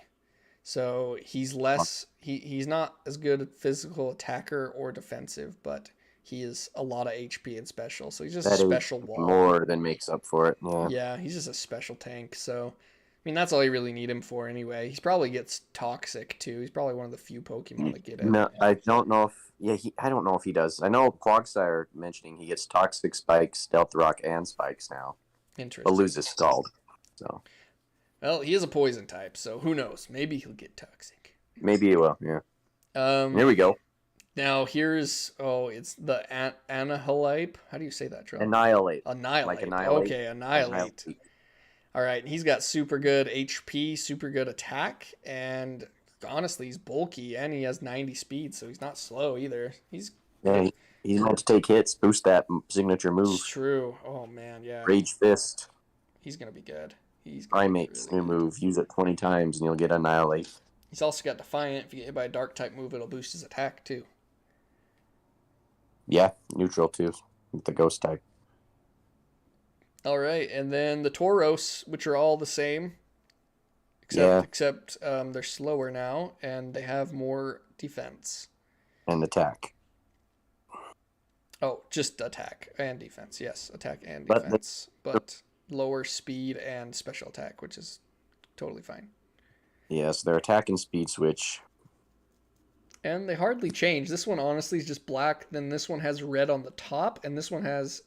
So he's less. He's not as good a physical attacker or defensive, but he is a lot of HP and special. So he's just a special wall. More than makes up for it. Yeah. Yeah, he's just a special tank. So, I mean, that's all you really need him for anyway. He probably gets toxic too. He's probably one of the few Pokemon that get it. No, I don't know if. Yeah, I don't know if he does. I know Quagsire mentioning he gets Toxic Spikes, Stealth Rock, and Spikes now. Interesting. But loses Scald. So. Well, he is a poison type, so who knows? Maybe he'll get toxic. Maybe he will. Yeah. Here we go. Now it's the Annihilate. How do you say that, Trell? Annihilate. Annihilate. Like annihilate. Okay, Annihilate. All right, he's got super good HP, super good attack, and honestly, he's bulky, and he has 90 speed, so he's not slow either. He's meant to take hits, boost that signature move. It's true. Oh man, yeah. Rage Fist. He's gonna be good. Primate's new move. Use it 20 times, and you'll get Annihilate. He's also got Defiant. If you get hit by a Dark type move, it'll boost his attack too. Yeah, neutral too, with the Ghost type. All right, and then the Tauros, which are all the same. Except they're slower now, and they have more defense. And attack. Oh, just attack and defense. Yes, attack and defense. But lower speed and special attack, which is totally fine. Yes, their attack and speed switch. And they hardly change. This one, honestly, is just black. Then this one has red on the top, and this one has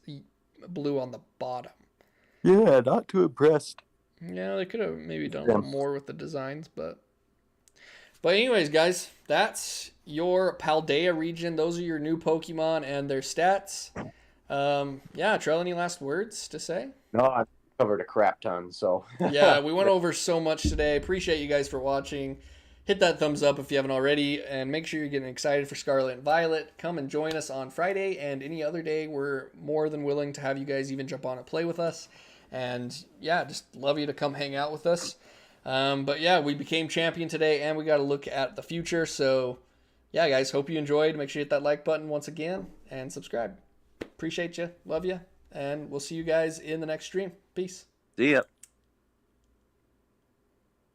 blue on the bottom. Yeah, not too impressed. Yeah, they could have maybe done a little more with the designs, but anyways, guys, that's your Paldea region. Those are your new Pokemon and their stats. Yeah, Trell, any last words to say? No, I've covered a crap ton, so. Yeah, we went over so much today. Appreciate you guys for watching. Hit that thumbs up if you haven't already, and make sure you're getting excited for Scarlet and Violet. Come and join us on Friday and any other day. We're more than willing to have you guys even jump on and play with us. And yeah, just love you to come hang out with us. But yeah, we became champion today, and we got to look at the future. So yeah, guys, hope you enjoyed. Make sure you hit that like button once again and subscribe. Appreciate you. Love you. And we'll see you guys in the next stream. Peace. See ya.